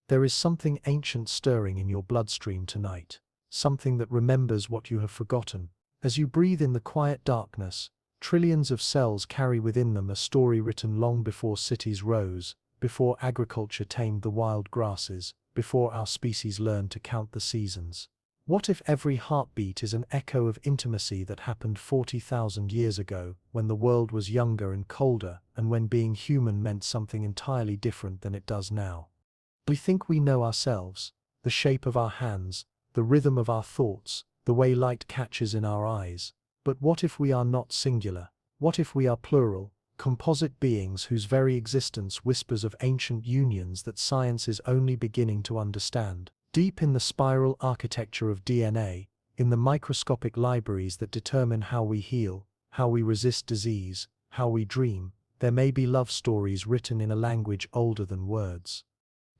There is something ancient stirring in your bloodstream tonight, something that remembers what you have forgotten. As you breathe in the quiet darkness, trillions of cells carry within them a story written long before cities rose, before agriculture tamed the wild grasses, before our species learned to count the seasons. What if every heartbeat is an echo of intimacy that happened 40,000 years ago, when the world was younger and colder, and when being human meant something entirely different than it does now? We think we know ourselves, the shape of our hands, the rhythm of our thoughts, the way light catches in our eyes. But what if we are not singular? What if we are plural, composite beings whose very existence whispers of ancient unions that science is only beginning to understand? Deep in the spiral architecture of DNA, in the microscopic libraries that determine how we heal, how we resist disease, how we dream, there may be love stories written in a language older than words.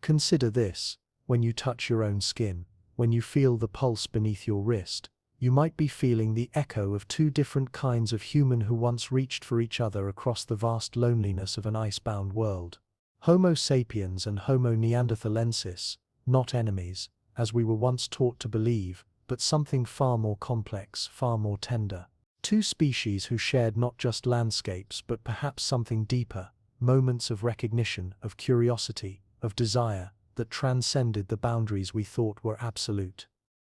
Consider this: when you touch your own skin, when you feel the pulse beneath your wrist, you might be feeling the echo of two different kinds of human who once reached for each other across the vast loneliness of an icebound world. Homo sapiens and Homo neanderthalensis, not enemies, as we were once taught to believe, but something far more complex, far more tender. Two species who shared not just landscapes but perhaps something deeper, moments of recognition, of curiosity, of desire, that transcended the boundaries we thought were absolute.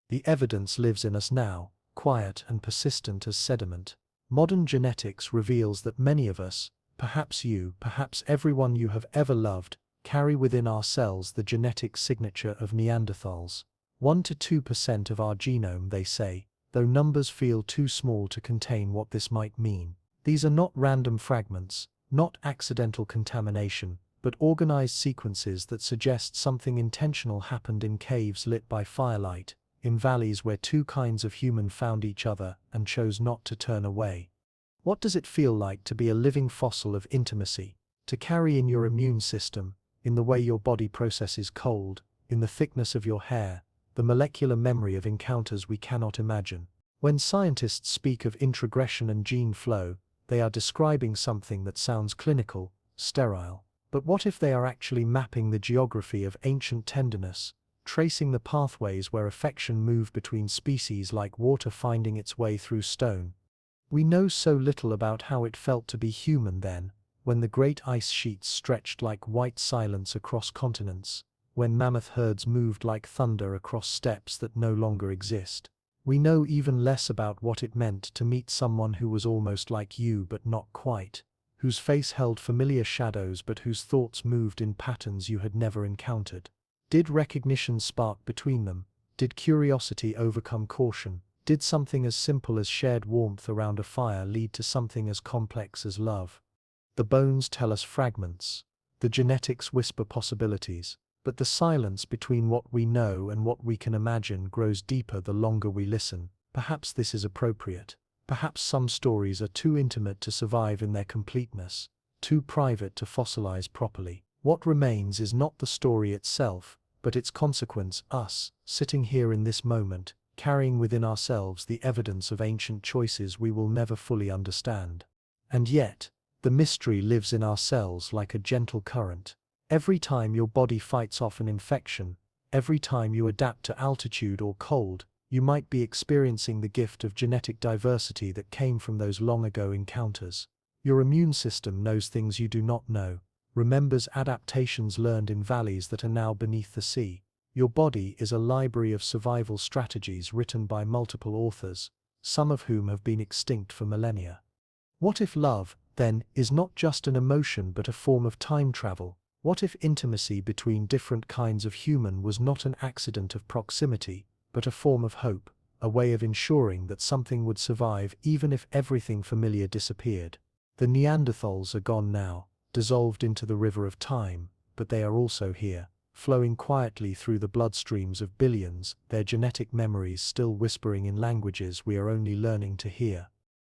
The evidence lives in us now, quiet and persistent as sediment. Modern genetics reveals that many of us, perhaps you, perhaps everyone you have ever loved, carry within our cells the genetic signature of Neanderthals. 1 to 2% of our genome, they say, though numbers feel too small to contain what this might mean. These are not random fragments, not accidental contamination, but organized sequences that suggest something intentional happened in caves lit by firelight, in valleys where two kinds of human found each other and chose not to turn away. What does it feel like to be a living fossil of intimacy, to carry in your immune system, in the way your body processes cold, in the thickness of your hair, the molecular memory of encounters we cannot imagine? When scientists speak of introgression and gene flow, they are describing something that sounds clinical, sterile. But what if they are actually mapping the geography of ancient tenderness, tracing the pathways where affection moved between species like water finding its way through stone? We know so little about how it felt to be human then, when the great ice sheets stretched like white silence across continents, when mammoth herds moved like thunder across steppes that no longer exist. We know even less about what it meant to meet someone who was almost like you but not quite, whose face held familiar shadows but whose thoughts moved in patterns you had never encountered. Did recognition spark between them? Did curiosity overcome caution? Did something as simple as shared warmth around a fire lead to something as complex as love? The bones tell us fragments. The genetics whisper possibilities. But the silence between what we know and what we can imagine grows deeper the longer we listen. Perhaps this is appropriate. Perhaps some stories are too intimate to survive in their completeness, too private to fossilize properly. What remains is not the story itself, but its consequence, us, sitting here in this moment, carrying within ourselves the evidence of ancient choices we will never fully understand. And yet, the mystery lives in our cells like a gentle current. Every time your body fights off an infection, every time you adapt to altitude or cold, you might be experiencing the gift of genetic diversity that came from those long-ago encounters. Your immune system knows things you do not know, remembers adaptations learned in valleys that are now beneath the sea. Your body is a library of survival strategies written by multiple authors, some of whom have been extinct for millennia. What if love, then, is not just an emotion but a form of time travel? What if intimacy between different kinds of human was not an accident of proximity, but a form of hope, a way of ensuring that something would survive even if everything familiar disappeared? The Neanderthals are gone now, dissolved into the river of time, but they are also here, flowing quietly through the bloodstreams of billions, their genetic memories still whispering in languages we are only learning to hear.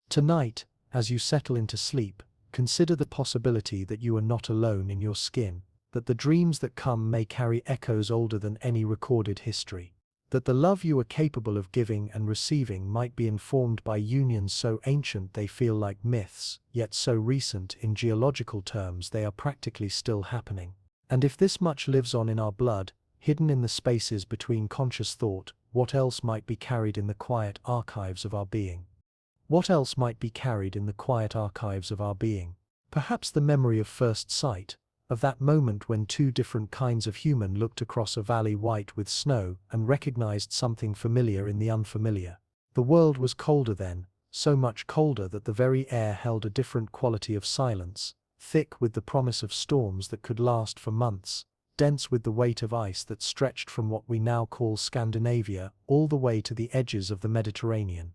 Tonight, as you settle into sleep, consider the possibility that you are not alone in your skin, that the dreams that come may carry echoes older than any recorded history, that the love you are capable of giving and receiving might be informed by unions so ancient they feel like myths, yet so recent in geological terms they are practically still happening. And if this much lives on in our blood, hidden in the spaces between conscious thought, what else might be carried in the quiet archives of our being? What else might be carried in the quiet archives of our being? Perhaps the memory of first sight, of that moment when two different kinds of human looked across a valley white with snow and recognized something familiar in the unfamiliar. The world was colder then, so much colder that the very air held a different quality of silence, thick with the promise of storms that could last for months, dense with the weight of ice that stretched from what we now call Scandinavia all the way to the edges of the Mediterranean.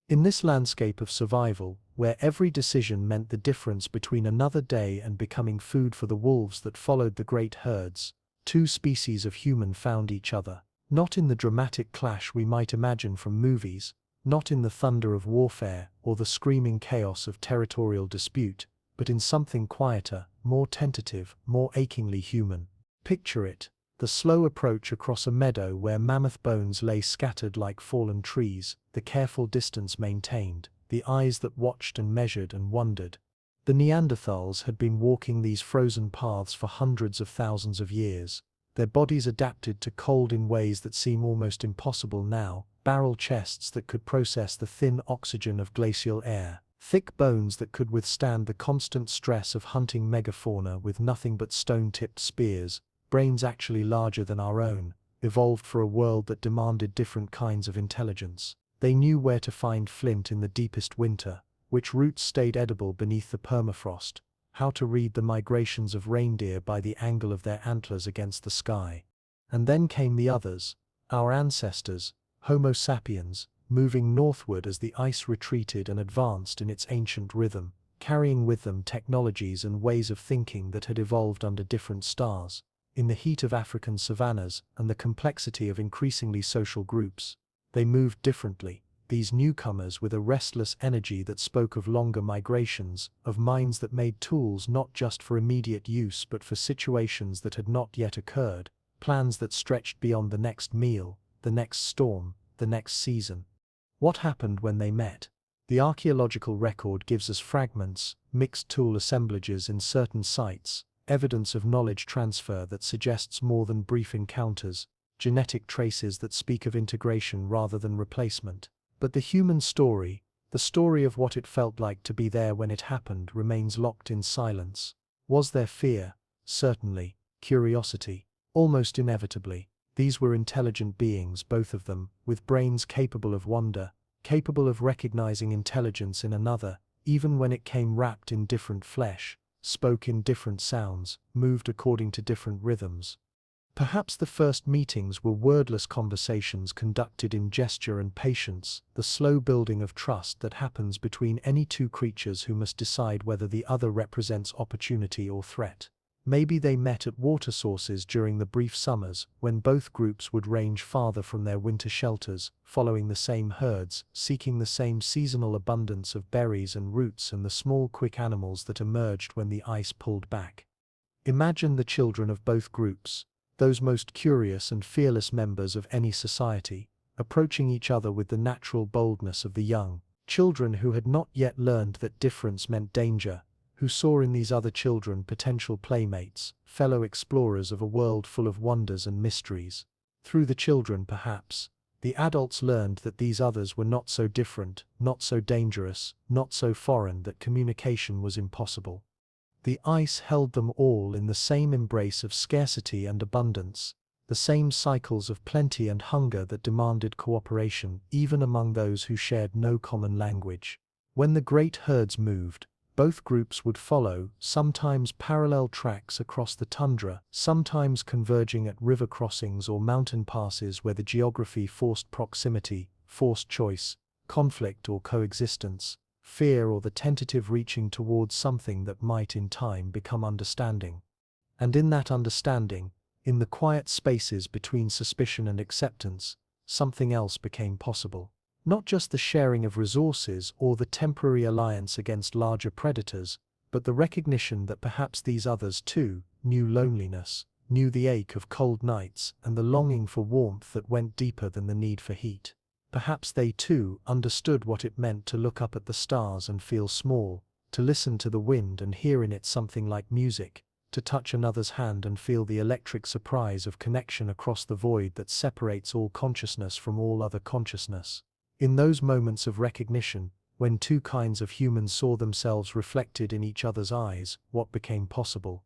In this landscape of survival, where every decision meant the difference between another day and becoming food for the wolves that followed the great herds, two species of human found each other, not in the dramatic clash we might imagine from movies, not in the thunder of warfare or the screaming chaos of territorial dispute, but in something quieter, more tentative, more achingly human. Picture it, the slow approach across a meadow where mammoth bones lay scattered like fallen trees, the careful distance maintained, the eyes that watched and measured and wondered. The Neanderthals had been walking these frozen paths for hundreds of thousands of years, their bodies adapted to cold in ways that seem almost impossible now, barrel chests that could process the thin oxygen of glacial air, thick bones that could withstand the constant stress of hunting megafauna with nothing but stone-tipped spears, brains actually larger than our own, evolved for a world that demanded different kinds of intelligence. They knew where to find flint in the deepest winter, which roots stayed edible beneath the permafrost, how to read the migrations of reindeer by the angle of their antlers against the sky. And then came the others, our ancestors, Homo Sapiens, moving northward as the ice retreated and advanced in its ancient rhythm, carrying with them technologies and ways of thinking that had evolved under different stars. In the heat of African savannas and the complexity of increasingly social groups, they moved differently, these newcomers with a restless energy that spoke of longer migrations, of minds that made tools not just for immediate use but for situations that had not yet occurred, plans that stretched beyond the next meal, the next storm, the next season. What happened when they met? The archaeological record gives us fragments, mixed tool assemblages in certain sites, evidence of knowledge transfer that suggests more than brief encounters, genetic traces that speak of integration rather than replacement. But the human story, the story of what it felt like to be there when it happened, remains locked in silence. Was there fear? Certainly. Curiosity? Almost inevitably. These were intelligent beings, both of them, with brains capable of wonder, capable of recognizing intelligence in another, even when it came wrapped in different flesh, spoke in different sounds, moved according to different rhythms. Perhaps the first meetings were wordless conversations conducted in gesture and patience, the slow building of trust that happens between any two creatures who must decide whether the other represents opportunity or threat. Maybe they met at water sources during the brief summers, when both groups would range farther from their winter shelters, following the same herds, seeking the same seasonal abundance of berries and roots and the small quick animals that emerged when the ice pulled back. Imagine the children of both groups, those most curious and fearless members of any society, approaching each other with the natural boldness of the young, children who had not yet learned that difference meant danger, who saw in these other children potential playmates, fellow explorers of a world full of wonders and mysteries. Through the children, perhaps, the adults learned that these others were not so different, not so dangerous, not so foreign that communication was impossible. The ice held them all in the same embrace of scarcity and abundance, the same cycles of plenty and hunger that demanded cooperation even among those who shared no common language. When the great herds moved, both groups would follow, sometimes parallel tracks across the tundra, sometimes converging at river crossings or mountain passes where the geography forced proximity, forced choice, conflict or coexistence, fear or the tentative reaching towards something that might in time become understanding. And in that understanding, in the quiet spaces between suspicion and acceptance, something else became possible. Not just the sharing of resources or the temporary alliance against larger predators, but the recognition that perhaps these others too knew loneliness, knew the ache of cold nights and the longing for warmth that went deeper than the need for heat. Perhaps they too understood what it meant to look up at the stars and feel small, to listen to the wind and hear in it something like music, to touch another's hand and feel the electric surprise of connection across the void that separates all consciousness from all other consciousness. In those moments of recognition, when two kinds of humans saw themselves reflected in each other's eyes, what became possible?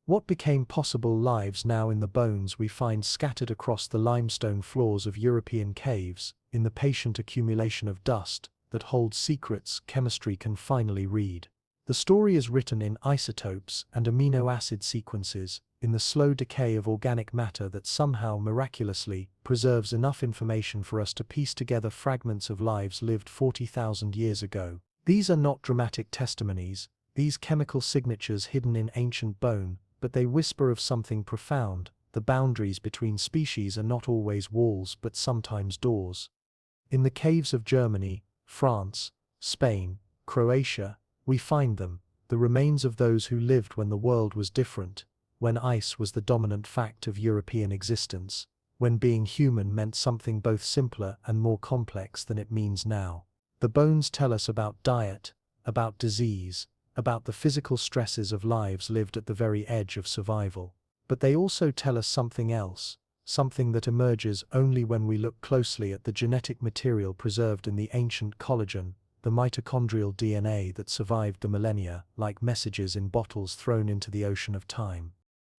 What became possible lives now in the bones we find scattered across the limestone floors of European caves, in the patient accumulation of dust that holds secrets chemistry can finally read. The story is written in isotopes and amino acid sequences, in the slow decay of organic matter that somehow miraculously preserves enough information for us to piece together fragments of lives lived 40,000 years ago. These are not dramatic testimonies, these chemical signatures hidden in ancient bone, but they whisper of something profound. The boundaries between species are not always walls but sometimes doors. In the caves of Germany, France, Spain, Croatia, we find them, the remains of those who lived when the world was different, when ice was the dominant fact of European existence, when being human meant something both simpler and more complex than it means now. The bones tell us about diet, about disease, about the physical stresses of lives lived at the very edge of survival. But they also tell us something else, something that emerges only when we look closely at the genetic material preserved in the ancient collagen, the mitochondrial DNA that survived the millennia, like messages in bottles thrown into the ocean of time.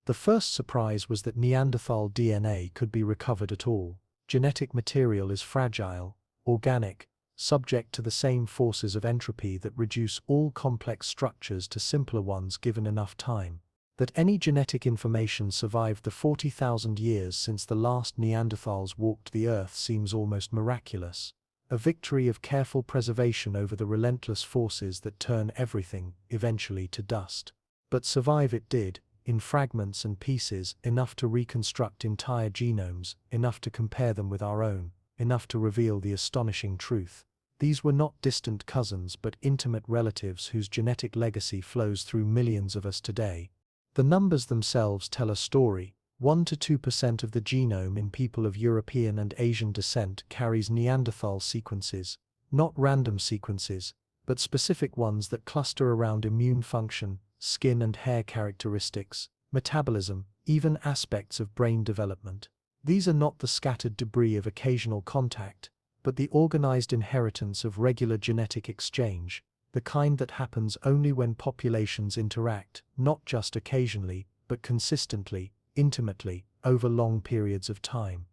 The first surprise was that Neanderthal DNA could be recovered at all. Genetic material is fragile, organic, subject to the same forces of entropy that reduce all complex structures to simpler ones given enough time. That any genetic information survived the 40,000 years since the last Neanderthals walked the earth seems almost miraculous. A victory of careful preservation over the relentless forces that turn everything, eventually to dust. But survive it did, in fragments and pieces, enough to reconstruct entire genomes, enough to compare them with our own, enough to reveal the astonishing truth. These were not distant cousins but intimate relatives whose genetic legacy flows through millions of us today. The numbers themselves tell a story. 1 to 2% of the genome in people of European and Asian descent carries Neanderthal sequences, not random sequences, but specific ones that cluster around immune function, skin and hair characteristics, metabolism, even aspects of brain development. These are not the scattered debris of occasional contact, but the organized inheritance of regular genetic exchange, the kind that happens only when populations interact, not just occasionally, but consistently, intimately, over long periods of time.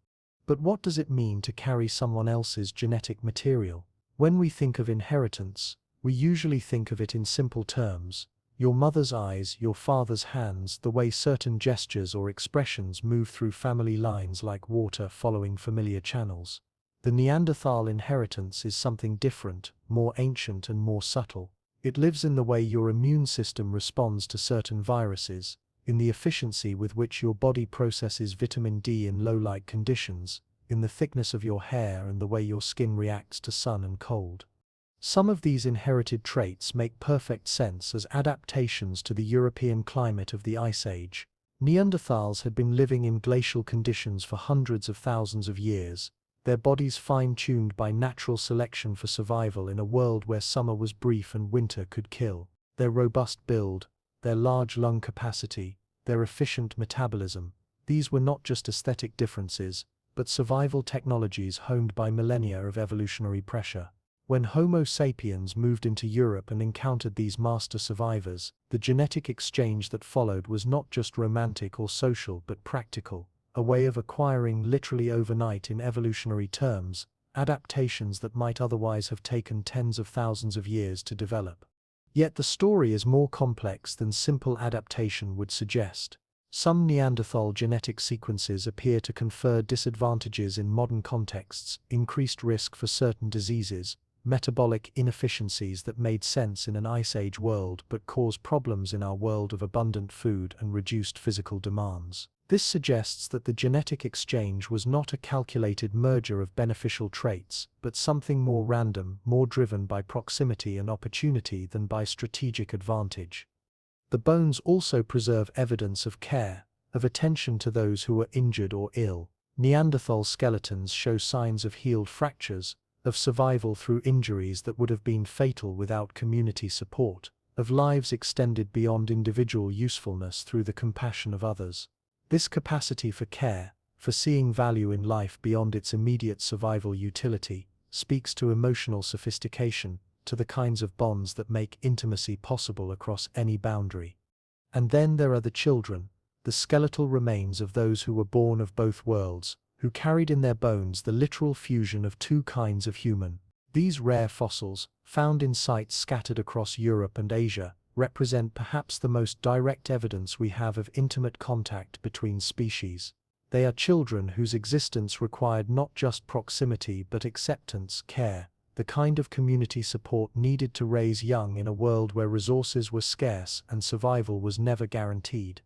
But what does it mean to carry someone else's genetic material? When we think of inheritance, we usually think of it in simple terms. Your mother's eyes, your father's hands, the way certain gestures or expressions move through family lines like water following familiar channels. The Neanderthal inheritance is something different, more ancient and more subtle. It lives in the way your immune system responds to certain viruses, in the efficiency with which your body processes vitamin D in low-light conditions, in the thickness of your hair and the way your skin reacts to sun and cold. Some of these inherited traits make perfect sense as adaptations to the European climate of the Ice Age. Neanderthals had been living in glacial conditions for hundreds of thousands of years, their bodies fine-tuned by natural selection for survival in a world where summer was brief and winter could kill. Their robust build, their large lung capacity, their efficient metabolism, these were not just aesthetic differences, but survival technologies honed by millennia of evolutionary pressure. When Homo sapiens moved into Europe and encountered these master survivors, the genetic exchange that followed was not just romantic or social but practical, a way of acquiring literally overnight in evolutionary terms, adaptations that might otherwise have taken tens of thousands of years to develop. Yet the story is more complex than simple adaptation would suggest. Some Neanderthal genetic sequences appear to confer disadvantages in modern contexts, increased risk for certain diseases, metabolic inefficiencies that made sense in an Ice Age world but cause problems in our world of abundant food and reduced physical demands. This suggests that the genetic exchange was not a calculated merger of beneficial traits, but something more random, more driven by proximity and opportunity than by strategic advantage. The bones also preserve evidence of care, of attention to those who were injured or ill. Neanderthal skeletons show signs of healed fractures, of survival through injuries that would have been fatal without community support. of lives extended beyond individual usefulness through the compassion of others. This capacity for care, for seeing value in life beyond its immediate survival utility, speaks to emotional sophistication, to the kinds of bonds that make intimacy possible across any boundary. And then there are the children, the skeletal remains of those who were born of both worlds, who carried in their bones the literal fusion of two kinds of human. These rare fossils, found in sites scattered across Europe and Asia, represent perhaps the most direct evidence we have of intimate contact between species. They are children whose existence required not just proximity but acceptance, care, the kind of community support needed to raise young in a world where resources were scarce and survival was never guaranteed.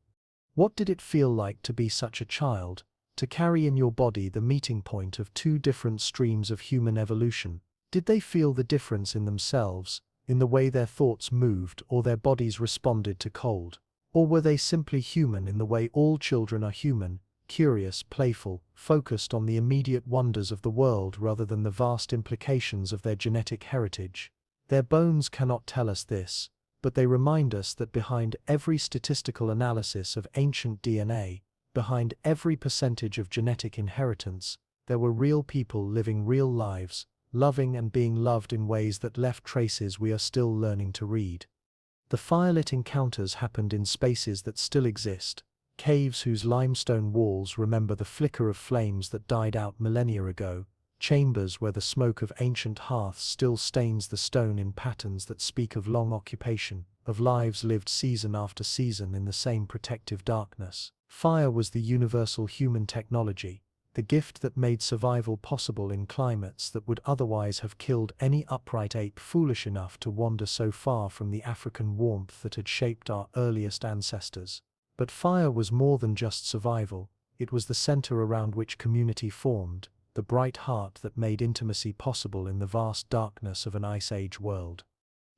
What did it feel like to be such a child, to carry in your body the meeting point of two different streams of human evolution? Did they feel the difference in themselves, in the way their thoughts moved or their bodies responded to cold? Or were they simply human in the way all children are human, curious, playful, focused on the immediate wonders of the world rather than the vast implications of their genetic heritage? Their bones cannot tell us this, but they remind us that behind every statistical analysis of ancient DNA, behind every percentage of genetic inheritance, there were real people living real lives, loving and being loved in ways that left traces we are still learning to read. The firelit encounters happened in spaces that still exist, caves whose limestone walls remember the flicker of flames that died out millennia ago, chambers where the smoke of ancient hearths still stains the stone in patterns that speak of long occupation, of lives lived season after season in the same protective darkness. Fire was the universal human technology, the gift that made survival possible in climates that would otherwise have killed any upright ape foolish enough to wander so far from the African warmth that had shaped our earliest ancestors. But fire was more than just survival, it was the center around which community formed, the bright heart that made intimacy possible in the vast darkness of an Ice Age world.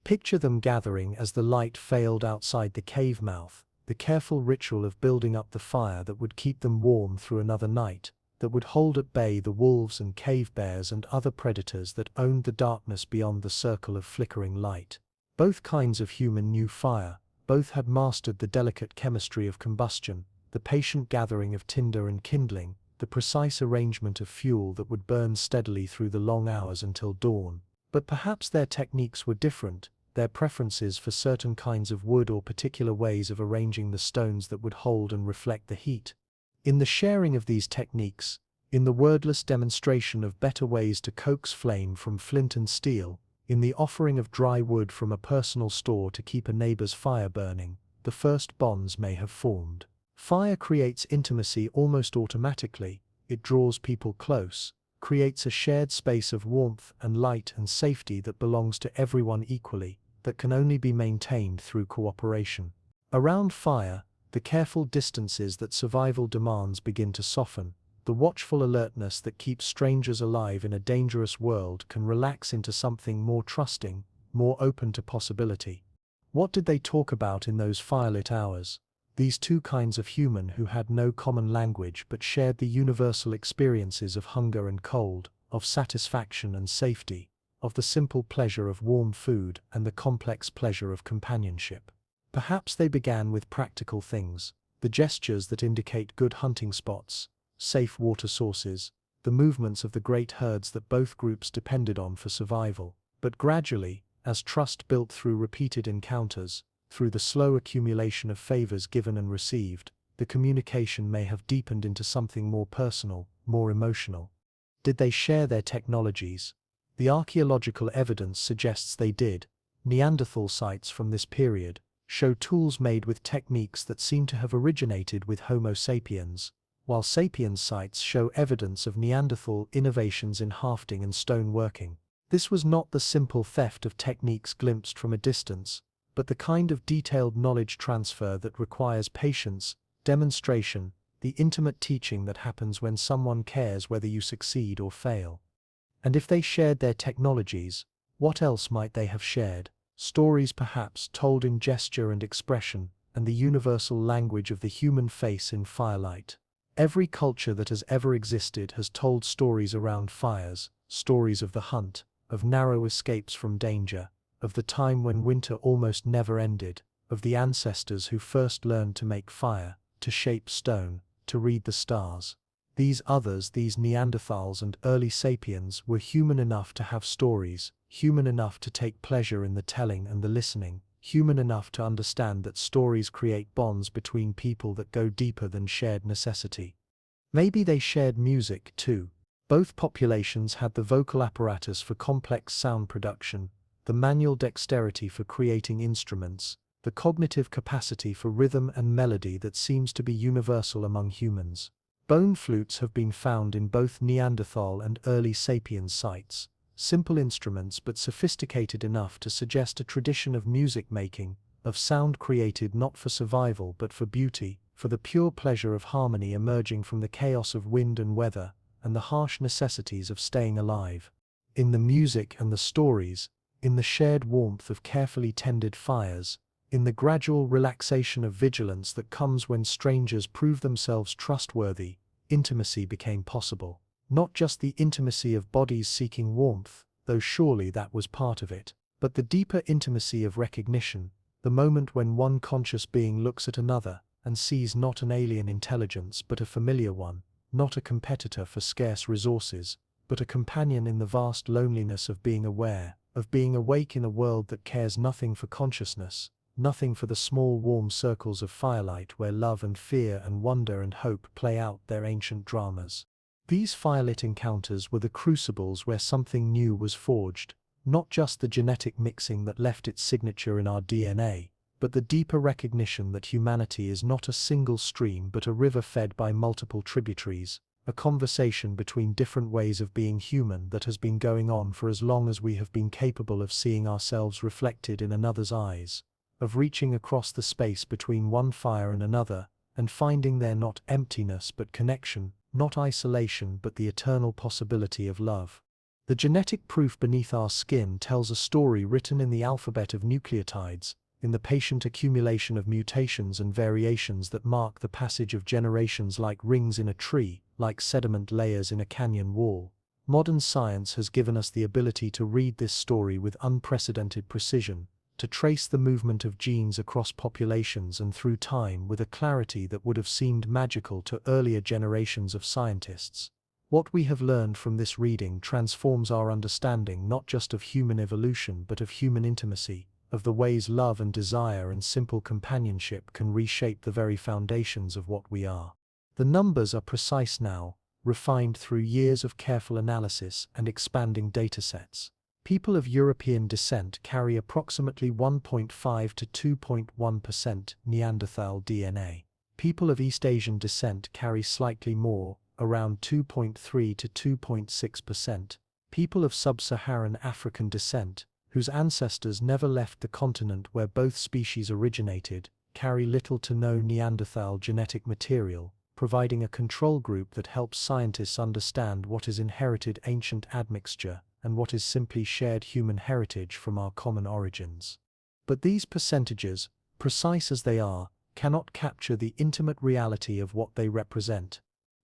Picture them gathering as the light failed outside the cave mouth, the careful ritual of building up the fire that would keep them warm through another night, that would hold at bay the wolves and cave bears and other predators that owned the darkness beyond the circle of flickering light. Both kinds of human knew fire, both had mastered the delicate chemistry of combustion, the patient gathering of tinder and kindling, the precise arrangement of fuel that would burn steadily through the long hours until dawn. But perhaps their techniques were different, their preferences for certain kinds of wood or particular ways of arranging the stones that would hold and reflect the heat. In the sharing of these techniques, in the wordless demonstration of better ways to coax flame from flint and steel, in the offering of dry wood from a personal store to keep a neighbor's fire burning, the first bonds may have formed. Fire creates intimacy almost automatically, it draws people close, creates a shared space of warmth and light and safety that belongs to everyone equally, that can only be maintained through cooperation. Around fire, the careful distances that survival demands begin to soften, the watchful alertness that keeps strangers alive in a dangerous world can relax into something more trusting, more open to possibility. What did they talk about in those firelit hours? These two kinds of human who had no common language but shared the universal experiences of hunger and cold, of satisfaction and safety, of the simple pleasure of warm food and the complex pleasure of companionship. Perhaps they began with practical things, the gestures that indicate good hunting spots, safe water sources, the movements of the great herds that both groups depended on for survival. But gradually, as trust built through repeated encounters, through the slow accumulation of favors given and received, the communication may have deepened into something more personal, more emotional. Did they share their technologies? The archaeological evidence suggests they did. Neanderthal sites from this period show tools made with techniques that seem to have originated with Homo sapiens, while sapiens sites show evidence of Neanderthal innovations in hafting and stoneworking. This was not the simple theft of techniques glimpsed from a distance, but the kind of detailed knowledge transfer that requires patience, demonstration, the intimate teaching that happens when someone cares whether you succeed or fail. And if they shared their technologies, what else might they have shared? Stories perhaps told in gesture and expression, and the universal language of the human face in firelight. Every culture that has ever existed has told stories around fires, stories of the hunt, of narrow escapes from danger, of the time when winter almost never ended, of the ancestors who first learned to make fire, to shape stone, to read the stars. These others, these Neanderthals and early sapiens, were human enough to have stories, human enough to take pleasure in the telling and the listening, human enough to understand that stories create bonds between people that go deeper than shared necessity. Maybe they shared music, too. Both populations had the vocal apparatus for complex sound production, the manual dexterity for creating instruments, the cognitive capacity for rhythm and melody that seems to be universal among humans. Bone flutes have been found in both Neanderthal and early Sapiens sites, simple instruments but sophisticated enough to suggest a tradition of music making, of sound created not for survival but for beauty, for the pure pleasure of harmony emerging from the chaos of wind and weather, and the harsh necessities of staying alive. In the music and the stories, in the shared warmth of carefully tended fires, in the gradual relaxation of vigilance that comes when strangers prove themselves trustworthy, intimacy became possible. Not just the intimacy of bodies seeking warmth, though surely that was part of it, but the deeper intimacy of recognition, the moment when one conscious being looks at another and sees not an alien intelligence but a familiar one, not a competitor for scarce resources, but a companion in the vast loneliness of being aware, of being awake in a world that cares nothing for consciousness, nothing for the small warm circles of firelight where love and fear and wonder and hope play out their ancient dramas. These firelit encounters were the crucibles where something new was forged, not just the genetic mixing that left its signature in our DNA, but the deeper recognition that humanity is not a single stream but a river fed by multiple tributaries, a conversation between different ways of being human that has been going on for as long as we have been capable of seeing ourselves reflected in another's eyes, of reaching across the space between one fire and another, and finding there not emptiness but connection, not isolation but the eternal possibility of love. The genetic proof beneath our skin tells a story written in the alphabet of nucleotides, in the patient accumulation of mutations and variations that mark the passage of generations like rings in a tree, like sediment layers in a canyon wall. Modern science has given us the ability to read this story with unprecedented precision, to trace the movement of genes across populations and through time with a clarity that would have seemed magical to earlier generations of scientists. What we have learned from this reading transforms our understanding not just of human evolution but of human intimacy, of the ways love and desire and simple companionship can reshape the very foundations of what we are. The numbers are precise now, refined through years of careful analysis and expanding datasets. People of European descent carry approximately 1.5 to 2.1% Neanderthal DNA. People of East Asian descent carry slightly more, around 2.3 to 2.6%. People of sub-Saharan African descent, whose ancestors never left the continent where both species originated, carry little to no Neanderthal genetic material, providing a control group that helps scientists understand what is inherited ancient admixture and what is simply shared human heritage from our common origins. But these percentages, precise as they are, cannot capture the intimate reality of what they represent.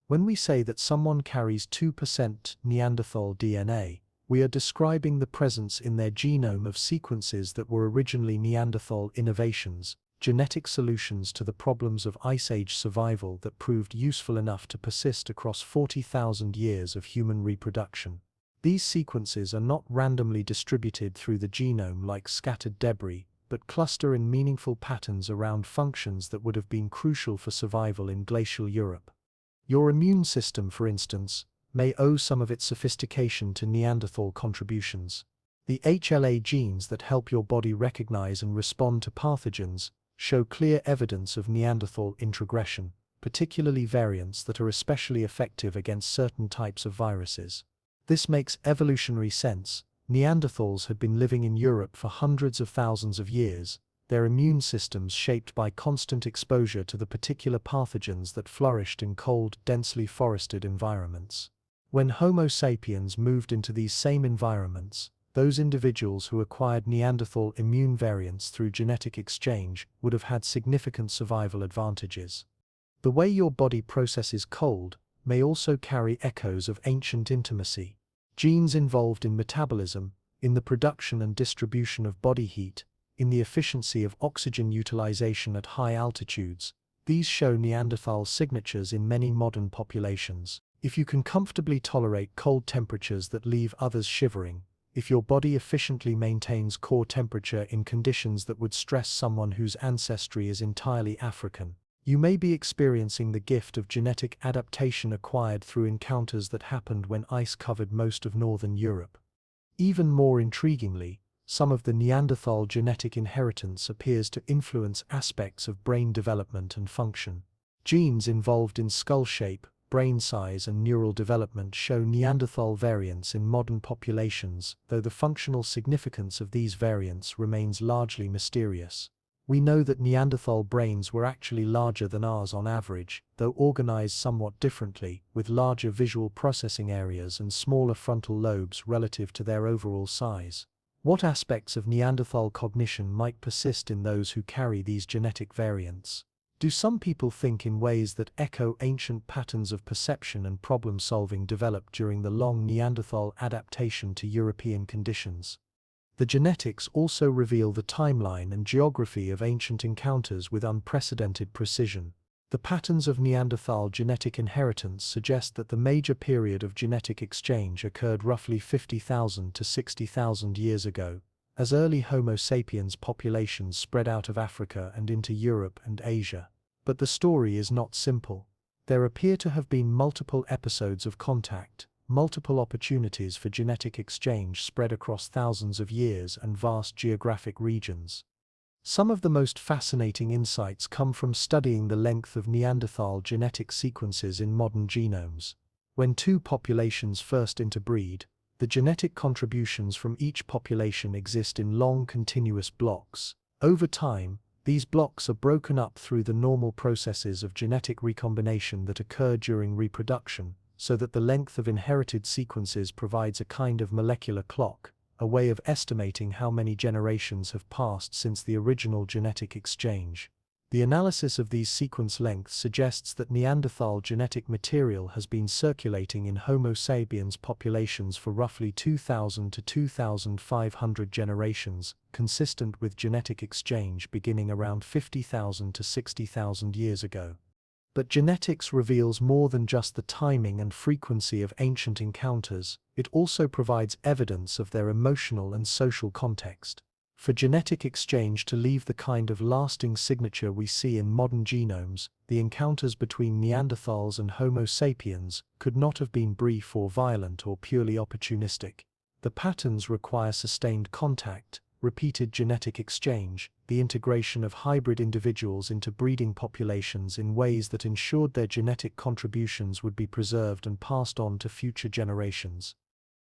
When we say that someone carries 2% Neanderthal DNA, we are describing the presence in their genome of sequences that were originally Neanderthal innovations, genetic solutions to the problems of Ice Age survival that proved useful enough to persist across 40,000 years of human reproduction. These sequences are not randomly distributed through the genome like scattered debris, but cluster in meaningful patterns around functions that would have been crucial for survival in glacial Europe. Your immune system, for instance, may owe some of its sophistication to Neanderthal contributions. The HLA genes that help your body recognize and respond to pathogens show clear evidence of Neanderthal introgression, particularly variants that are especially effective against certain types of viruses. This makes evolutionary sense. Neanderthals had been living in Europe for hundreds of thousands of years, their immune systems shaped by constant exposure to the particular pathogens that flourished in cold, densely forested environments. When Homo sapiens moved into these same environments, those individuals who acquired Neanderthal immune variants through genetic exchange would have had significant survival advantages. The way your body processes cold may also carry echoes of ancient intimacy. Genes involved in metabolism, in the production and distribution of body heat, in the efficiency of oxygen utilization at high altitudes. These show Neanderthal signatures in many modern populations. If you can comfortably tolerate cold temperatures that leave others shivering, if your body efficiently maintains core temperature in conditions that would stress someone whose ancestry is entirely African, you may be experiencing the gift of genetic adaptation acquired through encounters that happened when ice covered most of northern Europe. Even more intriguingly, some of the Neanderthal genetic inheritance appears to influence aspects of brain development and function. Genes involved in skull shape, brain size and neural development show Neanderthal variants in modern populations, though the functional significance of these variants remains largely mysterious. We know that Neanderthal brains were actually larger than ours on average, though organized somewhat differently, with larger visual processing areas and smaller frontal lobes relative to their overall size. What aspects of Neanderthal cognition might persist in those who carry these genetic variants? Do some people think in ways that echo ancient patterns of perception and problem-solving developed during the long Neanderthal adaptation to European conditions? The genetics also reveal the timeline and geography of ancient encounters with unprecedented precision. The patterns of Neanderthal genetic inheritance suggest that the major period of genetic exchange occurred roughly 50,000 to 60,000 years ago, as early Homo sapiens populations spread out of Africa and into Europe and Asia. But the story is not simple. There appear to have been multiple episodes of contact, multiple opportunities for genetic exchange spread across thousands of years and vast geographic regions. Some of the most fascinating insights come from studying the length of Neanderthal genetic sequences in modern genomes. When two populations first interbreed, the genetic contributions from each population exist in long continuous blocks. Over time, these blocks are broken up through the normal processes of genetic recombination that occur during reproduction, so that the length of inherited sequences provides a kind of molecular clock, a way of estimating how many generations have passed since the original genetic exchange. The analysis of these sequence lengths suggests that Neanderthal genetic material has been circulating in Homo sapiens populations for roughly 2,000 to 2,500 generations, consistent with genetic exchange beginning around 50,000 to 60,000 years ago. But genetics reveals more than just the timing and frequency of ancient encounters, it also provides evidence of their emotional and social context. For genetic exchange to leave the kind of lasting signature we see in modern genomes, the encounters between Neanderthals and Homo sapiens could not have been brief or violent or purely opportunistic. The patterns require sustained contact, repeated genetic exchange, the integration of hybrid individuals into breeding populations in ways that ensured their genetic contributions would be preserved and passed on to future generations.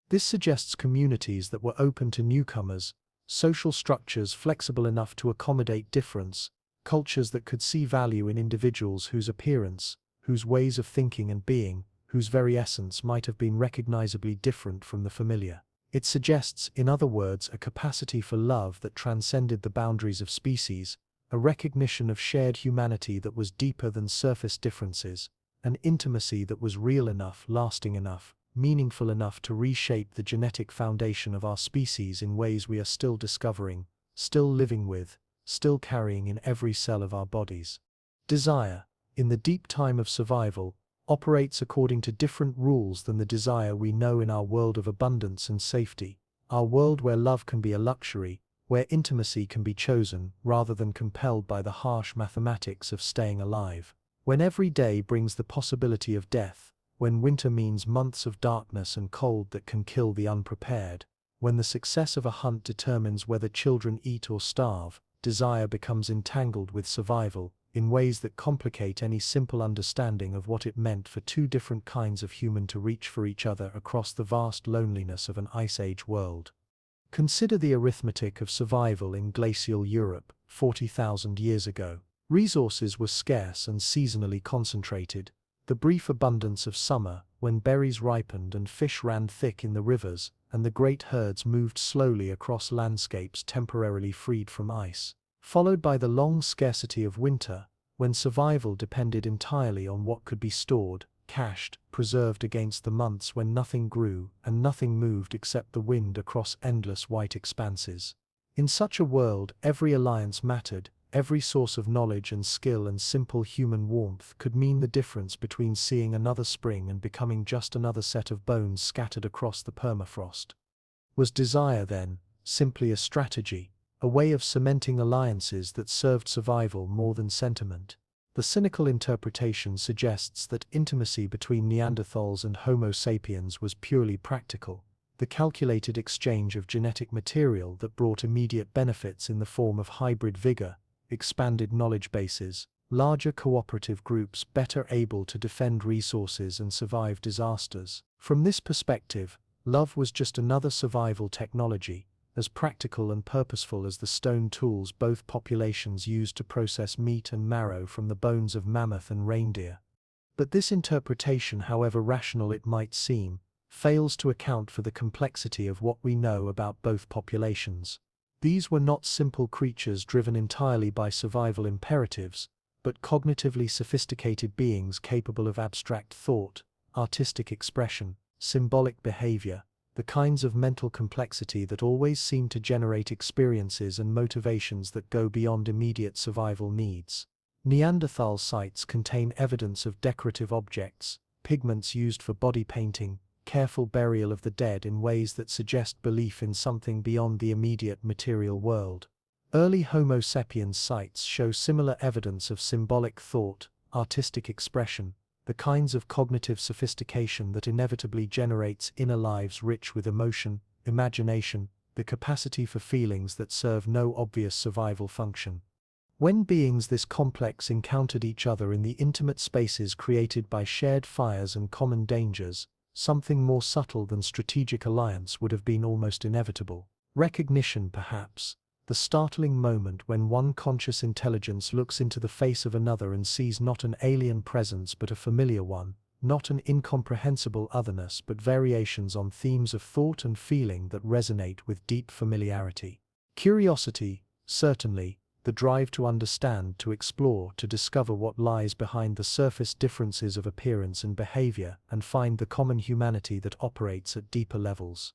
This suggests communities that were open to newcomers, social structures flexible enough to accommodate difference, cultures that could see value in individuals whose appearance, whose ways of thinking and being, whose very essence might have been recognizably different from the familiar. It suggests, in other words, a capacity for love that transcended the boundaries of species, a recognition of shared humanity that was deeper than surface differences, an intimacy that was real enough, lasting enough, meaningful enough to reshape the genetic foundation of our species in ways we are still discovering, still living with, still carrying in every cell of our bodies. Desire, in the deep time of survival, operates according to different rules than the desire we know in our world of abundance and safety, our world where love can be a luxury, where intimacy can be chosen rather than compelled by the harsh mathematics of staying alive. When every day brings the possibility of death, when winter means months of darkness and cold that can kill the unprepared, when the success of a hunt determines whether children eat or starve, desire becomes entangled with survival, in ways that complicate any simple understanding of what it meant for two different kinds of human to reach for each other across the vast loneliness of an Ice Age world. Consider the arithmetic of survival in glacial Europe, 40,000 years ago. Resources were scarce and seasonally concentrated. The brief abundance of summer, when berries ripened and fish ran thick in the rivers, and the great herds moved slowly across landscapes temporarily freed from ice, followed by the long scarcity of winter, when survival depended entirely on what could be stored, cached, preserved against the months when nothing grew and nothing moved except the wind across endless white expanses. In such a world, every alliance mattered, every source of knowledge and skill and simple human warmth could mean the difference between seeing another spring and becoming just another set of bones scattered across the permafrost. Was desire, then, simply a strategy, a way of cementing alliances that served survival more than sentiment? The cynical interpretation suggests that intimacy between Neanderthals and Homo sapiens was purely practical, the calculated exchange of genetic material that brought immediate benefits in the form of hybrid vigor, expanded knowledge bases, larger cooperative groups better able to defend resources and survive disasters. From this perspective, love was just another survival technology, as practical and purposeful as the stone tools both populations used to process meat and marrow from the bones of mammoth and reindeer. But this interpretation, however rational it might seem, fails to account for the complexity of what we know about both populations. These were not simple creatures driven entirely by survival imperatives, but cognitively sophisticated beings capable of abstract thought, artistic expression, symbolic behavior, the kinds of mental complexity that always seem to generate experiences and motivations that go beyond immediate survival needs. Neanderthal sites contain evidence of decorative objects, pigments used for body painting, careful burial of the dead in ways that suggest belief in something beyond the immediate material world. Early Homo sapiens sites show similar evidence of symbolic thought, artistic expression, the kinds of cognitive sophistication that inevitably generates inner lives rich with emotion, imagination, the capacity for feelings that serve no obvious survival function. When beings this complex encountered each other in the intimate spaces created by shared fires and common dangers, something more subtle than strategic alliance would have been almost inevitable. Recognition, perhaps, the startling moment when one conscious intelligence looks into the face of another and sees not an alien presence but a familiar one, not an incomprehensible otherness but variations on themes of thought and feeling that resonate with deep familiarity. Curiosity, certainly, the drive to understand, to explore, to discover what lies behind the surface differences of appearance and behavior and find the common humanity that operates at deeper levels.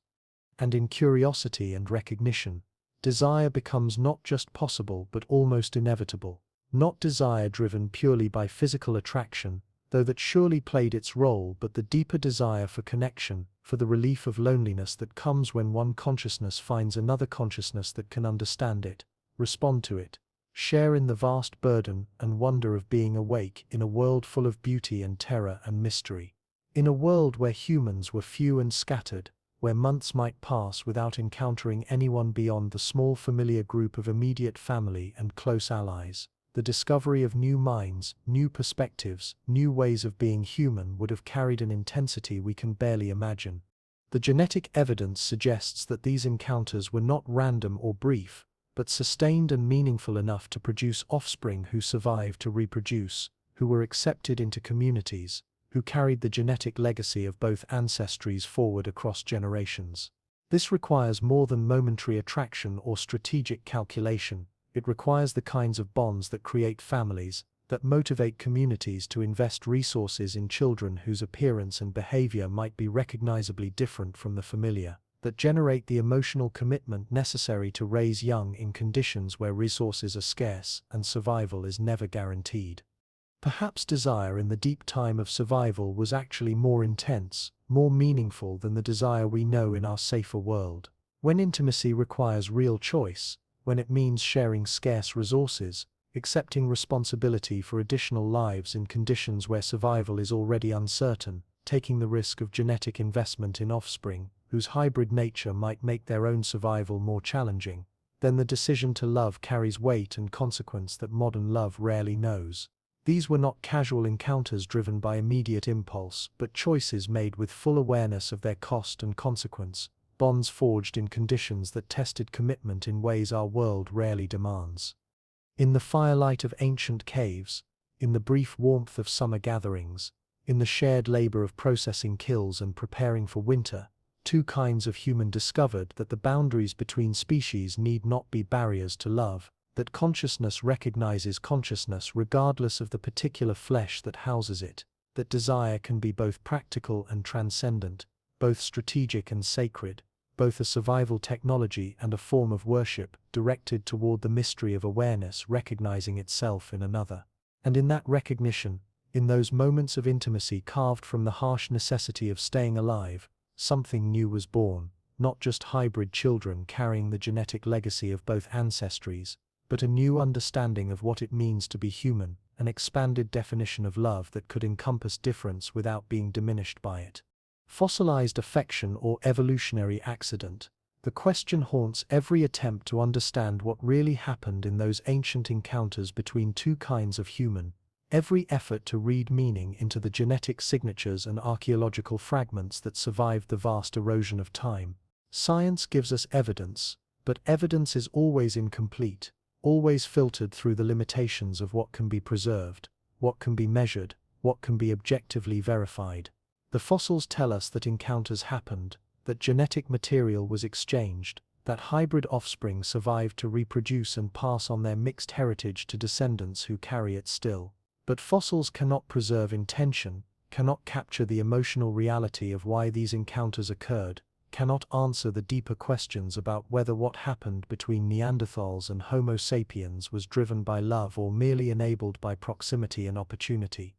And in curiosity and recognition, desire becomes not just possible but almost inevitable, not desire driven purely by physical attraction, though that surely played its role, but the deeper desire for connection, for the relief of loneliness that comes when one consciousness finds another consciousness that can understand it, respond to it, share in the vast burden and wonder of being awake in a world full of beauty and terror and mystery. In a world where humans were few and scattered, where months might pass without encountering anyone beyond the small familiar group of immediate family and close allies, the discovery of new minds, new perspectives, new ways of being human would have carried an intensity we can barely imagine. The genetic evidence suggests that these encounters were not random or brief, but sustained and meaningful enough to produce offspring who survived to reproduce, who were accepted into communities, who carried the genetic legacy of both ancestries forward across generations. This requires more than momentary attraction or strategic calculation. It requires the kinds of bonds that create families, that motivate communities to invest resources in children whose appearance and behavior might be recognizably different from the familiar, that generate the emotional commitment necessary to raise young in conditions where resources are scarce and survival is never guaranteed. Perhaps desire in the deep time of survival was actually more intense, more meaningful than the desire we know in our safer world. When intimacy requires real choice, when it means sharing scarce resources, accepting responsibility for additional lives in conditions where survival is already uncertain, taking the risk of genetic investment in offspring, whose hybrid nature might make their own survival more challenging, then the decision to love carries weight and consequence that modern love rarely knows. These were not casual encounters driven by immediate impulse, but choices made with full awareness of their cost and consequence, bonds forged in conditions that tested commitment in ways our world rarely demands. In the firelight of ancient caves, in the brief warmth of summer gatherings, in the shared labor of processing kills and preparing for winter, two kinds of human discovered that the boundaries between species need not be barriers to love, that consciousness recognizes consciousness regardless of the particular flesh that houses it, that desire can be both practical and transcendent, both strategic and sacred, both a survival technology and a form of worship directed toward the mystery of awareness recognizing itself in another. And in that recognition, in those moments of intimacy carved from the harsh necessity of staying alive, something new was born, not just hybrid children carrying the genetic legacy of both ancestries, but a new understanding of what it means to be human, an expanded definition of love that could encompass difference without being diminished by it. Fossilized affection or evolutionary accident. The question haunts every attempt to understand what really happened in those ancient encounters between two kinds of human, every effort to read meaning into the genetic signatures and archaeological fragments that survived the vast erosion of time. Science gives us evidence, but evidence is always incomplete, always filtered through the limitations of what can be preserved, what can be measured, what can be objectively verified. The fossils tell us that encounters happened, that genetic material was exchanged, that hybrid offspring survived to reproduce and pass on their mixed heritage to descendants who carry it still. But fossils cannot preserve intention, cannot capture the emotional reality of why these encounters occurred, cannot answer the deeper questions about whether what happened between Neanderthals and Homo sapiens was driven by love or merely enabled by proximity and opportunity.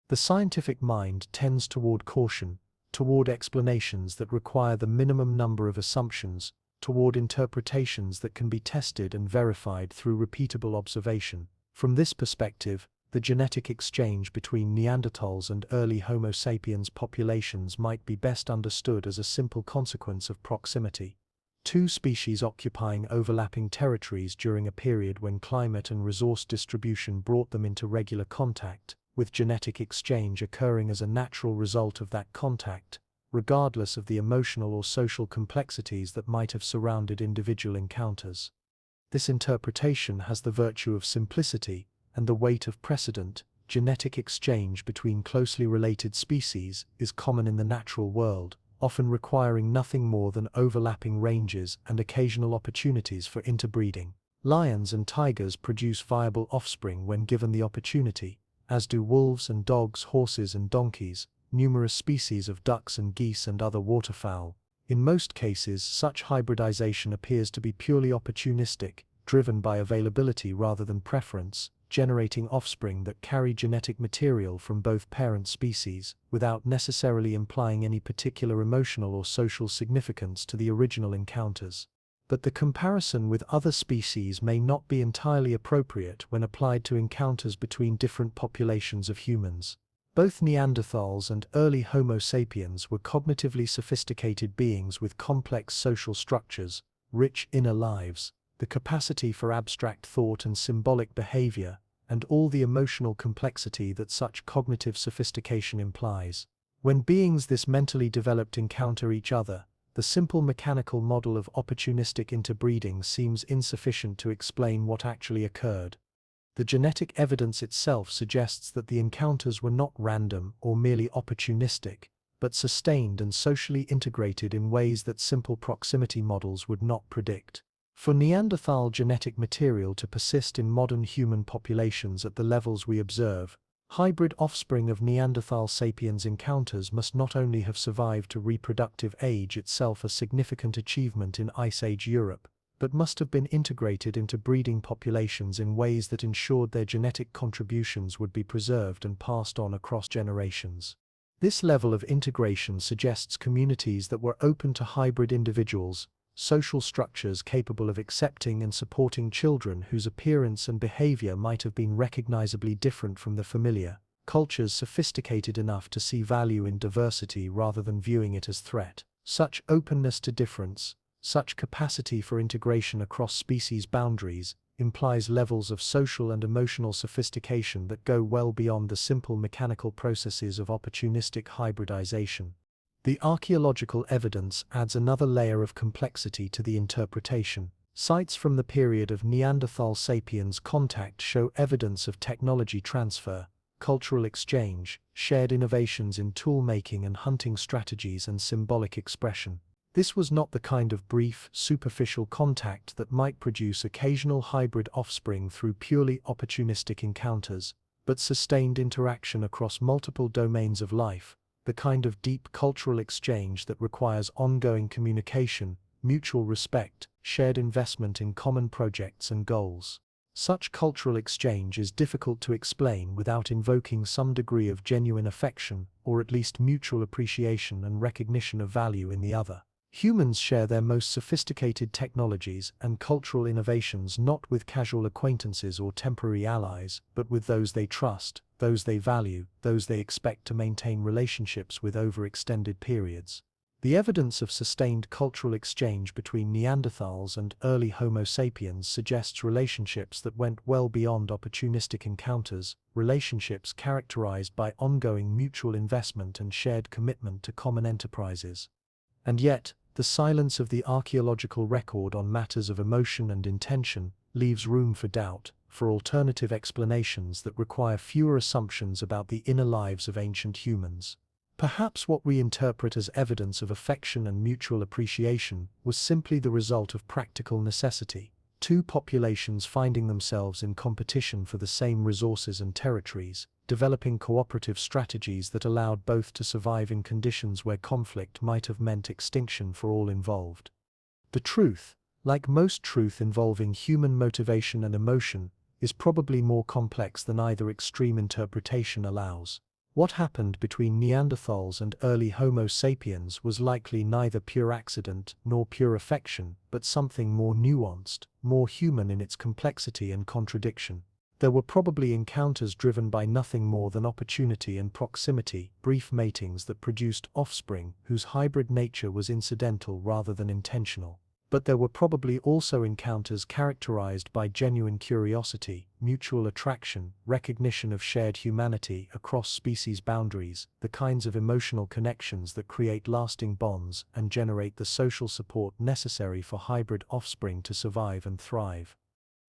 The scientific mind tends toward caution, toward explanations that require the minimum number of assumptions, toward interpretations that can be tested and verified through repeatable observation. From this perspective, the genetic exchange between Neanderthals and early Homo sapiens populations might be best understood as a simple consequence of proximity. Two species occupying overlapping territories during a period when climate and resource distribution brought them into regular contact, with genetic exchange occurring as a natural result of that contact, regardless of the emotional or social complexities that might have surrounded individual encounters. This interpretation has the virtue of simplicity and the weight of precedent. Genetic exchange between closely related species is common in the natural world, often requiring nothing more than overlapping ranges and occasional opportunities for interbreeding. Lions and tigers produce viable offspring when given the opportunity, as do wolves and dogs, horses and donkeys, numerous species of ducks and geese and other waterfowl. In most cases, such hybridization appears to be purely opportunistic, driven by availability rather than preference, generating offspring that carry genetic material from both parent species, without necessarily implying any particular emotional or social significance to the original encounters. But the comparison with other species may not be entirely appropriate when applied to encounters between different populations of humans. Both Neanderthals and early Homo sapiens were cognitively sophisticated beings with complex social structures, rich inner lives, the capacity for abstract thought and symbolic behavior, and all the emotional complexity that such cognitive sophistication implies. When beings this mentally developed encounter each other, the simple mechanical model of opportunistic interbreeding seems insufficient to explain what actually occurred. The genetic evidence itself suggests that the encounters were not random or merely opportunistic, but sustained and socially integrated in ways that simple proximity models would not predict. For Neanderthal genetic material to persist in modern human populations at the levels we observe, hybrid offspring of Neanderthal sapiens encounters must not only have survived to reproductive age, itself a significant achievement in Ice Age Europe, but must have been integrated into breeding populations in ways that ensured their genetic contributions would be preserved and passed on across generations. This level of integration suggests communities that were open to hybrid individuals, social structures capable of accepting and supporting children whose appearance and behavior might have been recognizably different from the familiar, cultures sophisticated enough to see value in diversity rather than viewing it as threat. Such openness to difference, such capacity for integration across species boundaries, implies levels of social and emotional sophistication that go well beyond the simple mechanical processes of opportunistic hybridization. The archaeological evidence adds another layer of complexity to the interpretation. Sites from the period of Neanderthal sapiens contact show evidence of technology transfer, cultural exchange, shared innovations in tool-making and hunting strategies and symbolic expression. This was not the kind of brief, superficial contact that might produce occasional hybrid offspring through purely opportunistic encounters, but sustained interaction across multiple domains of life, the kind of deep cultural exchange that requires ongoing communication, mutual respect, shared investment in common projects and goals. Such cultural exchange is difficult to explain without invoking some degree of genuine affection, or at least mutual appreciation and recognition of value in the other. Humans share their most sophisticated technologies and cultural innovations not with casual acquaintances or temporary allies, but with those they trust, those they value, those they expect to maintain relationships with over extended periods. The evidence of sustained cultural exchange between Neanderthals and early Homo sapiens suggests relationships that went well beyond opportunistic encounters, relationships characterized by ongoing mutual investment and shared commitment to common enterprises. And yet, the silence of the archaeological record on matters of emotion and intention leaves room for doubt, for alternative explanations that require fewer assumptions about the inner lives of ancient humans. Perhaps what we interpret as evidence of affection and mutual appreciation was simply the result of practical necessity, two populations finding themselves in competition for the same resources and territories, developing cooperative strategies that allowed both to survive in conditions where conflict might have meant extinction for all involved. The truth, like most truth involving human motivation and emotion, is probably more complex than either extreme interpretation allows. What happened between Neanderthals and early Homo sapiens was likely neither pure accident nor pure affection, but something more nuanced, more human in its complexity and contradiction. There were probably encounters driven by nothing more than opportunity and proximity, brief matings that produced offspring whose hybrid nature was incidental rather than intentional. But there were probably also encounters characterized by genuine curiosity, mutual attraction, recognition of shared humanity across species boundaries, the kinds of emotional connections that create lasting bonds and generate the social support necessary for hybrid offspring to survive and thrive.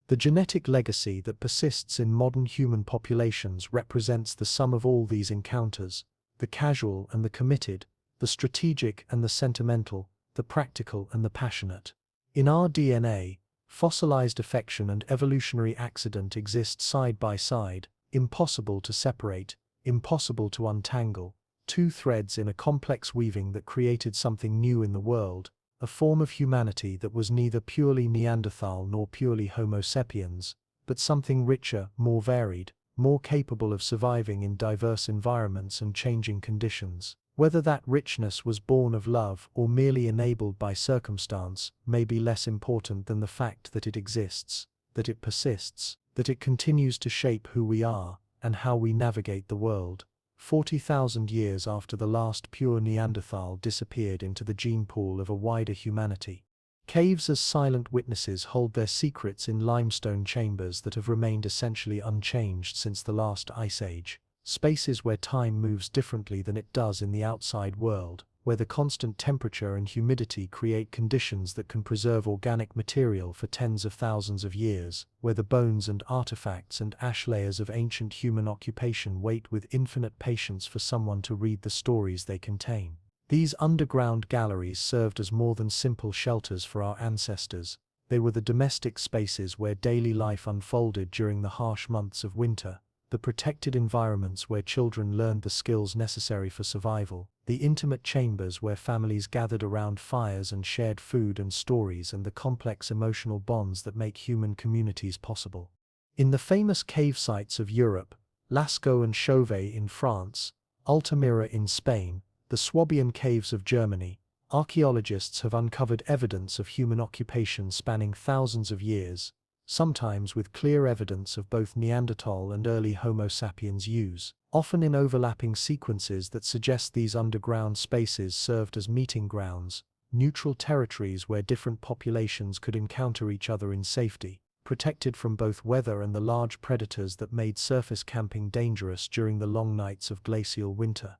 The genetic legacy that persists in modern human populations represents the sum of all these encounters, the casual and the committed, the strategic and the sentimental, the practical and the passionate. In our DNA, fossilized affection and evolutionary accident exist side by side, impossible to separate, impossible to untangle, two threads in a complex weaving that created something new in the world, a form of humanity that was neither purely Neanderthal nor purely Homo sapiens, but something richer, more varied, more capable of surviving in diverse environments and changing conditions. Whether that richness was born of love or merely enabled by circumstance may be less important than the fact that it exists, that it persists, that it continues to shape who we are and how we navigate the world. 40,000 years after the last pure Neanderthal disappeared into the gene pool of a wider humanity. Caves as silent witnesses hold their secrets in limestone chambers that have remained essentially unchanged since the last ice age. Spaces where time moves differently than it does in the outside world, where the constant temperature and humidity create conditions that can preserve organic material for tens of thousands of years, where the bones and artifacts and ash layers of ancient human occupation wait with infinite patience for someone to read the stories they contain. These underground galleries served as more than simple shelters for our ancestors. They were the domestic spaces where daily life unfolded during the harsh months of winter, the protected environments where children learned the skills necessary for survival, the intimate chambers where families gathered around fires and shared food and stories, and the complex emotional bonds that make human communities possible. In the famous cave sites of Europe, Lascaux and Chauvet in France, Altamira in Spain, the Swabian caves of Germany, archaeologists have uncovered evidence of human occupation spanning thousands of years, sometimes with clear evidence of both Neanderthal and early Homo sapiens use, often in overlapping sequences that suggest these underground spaces served as meeting grounds, neutral territories where different populations could encounter each other in safety, protected from both weather and the large predators that made surface camping dangerous during the long nights of glacial winter.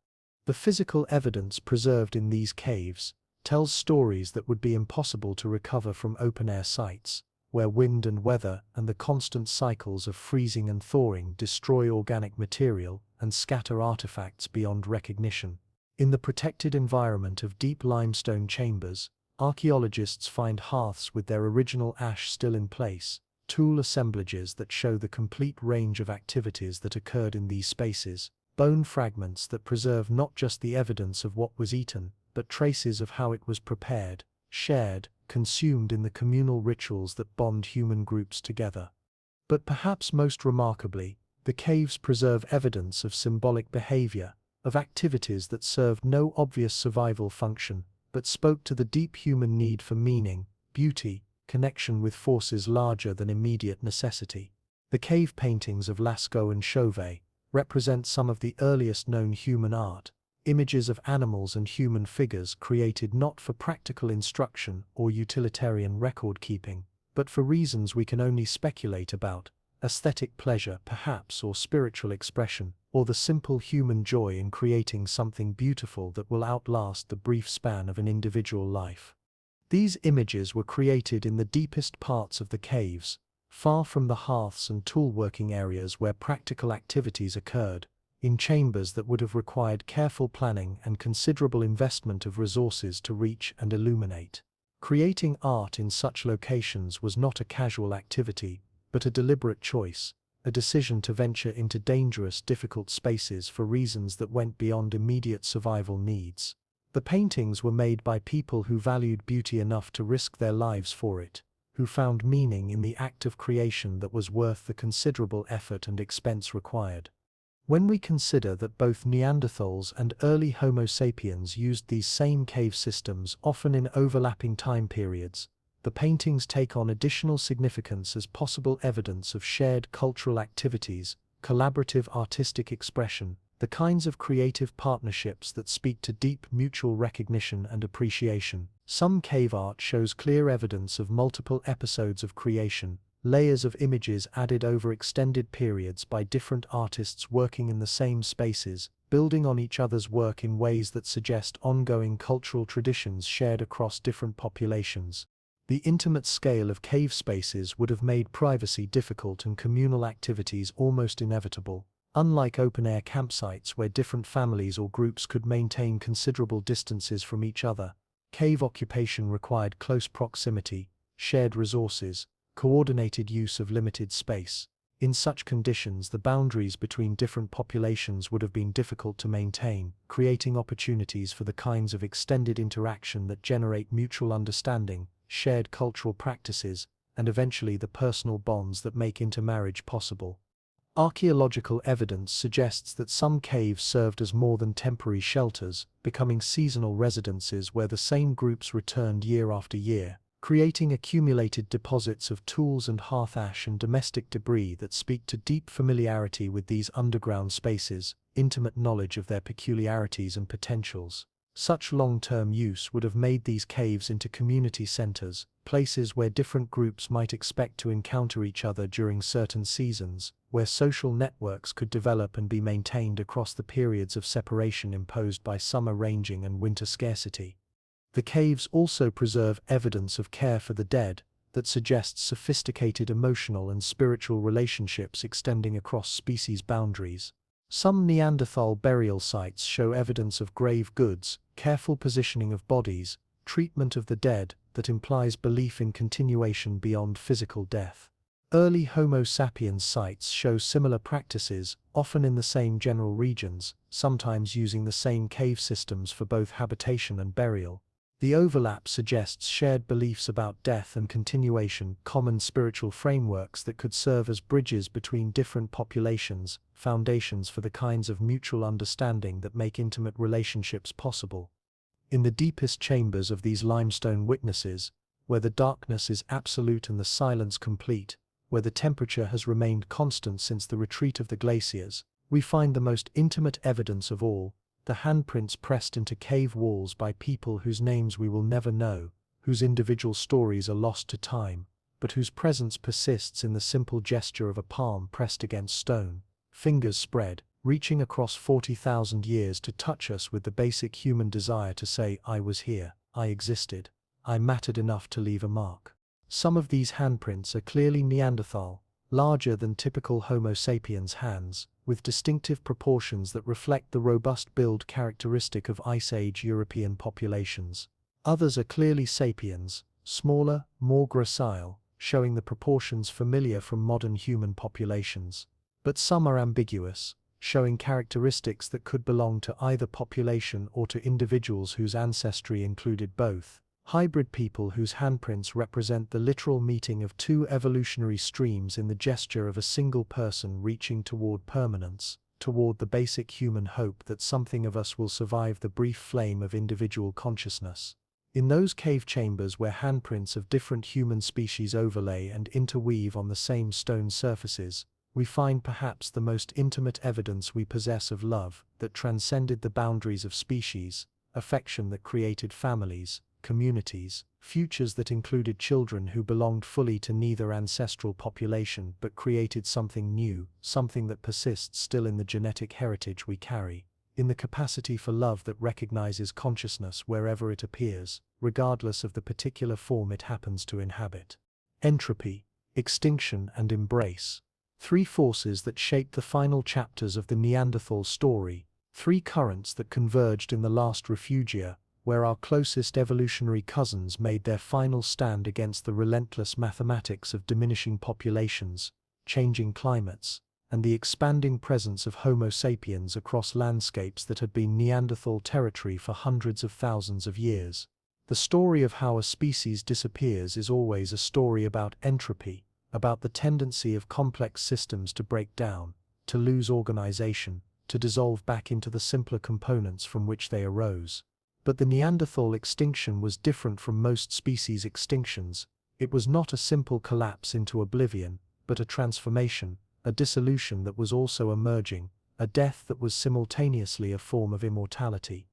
The physical evidence preserved in these caves tells stories that would be impossible to recover from open-air sites, where wind and weather and the constant cycles of freezing and thawing destroy organic material and scatter artifacts beyond recognition. In the protected environment of deep limestone chambers, archaeologists find hearths with their original ash still in place, tool assemblages that show the complete range of activities that occurred in these spaces, bone fragments that preserve not just the evidence of what was eaten, but traces of how it was prepared, shared, consumed in the communal rituals that bond human groups together. But perhaps most remarkably, the caves preserve evidence of symbolic behavior, of activities that served no obvious survival function, but spoke to the deep human need for meaning, beauty, connection with forces larger than immediate necessity. The cave paintings of Lascaux and Chauvet represent some of the earliest known human art, images of animals and human figures created not for practical instruction or utilitarian record-keeping, but for reasons we can only speculate about: aesthetic pleasure, perhaps, or spiritual expression, or the simple human joy in creating something beautiful that will outlast the brief span of an individual life. These images were created in the deepest parts of the caves, far from the hearths and tool-working areas where practical activities occurred, in chambers that would have required careful planning and considerable investment of resources to reach and illuminate. Creating art in such locations was not a casual activity, but a deliberate choice, a decision to venture into dangerous, difficult spaces for reasons that went beyond immediate survival needs. The paintings were made by people who valued beauty enough to risk their lives for it, who found meaning in the act of creation that was worth the considerable effort and expense required. When we consider that both Neanderthals and early Homo sapiens used these same cave systems, often in overlapping time periods, the paintings take on additional significance as possible evidence of shared cultural activities, collaborative artistic expression, the kinds of creative partnerships that speak to deep mutual recognition and appreciation. Some cave art shows clear evidence of multiple episodes of creation, layers of images added over extended periods by different artists working in the same spaces, building on each other's work in ways that suggest ongoing cultural traditions shared across different populations. The intimate scale of cave spaces would have made privacy difficult and communal activities almost inevitable. Unlike open-air campsites where different families or groups could maintain considerable distances from each other, cave occupation required close proximity, shared resources, coordinated use of limited space. In such conditions, the boundaries between different populations would have been difficult to maintain, creating opportunities for the kinds of extended interaction that generate mutual understanding, shared cultural practices, and eventually the personal bonds that make intermarriage possible. Archaeological evidence suggests that some caves served as more than temporary shelters, becoming seasonal residences where the same groups returned year after year, creating accumulated deposits of tools and hearth ash and domestic debris that speak to deep familiarity with these underground spaces, intimate knowledge of their peculiarities and potentials. Such long-term use would have made these caves into community centers, places where different groups might expect to encounter each other during certain seasons, where social networks could develop and be maintained across the periods of separation imposed by summer ranging and winter scarcity. The caves also preserve evidence of care for the dead that suggests sophisticated emotional and spiritual relationships extending across species boundaries. Some Neanderthal burial sites show evidence of grave goods, careful positioning of bodies, treatment of the dead that implies belief in continuation beyond physical death. Early Homo sapiens sites show similar practices, often in the same general regions, sometimes using the same cave systems for both habitation and burial. The overlap suggests shared beliefs about death and continuation, common spiritual frameworks that could serve as bridges between different populations, foundations for the kinds of mutual understanding that make intimate relationships possible. In the deepest chambers of these limestone witnesses, where the darkness is absolute and the silence complete, where the temperature has remained constant since the retreat of the glaciers, we find the most intimate evidence of all: the handprints pressed into cave walls by people whose names we will never know, whose individual stories are lost to time, but whose presence persists in the simple gesture of a palm pressed against stone, fingers spread, reaching across 40,000 years to touch us with the basic human desire to say, "I was here, I existed, I mattered enough to leave a mark." Some of these handprints are clearly Neanderthal, larger than typical Homo sapiens hands, with distinctive proportions that reflect the robust build characteristic of Ice Age European populations. Others are clearly sapiens, smaller, more gracile, showing the proportions familiar from modern human populations. But some are ambiguous, showing characteristics that could belong to either population or to individuals whose ancestry included both. Hybrid people whose handprints represent the literal meeting of two evolutionary streams in the gesture of a single person reaching toward permanence, toward the basic human hope that something of us will survive the brief flame of individual consciousness. In those cave chambers where handprints of different human species overlay and interweave on the same stone surfaces, we find perhaps the most intimate evidence we possess of love that transcended the boundaries of species, affection that created families, communities, futures that included children who belonged fully to neither ancestral population but created something new, something that persists still in the genetic heritage we carry, in the capacity for love that recognizes consciousness wherever it appears, regardless of the particular form it happens to inhabit. Entropy, extinction, and embrace. Three forces that shaped the final chapters of the Neanderthal story, three currents that converged in the last refugia, where our closest evolutionary cousins made their final stand against the relentless mathematics of diminishing populations, changing climates, and the expanding presence of Homo sapiens across landscapes that had been Neanderthal territory for hundreds of thousands of years. The story of how a species disappears is always a story about entropy, about the tendency of complex systems to break down, to lose organization, to dissolve back into the simpler components from which they arose. But the Neanderthal extinction was different from most species extinctions. It was not a simple collapse into oblivion, but a transformation, a dissolution that was also emerging, a death that was simultaneously a form of immortality.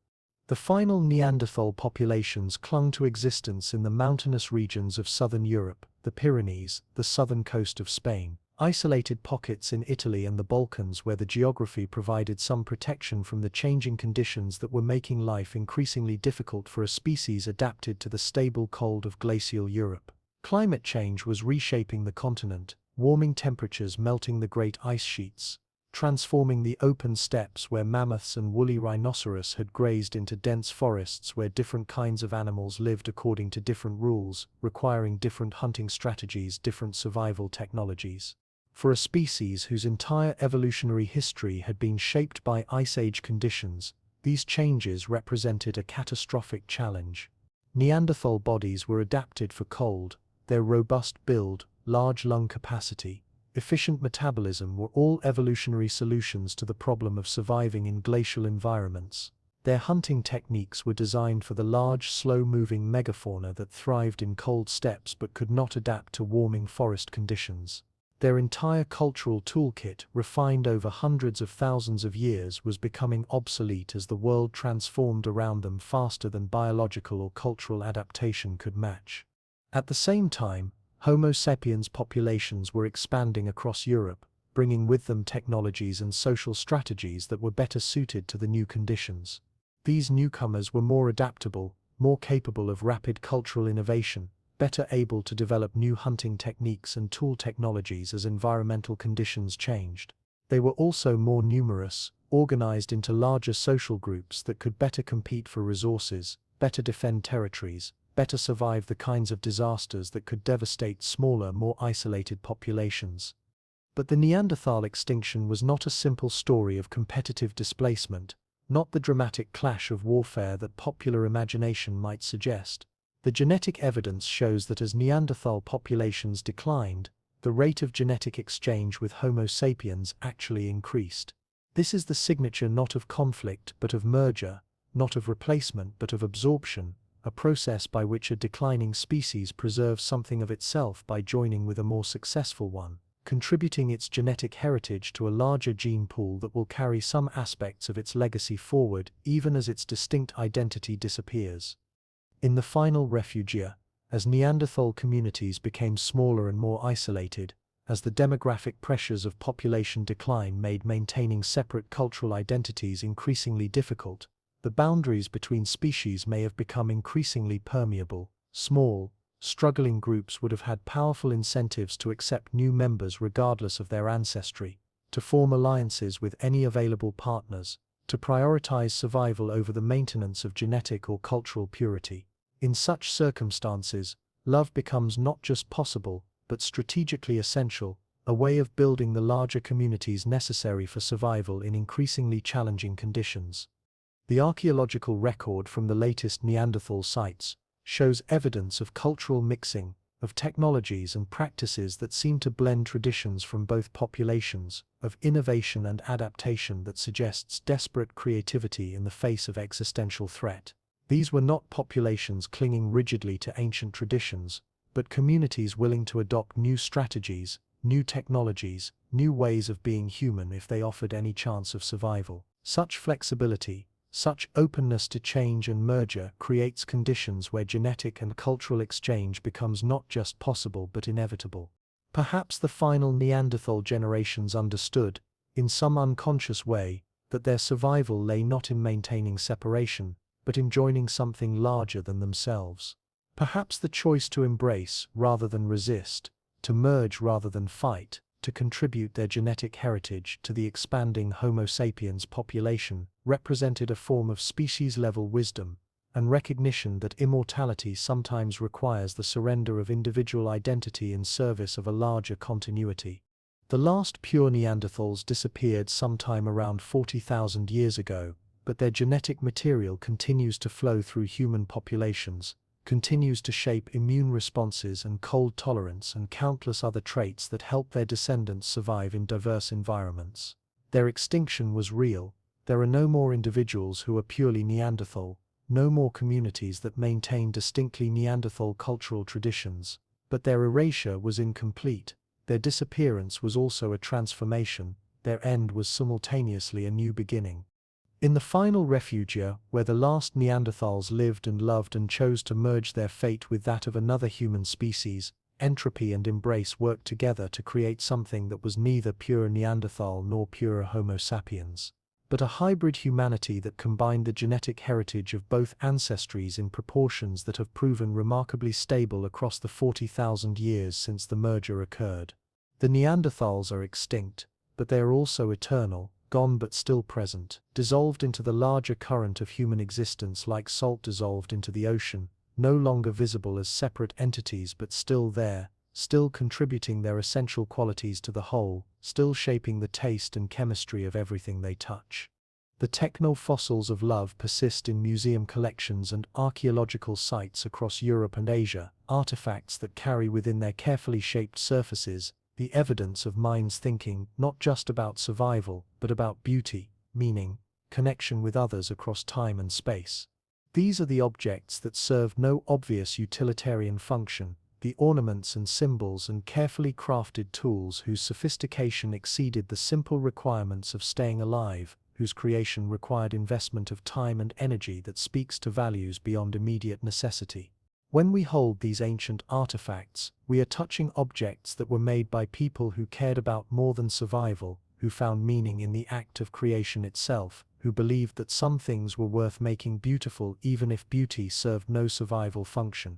The final Neanderthal populations clung to existence in the mountainous regions of southern Europe, the Pyrenees, the southern coast of Spain, isolated pockets in Italy and the Balkans where the geography provided some protection from the changing conditions that were making life increasingly difficult for a species adapted to the stable cold of glacial Europe. Climate change was reshaping the continent, warming temperatures melting the great ice sheets, transforming the open steppes where mammoths and woolly rhinoceros had grazed into dense forests where different kinds of animals lived according to different rules, requiring different hunting strategies, different survival technologies. For a species whose entire evolutionary history had been shaped by Ice Age conditions, these changes represented a catastrophic challenge. Neanderthal bodies were adapted for cold, their robust build, large lung capacity, efficient metabolism were all evolutionary solutions to the problem of surviving in glacial environments. Their hunting techniques were designed for the large, slow-moving megafauna that thrived in cold steppes but could not adapt to warming forest conditions. Their entire cultural toolkit, refined over hundreds of thousands of years, was becoming obsolete as the world transformed around them faster than biological or cultural adaptation could match. At the same time, Homo sapiens populations were expanding across Europe, bringing with them technologies and social strategies that were better suited to the new conditions. These newcomers were more adaptable, more capable of rapid cultural innovation, better able to develop new hunting techniques and tool technologies as environmental conditions changed. They were also more numerous, organized into larger social groups that could better compete for resources, better defend territories, better survive the kinds of disasters that could devastate smaller, more isolated populations. But the Neanderthal extinction was not a simple story of competitive displacement, not the dramatic clash of warfare that popular imagination might suggest. The genetic evidence shows that as Neanderthal populations declined, the rate of genetic exchange with Homo sapiens actually increased. This is the signature not of conflict but of merger, not of replacement but of absorption, a process by which a declining species preserves something of itself by joining with a more successful one, contributing its genetic heritage to a larger gene pool that will carry some aspects of its legacy forward even as its distinct identity disappears. In the final refugia, as Neanderthal communities became smaller and more isolated, as the demographic pressures of population decline made maintaining separate cultural identities increasingly difficult, the boundaries between species may have become increasingly permeable. Small, struggling groups would have had powerful incentives to accept new members regardless of their ancestry, to form alliances with any available partners, to prioritize survival over the maintenance of genetic or cultural purity. In such circumstances, love becomes not just possible, but strategically essential, a way of building the larger communities necessary for survival in increasingly challenging conditions. The archaeological record from the latest Neanderthal sites shows evidence of cultural mixing, of technologies and practices that seem to blend traditions from both populations, of innovation and adaptation that suggests desperate creativity in the face of existential threat. These were not populations clinging rigidly to ancient traditions, but communities willing to adopt new strategies, new technologies, new ways of being human if they offered any chance of survival. Such flexibility, such openness to change and merger creates conditions where genetic and cultural exchange becomes not just possible but inevitable. Perhaps the final Neanderthal generations understood, in some unconscious way, that their survival lay not in maintaining separation, but in joining something larger than themselves. Perhaps the choice to embrace rather than resist, to merge rather than fight, to contribute their genetic heritage to the expanding Homo sapiens population represented a form of species-level wisdom and recognition that immortality sometimes requires the surrender of individual identity in service of a larger continuity. The last pure Neanderthals disappeared sometime around 40,000 years ago, but their genetic material continues to flow through human populations, continues to shape immune responses and cold tolerance and countless other traits that help their descendants survive in diverse environments. Their extinction was real. There are no more individuals who are purely Neanderthal, no more communities that maintain distinctly Neanderthal cultural traditions, but their erasure was incomplete. Their disappearance was also a transformation. Their end was simultaneously a new beginning. In the final refugia, where the last Neanderthals lived and loved and chose to merge their fate with that of another human species, entropy and embrace worked together to create something that was neither pure Neanderthal nor pure Homo sapiens, but a hybrid humanity that combined the genetic heritage of both ancestries in proportions that have proven remarkably stable across the 40,000 years since the merger occurred. The Neanderthals are extinct, but they are also eternal, gone but still present, dissolved into the larger current of human existence like salt dissolved into the ocean, no longer visible as separate entities but still there, still contributing their essential qualities to the whole, still shaping the taste and chemistry of everything they touch. The techno-fossils of love persist in museum collections and archaeological sites across Europe and Asia, artifacts that carry within their carefully shaped surfaces the evidence of minds thinking not just about survival, but about beauty, meaning, connection with others across time and space. These are the objects that serve no obvious utilitarian function, the ornaments and symbols and carefully crafted tools whose sophistication exceeded the simple requirements of staying alive, whose creation required investment of time and energy that speaks to values beyond immediate necessity. When we hold these ancient artifacts, we are touching objects that were made by people who cared about more than survival, who found meaning in the act of creation itself, who believed that some things were worth making beautiful even if beauty served no survival function.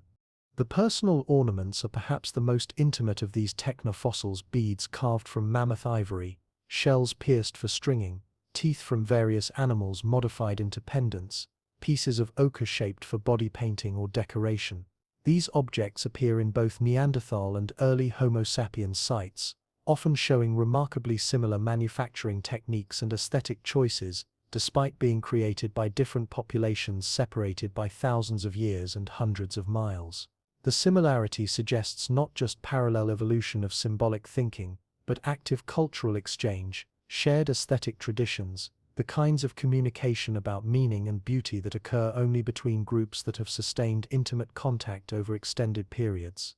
The personal ornaments are perhaps the most intimate of these technofossils: beads carved from mammoth ivory, shells pierced for stringing, teeth from various animals modified into pendants, pieces of ochre shaped for body painting or decoration. These objects appear in both Neanderthal and early Homo sapiens sites, often showing remarkably similar manufacturing techniques and aesthetic choices, despite being created by different populations separated by thousands of years and hundreds of miles. The similarity suggests not just parallel evolution of symbolic thinking, but active cultural exchange, shared aesthetic traditions, the kinds of communication about meaning and beauty that occur only between groups that have sustained intimate contact over extended periods.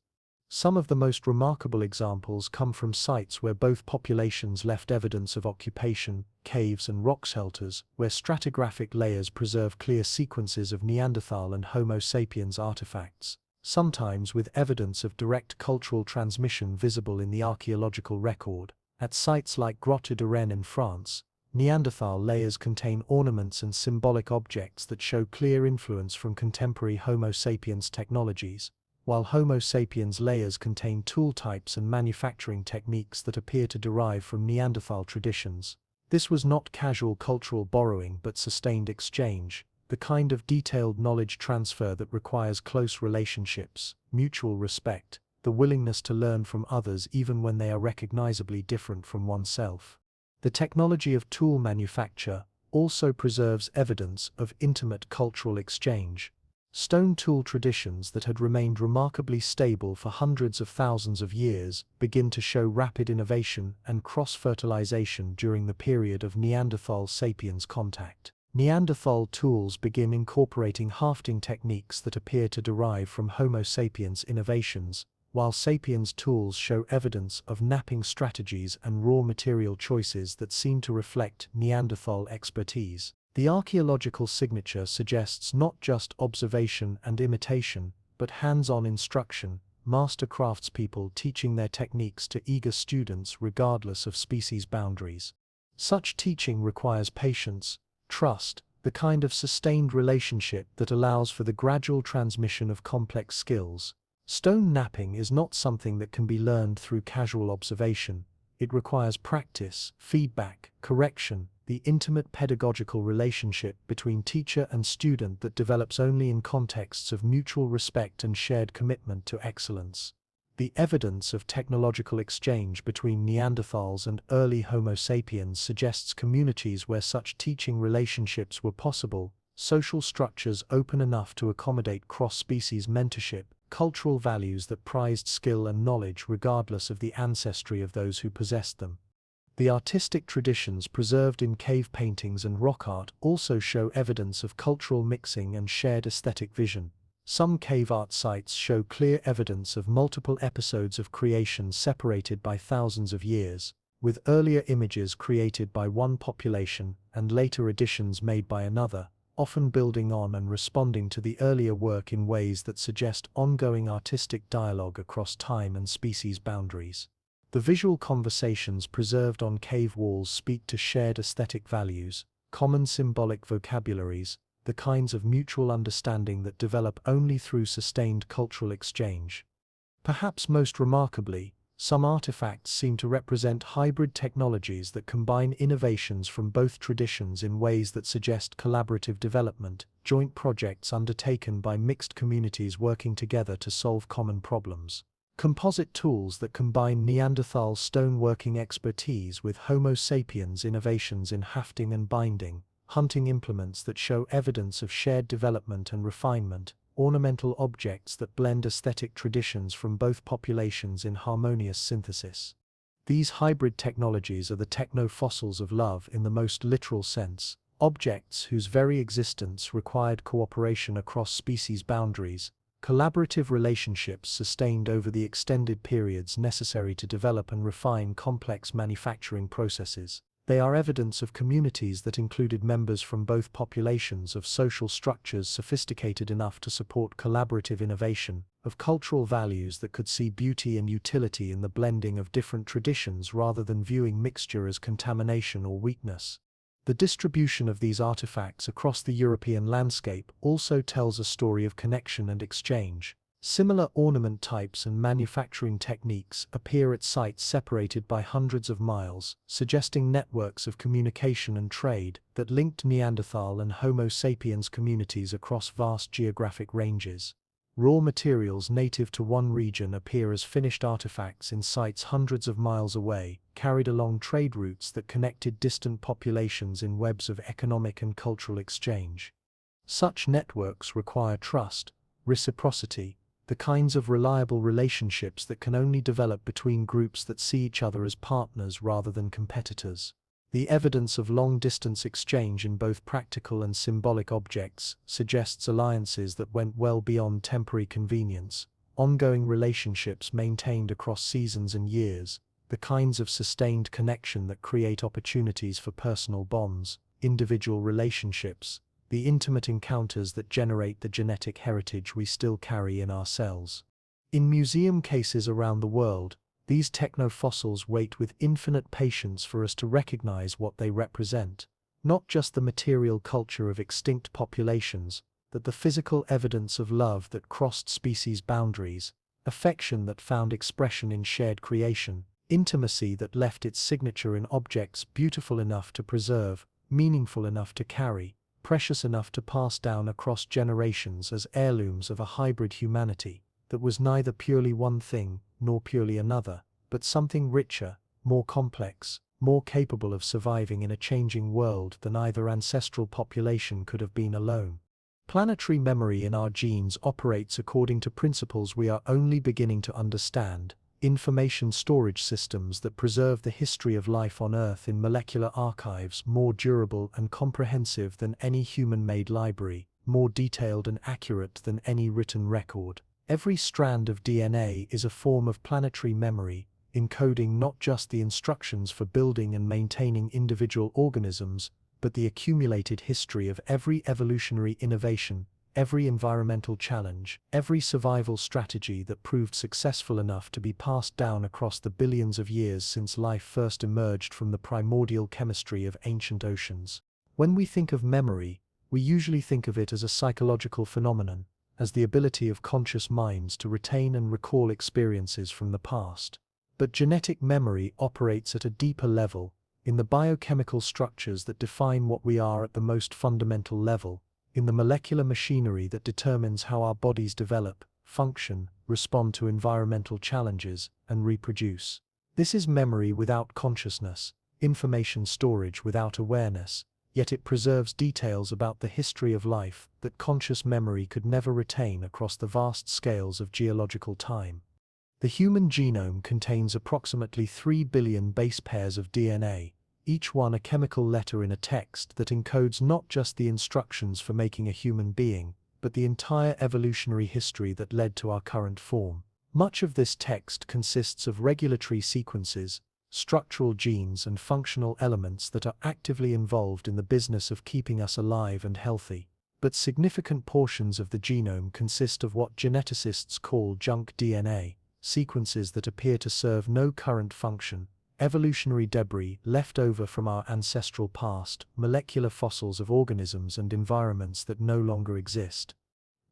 Some of the most remarkable examples come from sites where both populations left evidence of occupation, caves and rock shelters, where stratigraphic layers preserve clear sequences of Neanderthal and Homo sapiens artifacts, sometimes with evidence of direct cultural transmission visible in the archaeological record. At sites like Grotte de Rennes in France, Neanderthal layers contain ornaments and symbolic objects that show clear influence from contemporary Homo sapiens technologies, while Homo sapiens layers contain tool types and manufacturing techniques that appear to derive from Neanderthal traditions. This was not casual cultural borrowing but sustained exchange, the kind of detailed knowledge transfer that requires close relationships, mutual respect, the willingness to learn from others even when they are recognizably different from oneself. The technology of tool manufacture also preserves evidence of intimate cultural exchange. Stone tool traditions that had remained remarkably stable for hundreds of thousands of years begin to show rapid innovation and cross-fertilization during the period of Neanderthal sapiens contact. Neanderthal tools begin incorporating hafting techniques that appear to derive from Homo sapiens innovations, while sapiens tools show evidence of knapping strategies and raw material choices that seem to reflect Neanderthal expertise. The archaeological signature suggests not just observation and imitation, but hands-on instruction, master craftspeople teaching their techniques to eager students regardless of species boundaries. Such teaching requires patience, trust, the kind of sustained relationship that allows for the gradual transmission of complex skills. Stone knapping is not something that can be learned through casual observation. It requires practice, feedback, correction, the intimate pedagogical relationship between teacher and student that develops only in contexts of mutual respect and shared commitment to excellence. The evidence of technological exchange between Neanderthals and early Homo sapiens suggests communities where such teaching relationships were possible, social structures open enough to accommodate cross-species mentorship, cultural values that prized skill and knowledge regardless of the ancestry of those who possessed them. The artistic traditions preserved in cave paintings and rock art also show evidence of cultural mixing and shared aesthetic vision. Some cave art sites show clear evidence of multiple episodes of creation separated by thousands of years, with earlier images created by one population and later additions made by another, often building on and responding to the earlier work in ways that suggest ongoing artistic dialogue across time and species boundaries. The visual conversations preserved on cave walls speak to shared aesthetic values, common symbolic vocabularies, the kinds of mutual understanding that develop only through sustained cultural exchange. Perhaps most remarkably, some artifacts seem to represent hybrid technologies that combine innovations from both traditions in ways that suggest collaborative development, joint projects undertaken by mixed communities working together to solve common problems. Composite tools that combine Neanderthal stoneworking expertise with Homo sapiens innovations in hafting and binding, hunting implements that show evidence of shared development and refinement, ornamental objects that blend aesthetic traditions from both populations in harmonious synthesis. These hybrid technologies are the techno-fossils of love in the most literal sense, objects whose very existence required cooperation across species boundaries, collaborative relationships sustained over the extended periods necessary to develop and refine complex manufacturing processes. They are evidence of communities that included members from both populations, of social structures sophisticated enough to support collaborative innovation, of cultural values that could see beauty and utility in the blending of different traditions rather than viewing mixture as contamination or weakness. The distribution of these artifacts across the European landscape also tells a story of connection and exchange. Similar ornament types and manufacturing techniques appear at sites separated by hundreds of miles, suggesting networks of communication and trade that linked Neanderthal and Homo sapiens communities across vast geographic ranges. Raw materials native to one region appear as finished artifacts in sites hundreds of miles away, carried along trade routes that connected distant populations in webs of economic and cultural exchange. Such networks require trust, reciprocity, the kinds of reliable relationships that can only develop between groups that see each other as partners rather than competitors. The evidence of long-distance exchange in both practical and symbolic objects suggests alliances that went well beyond temporary convenience, ongoing relationships maintained across seasons and years, the kinds of sustained connection that create opportunities for personal bonds, individual relationships, the intimate encounters that generate the genetic heritage we still carry in our cells. In museum cases around the world, these techno-fossils wait with infinite patience for us to recognize what they represent, not just the material culture of extinct populations, but the physical evidence of love that crossed species boundaries, affection that found expression in shared creation, intimacy that left its signature in objects beautiful enough to preserve, meaningful enough to carry, precious enough to pass down across generations as heirlooms of a hybrid humanity. that was neither purely one thing nor purely another, but something richer, more complex, more capable of surviving in a changing world than either ancestral population could have been alone. Planetary memory in our genes operates according to principles we are only beginning to understand: information storage systems that preserve the history of life on Earth in molecular archives more durable and comprehensive than any human-made library, more detailed and accurate than any written record. Every strand of DNA is a form of planetary memory, encoding not just the instructions for building and maintaining individual organisms, but the accumulated history of every evolutionary innovation, every environmental challenge, every survival strategy that proved successful enough to be passed down across the billions of years since life first emerged from the primordial chemistry of ancient oceans. When we think of memory, we usually think of it as a psychological phenomenon, as the ability of conscious minds to retain and recall experiences from the past. But genetic memory operates at a deeper level, in the biochemical structures that define what we are at the most fundamental level, in the molecular machinery that determines how our bodies develop, function, respond to environmental challenges, and reproduce. This is memory without consciousness, information storage without awareness, yet it preserves details about the history of life that conscious memory could never retain across the vast scales of geological time. The human genome contains approximately 3 billion base pairs of DNA, each one a chemical letter in a text that encodes not just the instructions for making a human being, but the entire evolutionary history that led to our current form. Much of this text consists of regulatory sequences, structural genes and functional elements that are actively involved in the business of keeping us alive and healthy. But significant portions of the genome consist of what geneticists call junk DNA, sequences that appear to serve no current function, evolutionary debris left over from our ancestral past, molecular fossils of organisms and environments that no longer exist.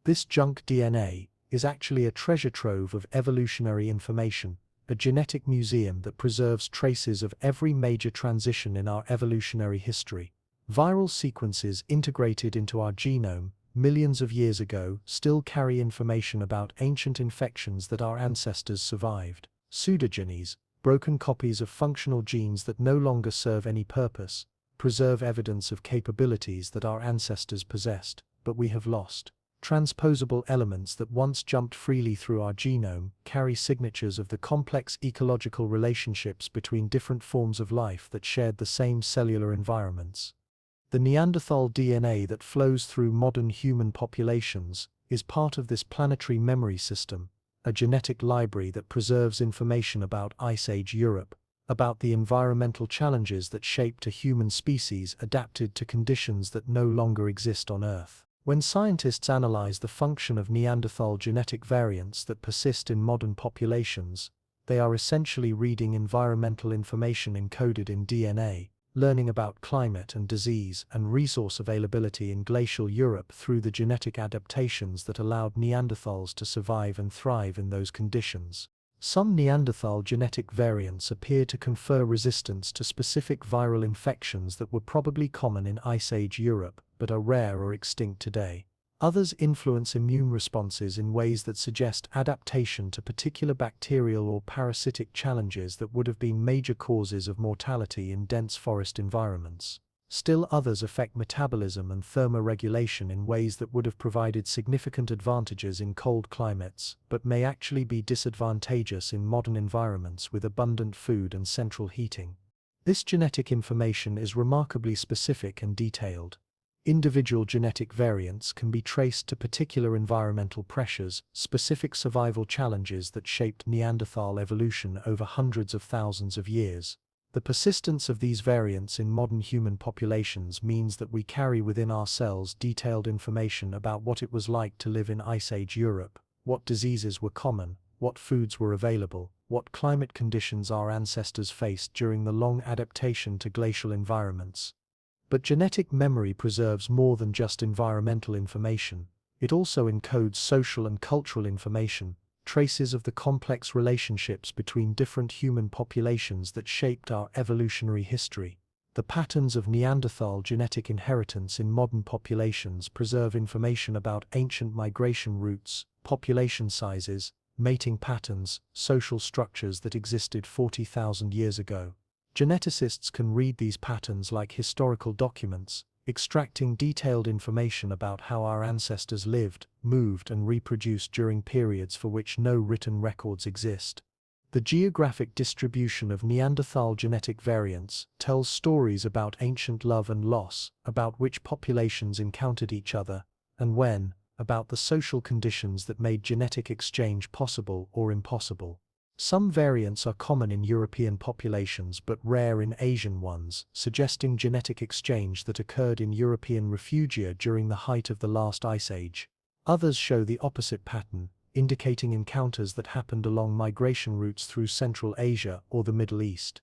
This junk DNA is actually a treasure trove of evolutionary information, a genetic museum that preserves traces of every major transition in our evolutionary history. Viral sequences integrated into our genome millions of years ago still carry information about ancient infections that our ancestors survived. Pseudogenes, broken copies of functional genes that no longer serve any purpose, preserve evidence of capabilities that our ancestors possessed, but we have lost. Transposable elements that once jumped freely through our genome carry signatures of the complex ecological relationships between different forms of life that shared the same cellular environments. The Neanderthal DNA that flows through modern human populations is part of this planetary memory system, a genetic library that preserves information about Ice Age Europe, about the environmental challenges that shaped a human species adapted to conditions that no longer exist on Earth. When scientists analyze the function of Neanderthal genetic variants that persist in modern populations, they are essentially reading environmental information encoded in DNA, learning about climate and disease and resource availability in glacial Europe through the genetic adaptations that allowed Neanderthals to survive and thrive in those conditions. Some Neanderthal genetic variants appear to confer resistance to specific viral infections that were probably common in Ice Age Europe, but are rare or extinct today. Others influence immune responses in ways that suggest adaptation to particular bacterial or parasitic challenges that would have been major causes of mortality in dense forest environments. Still others affect metabolism and thermoregulation in ways that would have provided significant advantages in cold climates, but may actually be disadvantageous in modern environments with abundant food and central heating. This genetic information is remarkably specific and detailed. Individual genetic variants can be traced to particular environmental pressures, specific survival challenges that shaped Neanderthal evolution over hundreds of thousands of years. The persistence of these variants in modern human populations means that we carry within ourselves detailed information about what it was like to live in Ice Age Europe, what diseases were common, what foods were available, what climate conditions our ancestors faced during the long adaptation to glacial environments. But genetic memory preserves more than just environmental information. It also encodes social and cultural information, traces of the complex relationships between different human populations that shaped our evolutionary history. The patterns of Neanderthal genetic inheritance in modern populations preserve information about ancient migration routes, population sizes, mating patterns, social structures that existed 40,000 years ago. Geneticists can read these patterns like historical documents, extracting detailed information about how our ancestors lived, moved, and reproduced during periods for which no written records exist. The geographic distribution of Neanderthal genetic variants tells stories about ancient love and loss, about which populations encountered each other, and when, about the social conditions that made genetic exchange possible or impossible. Some variants are common in European populations but rare in Asian ones, suggesting genetic exchange that occurred in European refugia during the height of the last ice age. Others show the opposite pattern, indicating encounters that happened along migration routes through Central Asia or the Middle East.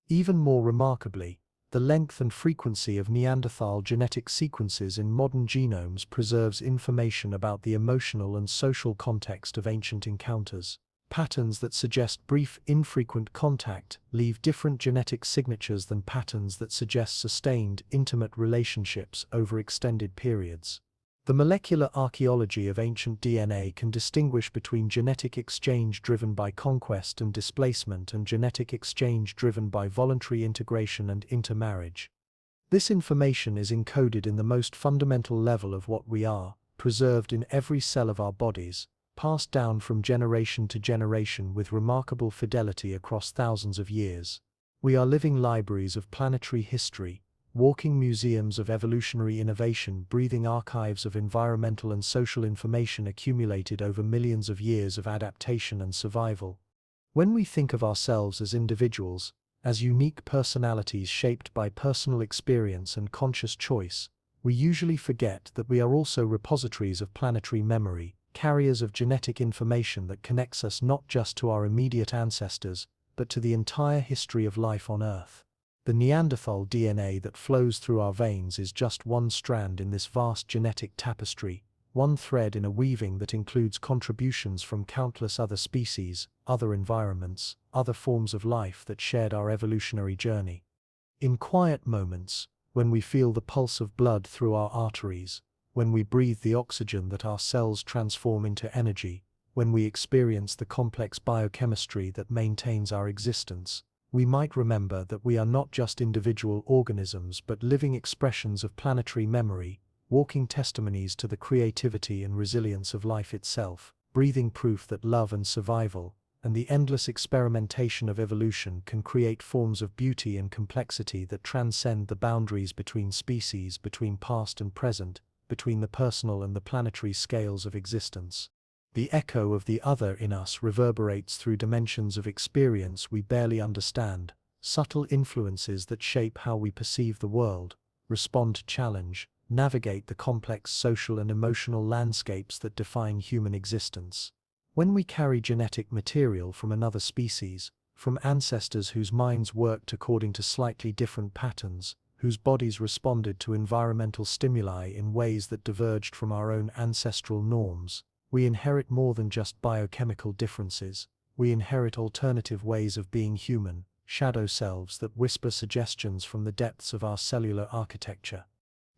Even more remarkably, the length and frequency of Neanderthal genetic sequences in modern genomes preserves information about the emotional and social context of ancient encounters. Patterns that suggest brief, infrequent contact leave different genetic signatures than patterns that suggest sustained, intimate relationships over extended periods. The molecular archaeology of ancient DNA can distinguish between genetic exchange driven by conquest and displacement and genetic exchange driven by voluntary integration and intermarriage. This information is encoded in the most fundamental level of what we are, preserved in every cell of our bodies, passed down from generation to generation with remarkable fidelity across thousands of years. We are living libraries of planetary history, walking museums of evolutionary innovation, breathing archives of environmental and social information accumulated over millions of years of adaptation and survival. When we think of ourselves as individuals, as unique personalities shaped by personal experience and conscious choice, we usually forget that we are also repositories of planetary memory, carriers of genetic information that connects us not just to our immediate ancestors, but to the entire history of life on Earth. The Neanderthal DNA that flows through our veins is just one strand in this vast genetic tapestry, one thread in a weaving that includes contributions from countless other species, other environments, other forms of life that shared our evolutionary journey. In quiet moments, when we feel the pulse of blood through our arteries, when we breathe the oxygen that our cells transform into energy, when we experience the complex biochemistry that maintains our existence, we might remember that we are not just individual organisms but living expressions of planetary memory, walking testimonies to the creativity and resilience of life itself, breathing proof that love and survival, and the endless experimentation of evolution can create forms of beauty and complexity that transcend the boundaries between species, between past and present, between the personal and the planetary scales of existence. The echo of the other in us reverberates through dimensions of experience we barely understand, subtle influences that shape how we perceive the world, respond to challenge, navigate the complex social and emotional landscapes that define human existence. When we carry genetic material from another species, from ancestors whose minds worked according to slightly different patterns, whose bodies responded to environmental stimuli in ways that diverged from our own ancestral norms, we inherit more than just biochemical differences. We inherit alternative ways of being human, shadow selves that whisper suggestions from the depths of our cellular architecture.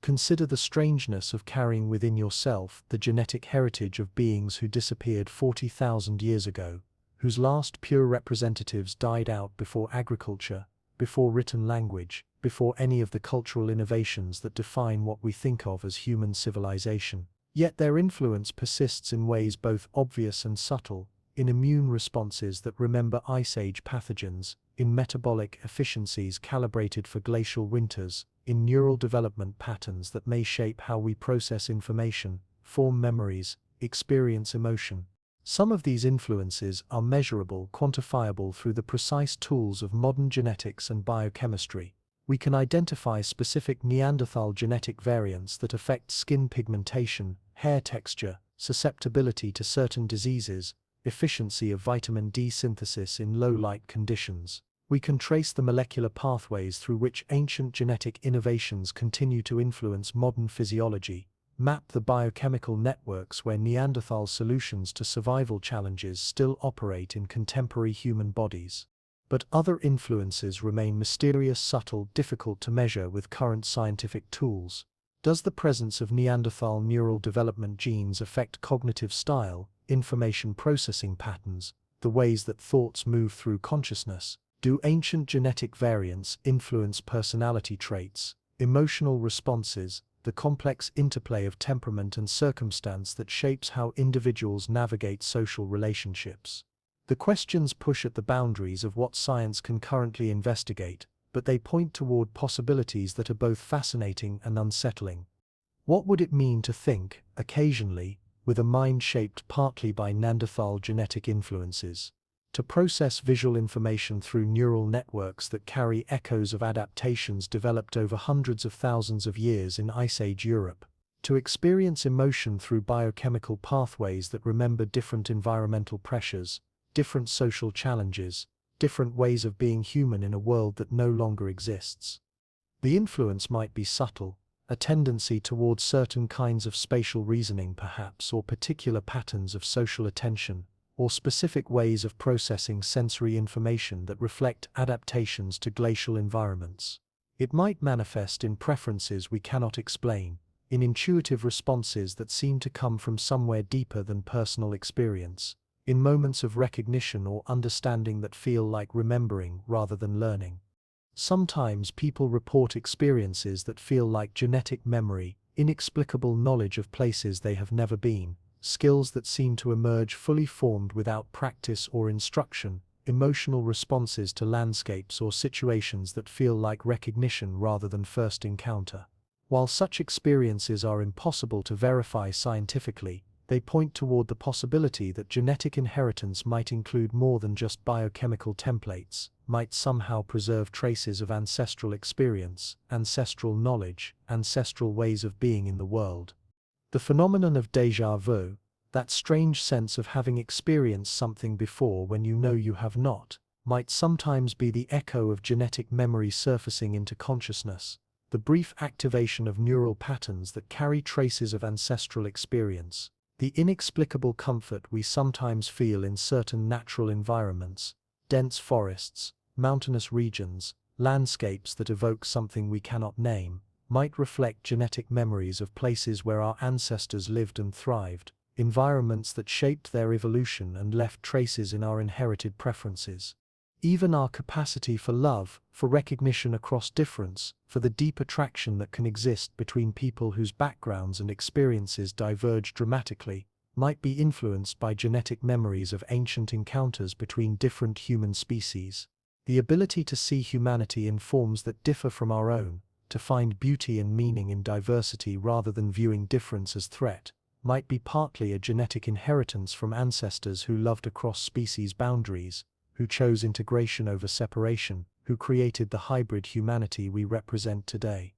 Consider the strangeness of carrying within yourself the genetic heritage of beings who disappeared 40,000 years ago, whose last pure representatives died out before agriculture, before written language, before any of the cultural innovations that define what we think of as human civilization. Yet their influence persists in ways both obvious and subtle, in immune responses that remember Ice Age pathogens, in metabolic efficiencies calibrated for glacial winters, in neural development patterns that may shape how we process information, form memories, experience emotion. Some of these influences are measurable, quantifiable through the precise tools of modern genetics and biochemistry. We can identify specific Neanderthal genetic variants that affect skin pigmentation, hair texture, susceptibility to certain diseases, efficiency of vitamin D synthesis in low-light conditions. We can trace the molecular pathways through which ancient genetic innovations continue to influence modern physiology, map the biochemical networks where Neanderthal solutions to survival challenges still operate in contemporary human bodies. But other influences remain mysterious, subtle, difficult to measure with current scientific tools. Does the presence of Neanderthal neural development genes affect cognitive style, information processing patterns, the ways that thoughts move through consciousness? Do ancient genetic variants influence personality traits, emotional responses, the complex interplay of temperament and circumstance that shapes how individuals navigate social relationships? The questions push at the boundaries of what science can currently investigate, but they point toward possibilities that are both fascinating and unsettling. What would it mean to think, occasionally, with a mind shaped partly by Neanderthal genetic influences? To process visual information through neural networks that carry echoes of adaptations developed over hundreds of thousands of years in Ice Age Europe? To experience emotion through biochemical pathways that remember different environmental pressures, different social challenges, different ways of being human in a world that no longer exists? The influence might be subtle, a tendency towards certain kinds of spatial reasoning perhaps, or particular patterns of social attention, or specific ways of processing sensory information that reflect adaptations to glacial environments. It might manifest in preferences we cannot explain, in intuitive responses that seem to come from somewhere deeper than personal experience, in moments of recognition or understanding that feel like remembering rather than learning. Sometimes people report experiences that feel like genetic memory, inexplicable knowledge of places they have never been, skills that seem to emerge fully formed without practice or instruction, emotional responses to landscapes or situations that feel like recognition rather than first encounter. While such experiences are impossible to verify scientifically, they point toward the possibility that genetic inheritance might include more than just biochemical templates, might somehow preserve traces of ancestral experience, ancestral knowledge, ancestral ways of being in the world. The phenomenon of déjà vu, that strange sense of having experienced something before when you know you have not, might sometimes be the echo of genetic memory surfacing into consciousness, the brief activation of neural patterns that carry traces of ancestral experience, the inexplicable comfort we sometimes feel in certain natural environments, dense forests, mountainous regions, landscapes that evoke something we cannot name, might reflect genetic memories of places where our ancestors lived and thrived, environments that shaped their evolution and left traces in our inherited preferences. Even our capacity for love, for recognition across difference, for the deep attraction that can exist between people whose backgrounds and experiences diverge dramatically, might be influenced by genetic memories of ancient encounters between different human species. The ability to see humanity in forms that differ from our own, to find beauty and meaning in diversity rather than viewing difference as threat, might be partly a genetic inheritance from ancestors who loved across species boundaries, who chose integration over separation, who created the hybrid humanity we represent today.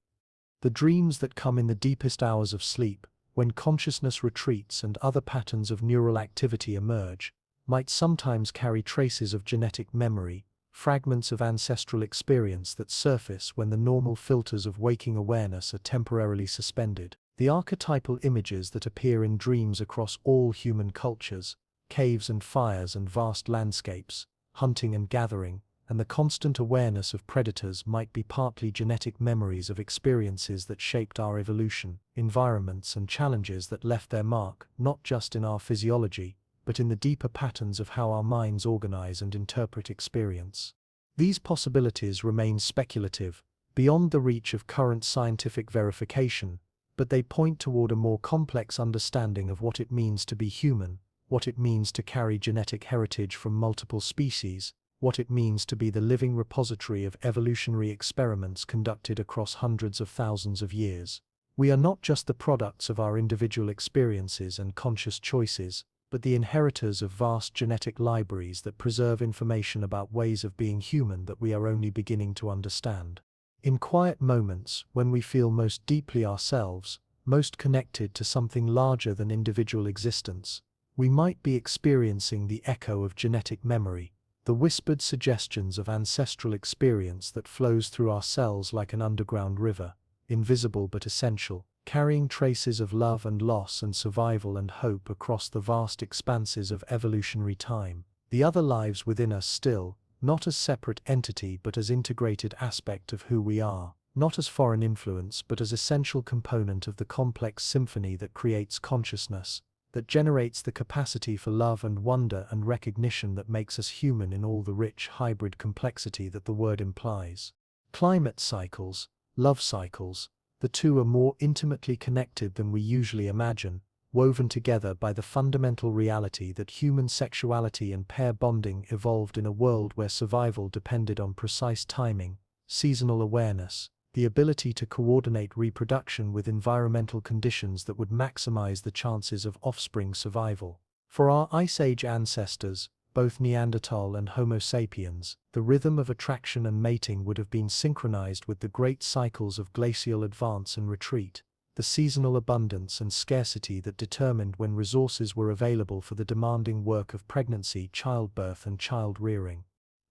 The dreams that come in the deepest hours of sleep, when consciousness retreats and other patterns of neural activity emerge, might sometimes carry traces of genetic memory, fragments of ancestral experience that surface when the normal filters of waking awareness are temporarily suspended. The archetypal images that appear in dreams across all human cultures, caves and fires and vast landscapes, hunting and gathering, and the constant awareness of predators might be partly genetic memories of experiences that shaped our evolution, environments and challenges that left their mark not just in our physiology, but in the deeper patterns of how our minds organize and interpret experience. These possibilities remain speculative, beyond the reach of current scientific verification, but they point toward a more complex understanding of what it means to be human, what it means to carry genetic heritage from multiple species, what it means to be the living repository of evolutionary experiments conducted across hundreds of thousands of years. We are not just the products of our individual experiences and conscious choices, but the inheritors of vast genetic libraries that preserve information about ways of being human that we are only beginning to understand. In quiet moments, when we feel most deeply ourselves, most connected to something larger than individual existence, we might be experiencing the echo of genetic memory, the whispered suggestions of ancestral experience that flows through our cells like an underground river, invisible but essential, carrying traces of love and loss and survival and hope across the vast expanses of evolutionary time. The other lives within us still, not as separate entity but as integrated aspect of who we are, not as foreign influence but as essential component of the complex symphony that creates consciousness, that generates the capacity for love and wonder and recognition that makes us human in all the rich hybrid complexity that the word implies. Climate cycles, love cycles, the two are more intimately connected than we usually imagine, woven together by the fundamental reality that human sexuality and pair bonding evolved in a world where survival depended on precise timing, seasonal awareness, the ability to coordinate reproduction with environmental conditions that would maximize the chances of offspring survival. For our Ice Age ancestors, both Neanderthal and Homo sapiens, the rhythm of attraction and mating would have been synchronized with the great cycles of glacial advance and retreat, the seasonal abundance and scarcity that determined when resources were available for the demanding work of pregnancy, childbirth, and child-rearing.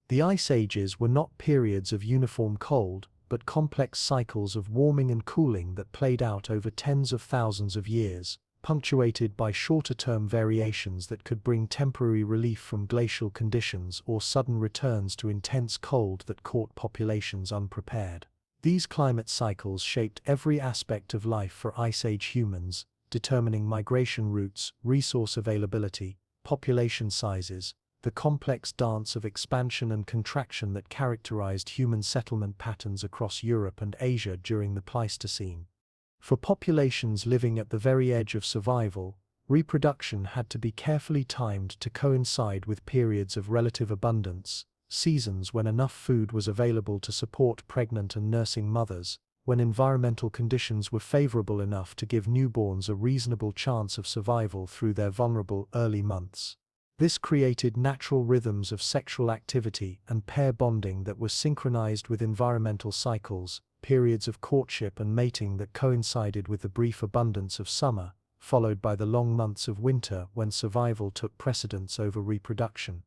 The Ice Ages were not periods of uniform cold, but complex cycles of warming and cooling that played out over tens of thousands of years, punctuated by shorter-term variations that could bring temporary relief from glacial conditions or sudden returns to intense cold that caught populations unprepared. These climate cycles shaped every aspect of life for Ice Age humans, determining migration routes, resource availability, population sizes, the complex dance of expansion and contraction that characterized human settlement patterns across Europe and Asia during the Pleistocene. For populations living at the very edge of survival, reproduction had to be carefully timed to coincide with periods of relative abundance, seasons when enough food was available to support pregnant and nursing mothers, when environmental conditions were favorable enough to give newborns a reasonable chance of survival through their vulnerable early months. This created natural rhythms of sexual activity and pair bonding that were synchronized with environmental cycles, periods of courtship and mating that coincided with the brief abundance of summer, followed by the long months of winter when survival took precedence over reproduction.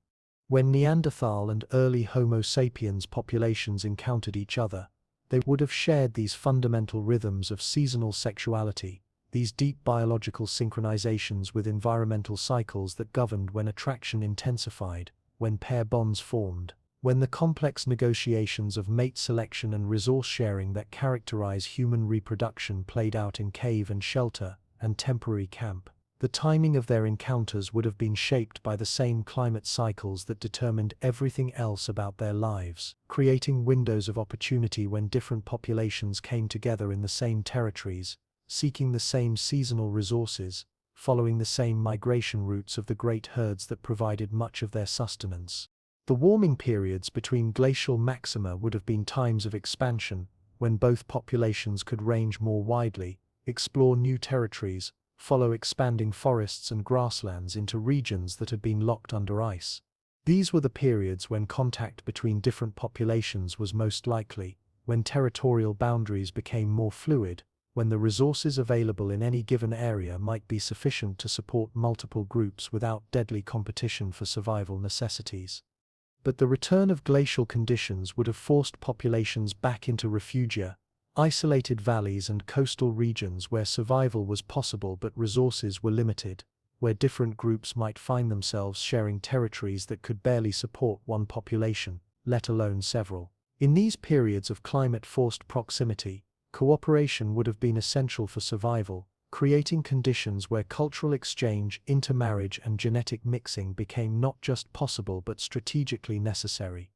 When Neanderthal and early Homo sapiens populations encountered each other, they would have shared these fundamental rhythms of seasonal sexuality, these deep biological synchronizations with environmental cycles that governed when attraction intensified, when pair bonds formed, when the complex negotiations of mate selection and resource sharing that characterize human reproduction played out in cave and shelter and temporary camp. The timing of their encounters would have been shaped by the same climate cycles that determined everything else about their lives, creating windows of opportunity when different populations came together in the same territories, seeking the same seasonal resources, following the same migration routes of the great herds that provided much of their sustenance. The warming periods between glacial maxima would have been times of expansion, when both populations could range more widely, explore new territories, follow expanding forests and grasslands into regions that had been locked under ice. These were the periods when contact between different populations was most likely, when territorial boundaries became more fluid, when the resources available in any given area might be sufficient to support multiple groups without deadly competition for survival necessities. But the return of glacial conditions would have forced populations back into refugia, isolated valleys and coastal regions where survival was possible but resources were limited, where different groups might find themselves sharing territories that could barely support one population, let alone several. In these periods of climate-forced proximity, cooperation would have been essential for survival, creating conditions where cultural exchange, intermarriage, and genetic mixing became not just possible but strategically necessary.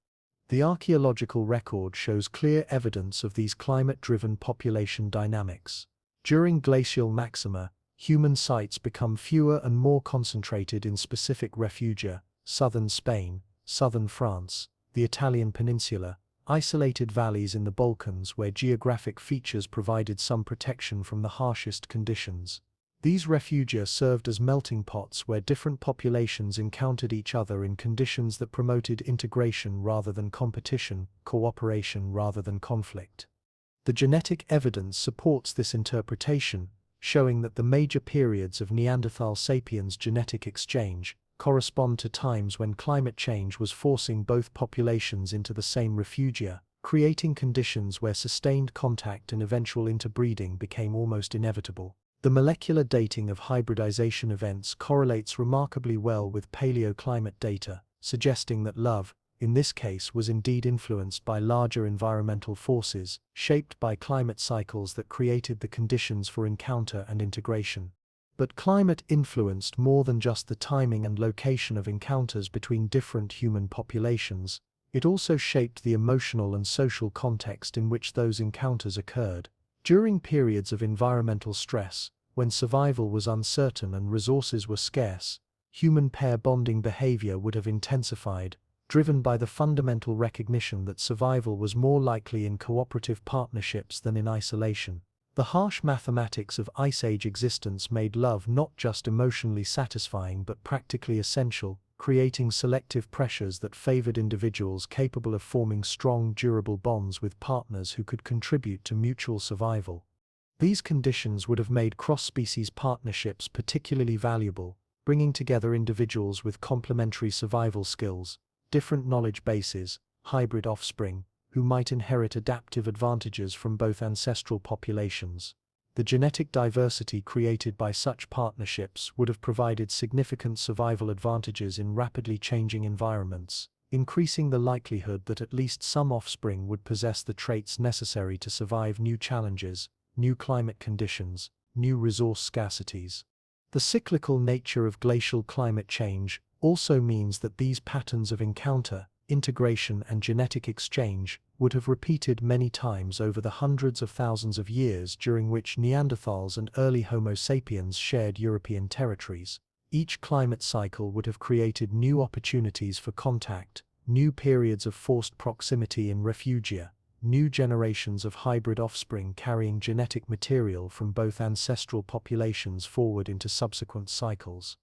The archaeological record shows clear evidence of these climate-driven population dynamics. During glacial maxima, human sites become fewer and more concentrated in specific refugia, southern Spain, southern France, the Italian peninsula, isolated valleys in the Balkans where geographic features provided some protection from the harshest conditions. These refugia served as melting pots where different populations encountered each other in conditions that promoted integration rather than competition, cooperation rather than conflict. The genetic evidence supports this interpretation, showing that the major periods of Neanderthal sapiens genetic exchange correspond to times when climate change was forcing both populations into the same refugia, creating conditions where sustained contact and eventual interbreeding became almost inevitable. The molecular dating of hybridization events correlates remarkably well with paleoclimate data, suggesting that love, in this case, was indeed influenced by larger environmental forces, shaped by climate cycles that created the conditions for encounter and integration. But climate influenced more than just the timing and location of encounters between different human populations. It also shaped the emotional and social context in which those encounters occurred. During periods of environmental stress, when survival was uncertain and resources were scarce, human pair bonding behavior would have intensified, driven by the fundamental recognition that survival was more likely in cooperative partnerships than in isolation. The harsh mathematics of Ice Age existence made love not just emotionally satisfying but practically essential, creating selective pressures that favored individuals capable of forming strong, durable bonds with partners who could contribute to mutual survival. These conditions would have made cross-species partnerships particularly valuable, bringing together individuals with complementary survival skills, different knowledge bases, hybrid offspring, who might inherit adaptive advantages from both ancestral populations. The genetic diversity created by such partnerships would have provided significant survival advantages in rapidly changing environments, increasing the likelihood that at least some offspring would possess the traits necessary to survive new challenges, new climate conditions, new resource scarcities. The cyclical nature of glacial climate change also means that these patterns of encounter, integration and genetic exchange would have repeated many times over the hundreds of thousands of years during which Neanderthals and early Homo sapiens shared European territories. Each climate cycle would have created new opportunities for contact, new periods of forced proximity in refugia, new generations of hybrid offspring carrying genetic material from both ancestral populations forward into subsequent cycles.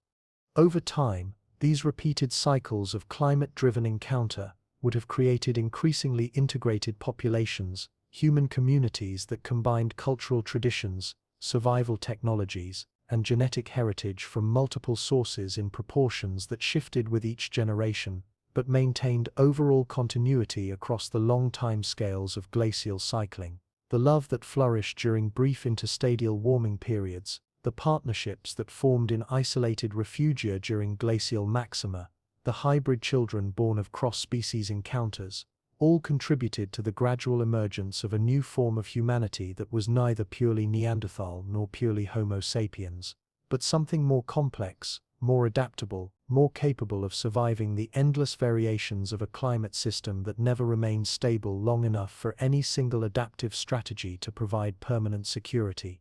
Over time, these repeated cycles of climate-driven encounter would have created increasingly integrated populations, human communities that combined cultural traditions, survival technologies, and genetic heritage from multiple sources in proportions that shifted with each generation, but maintained overall continuity across the long time scales of glacial cycling. The love that flourished during brief interstadial warming periods, the partnerships that formed in isolated refugia during glacial maxima, the hybrid children born of cross-species encounters, all contributed to the gradual emergence of a new form of humanity that was neither purely Neanderthal nor purely Homo sapiens, but something more complex, more adaptable, more capable of surviving the endless variations of a climate system that never remained stable long enough for any single adaptive strategy to provide permanent security.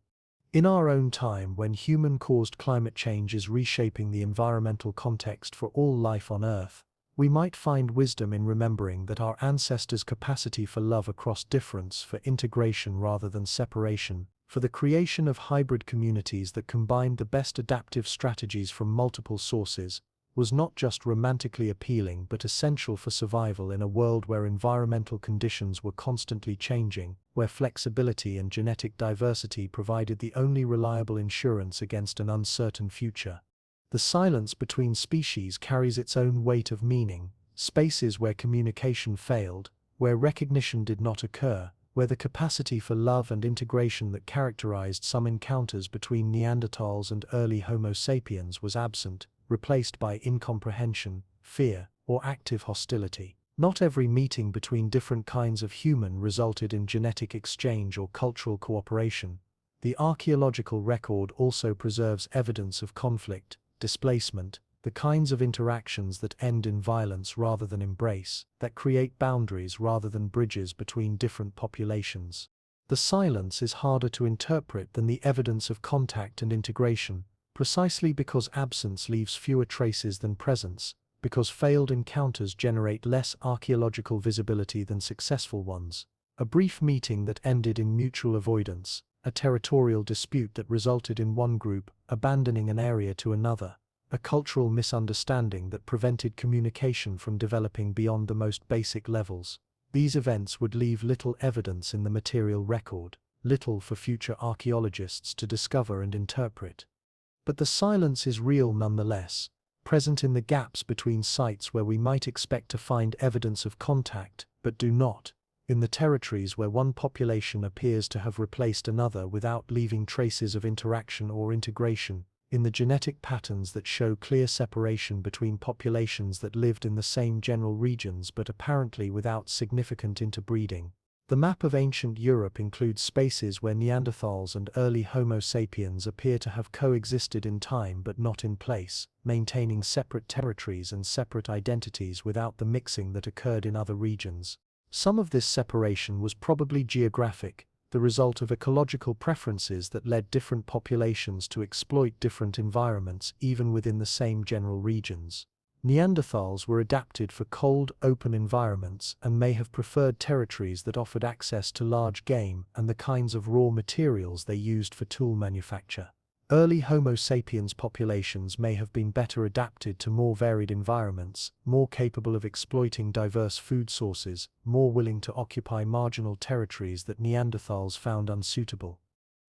In our own time, when human-caused climate change is reshaping the environmental context for all life on Earth, we might find wisdom in remembering that our ancestors' capacity for love across difference, for integration rather than separation, for the creation of hybrid communities that combined the best adaptive strategies from multiple sources, was not just romantically appealing but essential for survival in a world where environmental conditions were constantly changing, where flexibility and genetic diversity provided the only reliable insurance against an uncertain future. The silence between species carries its own weight of meaning, spaces where communication failed, where recognition did not occur, where the capacity for love and integration that characterized some encounters between Neanderthals and early Homo sapiens was absent, replaced by incomprehension, fear, or active hostility. Not every meeting between different kinds of human resulted in genetic exchange or cultural cooperation. The archaeological record also preserves evidence of conflict, displacement, the kinds of interactions that end in violence rather than embrace, that create boundaries rather than bridges between different populations. The silence is harder to interpret than the evidence of contact and integration, precisely because absence leaves fewer traces than presence, because failed encounters generate less archaeological visibility than successful ones. A brief meeting that ended in mutual avoidance, a territorial dispute that resulted in one group abandoning an area to another, a cultural misunderstanding that prevented communication from developing beyond the most basic levels. These events would leave little evidence in the material record, little for future archaeologists to discover and interpret. But the silence is real nonetheless, present in the gaps between sites where we might expect to find evidence of contact, but do not, in the territories where one population appears to have replaced another without leaving traces of interaction or integration, in the genetic patterns that show clear separation between populations that lived in the same general regions but apparently without significant interbreeding. The map of ancient Europe includes spaces where Neanderthals and early Homo sapiens appear to have coexisted in time but not in place, maintaining separate territories and separate identities without the mixing that occurred in other regions. Some of this separation was probably geographic, the result of ecological preferences that led different populations to exploit different environments even within the same general regions. Neanderthals were adapted for cold, open environments and may have preferred territories that offered access to large game and the kinds of raw materials they used for tool manufacture. Early Homo sapiens populations may have been better adapted to more varied environments, more capable of exploiting diverse food sources, more willing to occupy marginal territories that Neanderthals found unsuitable.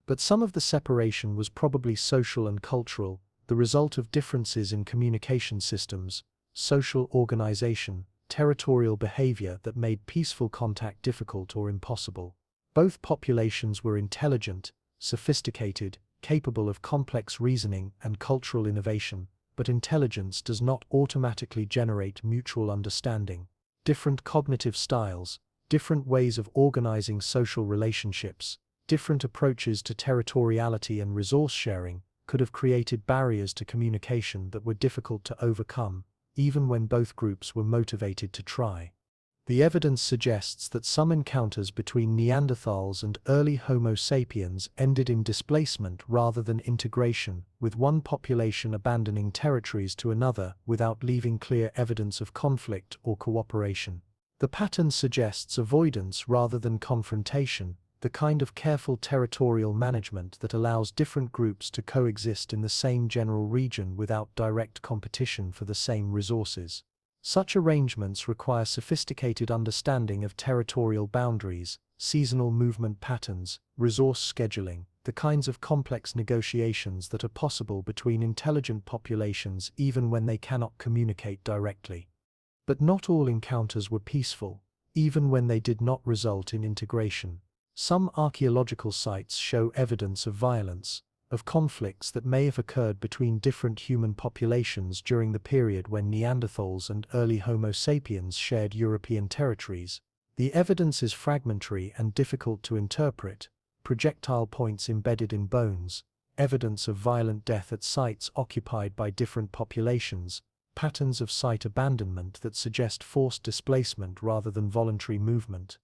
But some of the separation was probably social and cultural, the result of differences in communication systems, social organization, territorial behavior that made peaceful contact difficult or impossible. Both populations were intelligent, sophisticated, capable of complex reasoning and cultural innovation, but intelligence does not automatically generate mutual understanding. Different cognitive styles, different ways of organizing social relationships, different approaches to territoriality and resource sharing could have created barriers to communication that were difficult to overcome, even when both groups were motivated to try. The evidence suggests that some encounters between Neanderthals and early Homo sapiens ended in displacement rather than integration, with one population abandoning territories to another without leaving clear evidence of conflict or cooperation. The pattern suggests avoidance rather than confrontation, the kind of careful territorial management that allows different groups to coexist in the same general region without direct competition for the same resources. Such arrangements require sophisticated understanding of territorial boundaries, seasonal movement patterns, resource scheduling, the kinds of complex negotiations that are possible between intelligent populations even when they cannot communicate directly. But not all encounters were peaceful, even when they did not result in integration. Some archaeological sites show evidence of violence, of conflicts that may have occurred between different human populations during the period when Neanderthals and early Homo sapiens shared European territories. The evidence is fragmentary and difficult to interpret: projectile points embedded in bones, evidence of violent death at sites occupied by different populations, patterns of site abandonment that suggest forced displacement rather than voluntary movement.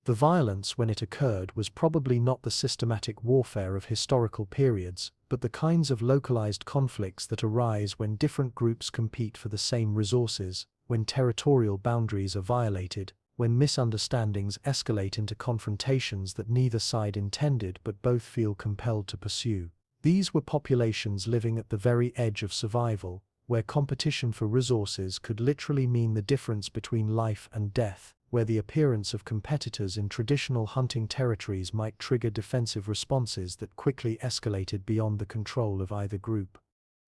The violence, when it occurred, was probably not the systematic warfare of historical periods, but the kinds of localized conflicts that arise when different groups compete for the same resources, when territorial boundaries are violated, when misunderstandings escalate into confrontations that neither side intended but both feel compelled to pursue. These were populations living at the very edge of survival, where competition for resources could literally mean the difference between life and death, where the appearance of competitors in traditional hunting territories might trigger defensive responses that quickly escalated beyond the control of either group.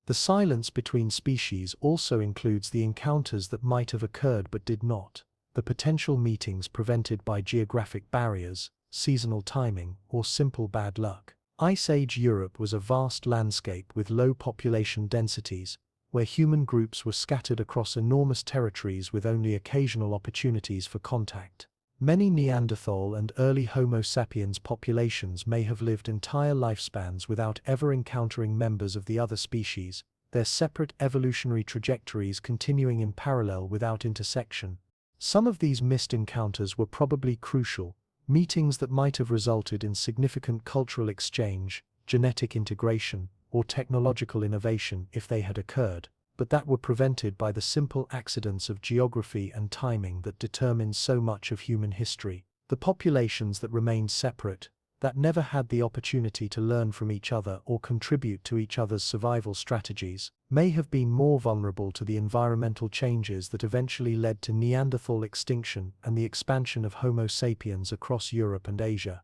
The silence between species also includes the encounters that might have occurred but did not, the potential meetings prevented by geographic barriers, seasonal timing, or simple bad luck. Ice Age Europe was a vast landscape with low population densities, where human groups were scattered across enormous territories with only occasional opportunities for contact. Many Neanderthal and early Homo sapiens populations may have lived entire lifespans without ever encountering members of the other species, their separate evolutionary trajectories continuing in parallel without intersection. Some of these missed encounters were probably crucial, meetings that might have resulted in significant cultural exchange, genetic integration, or technological innovation if they had occurred, but that were prevented by the simple accidents of geography and timing that determine so much of human history. The populations that remained separate, that never had the opportunity to learn from each other or contribute to each other's survival strategies, may have been more vulnerable to the environmental changes that eventually led to Neanderthal extinction and the expansion of Homo sapiens across Europe and Asia.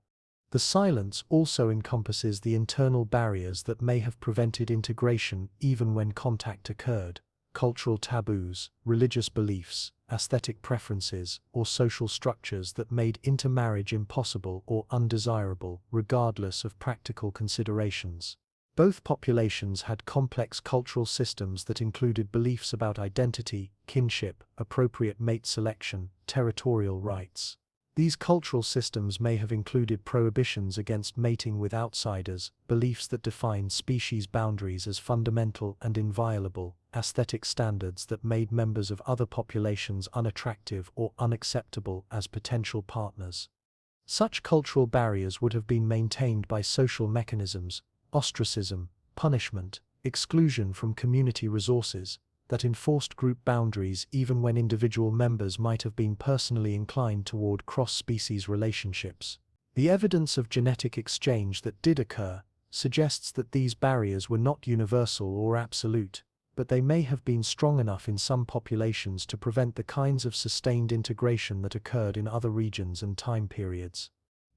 The silence also encompasses the internal barriers that may have prevented integration even when contact occurred: cultural taboos, religious beliefs, aesthetic preferences, or social structures that made intermarriage impossible or undesirable, regardless of practical considerations. Both populations had complex cultural systems that included beliefs about identity, kinship, appropriate mate selection, territorial rights. These cultural systems may have included prohibitions against mating with outsiders, beliefs that defined species boundaries as fundamental and inviolable, aesthetic standards that made members of other populations unattractive or unacceptable as potential partners. Such cultural barriers would have been maintained by social mechanisms, ostracism, punishment, exclusion from community resources, that enforced group boundaries even when individual members might have been personally inclined toward cross-species relationships. The evidence of genetic exchange that did occur suggests that these barriers were not universal or absolute, but they may have been strong enough in some populations to prevent the kinds of sustained integration that occurred in other regions and time periods.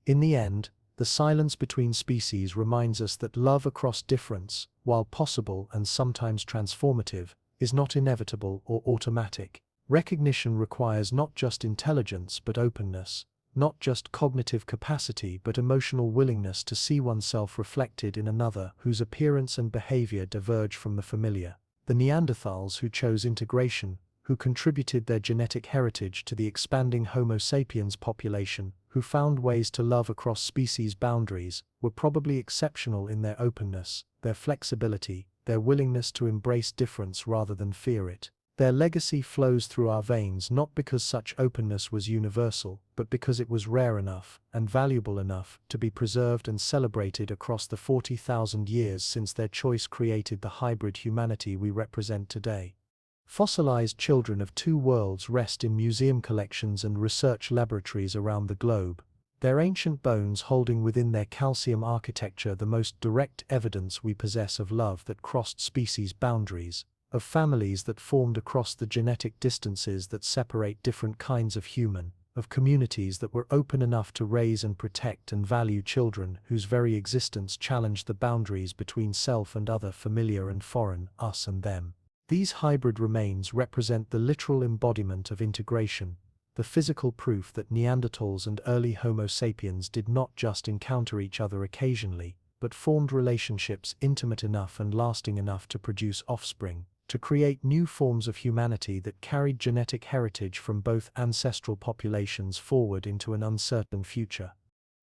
In the end, the silence between species reminds us that love across difference, while possible and sometimes transformative, is not inevitable or automatic. Recognition requires not just intelligence but openness, not just cognitive capacity but emotional willingness to see oneself reflected in another whose appearance and behavior diverge from the familiar. The Neanderthals who chose integration, who contributed their genetic heritage to the expanding Homo sapiens population, who found ways to love across species boundaries, were probably exceptional in their openness, their flexibility, their willingness to embrace difference rather than fear it. Their legacy flows through our veins not because such openness was universal, but because it was rare enough and valuable enough to be preserved and celebrated across the 40,000 years since their choice created the hybrid humanity we represent today. Fossilized children of two worlds rest in museum collections and research laboratories around the globe, their ancient bones holding within their calcium architecture the most direct evidence we possess of love that crossed species boundaries, of families that formed across the genetic distances that separate different kinds of human, of communities that were open enough to raise and protect and value children whose very existence challenged the boundaries between self and other, familiar and foreign, us and them. These hybrid remains represent the literal embodiment of integration, the physical proof that Neanderthals and early Homo sapiens did not just encounter each other occasionally, but formed relationships intimate enough and lasting enough to produce offspring, to create new forms of humanity that carried genetic heritage from both ancestral populations forward into an uncertain future.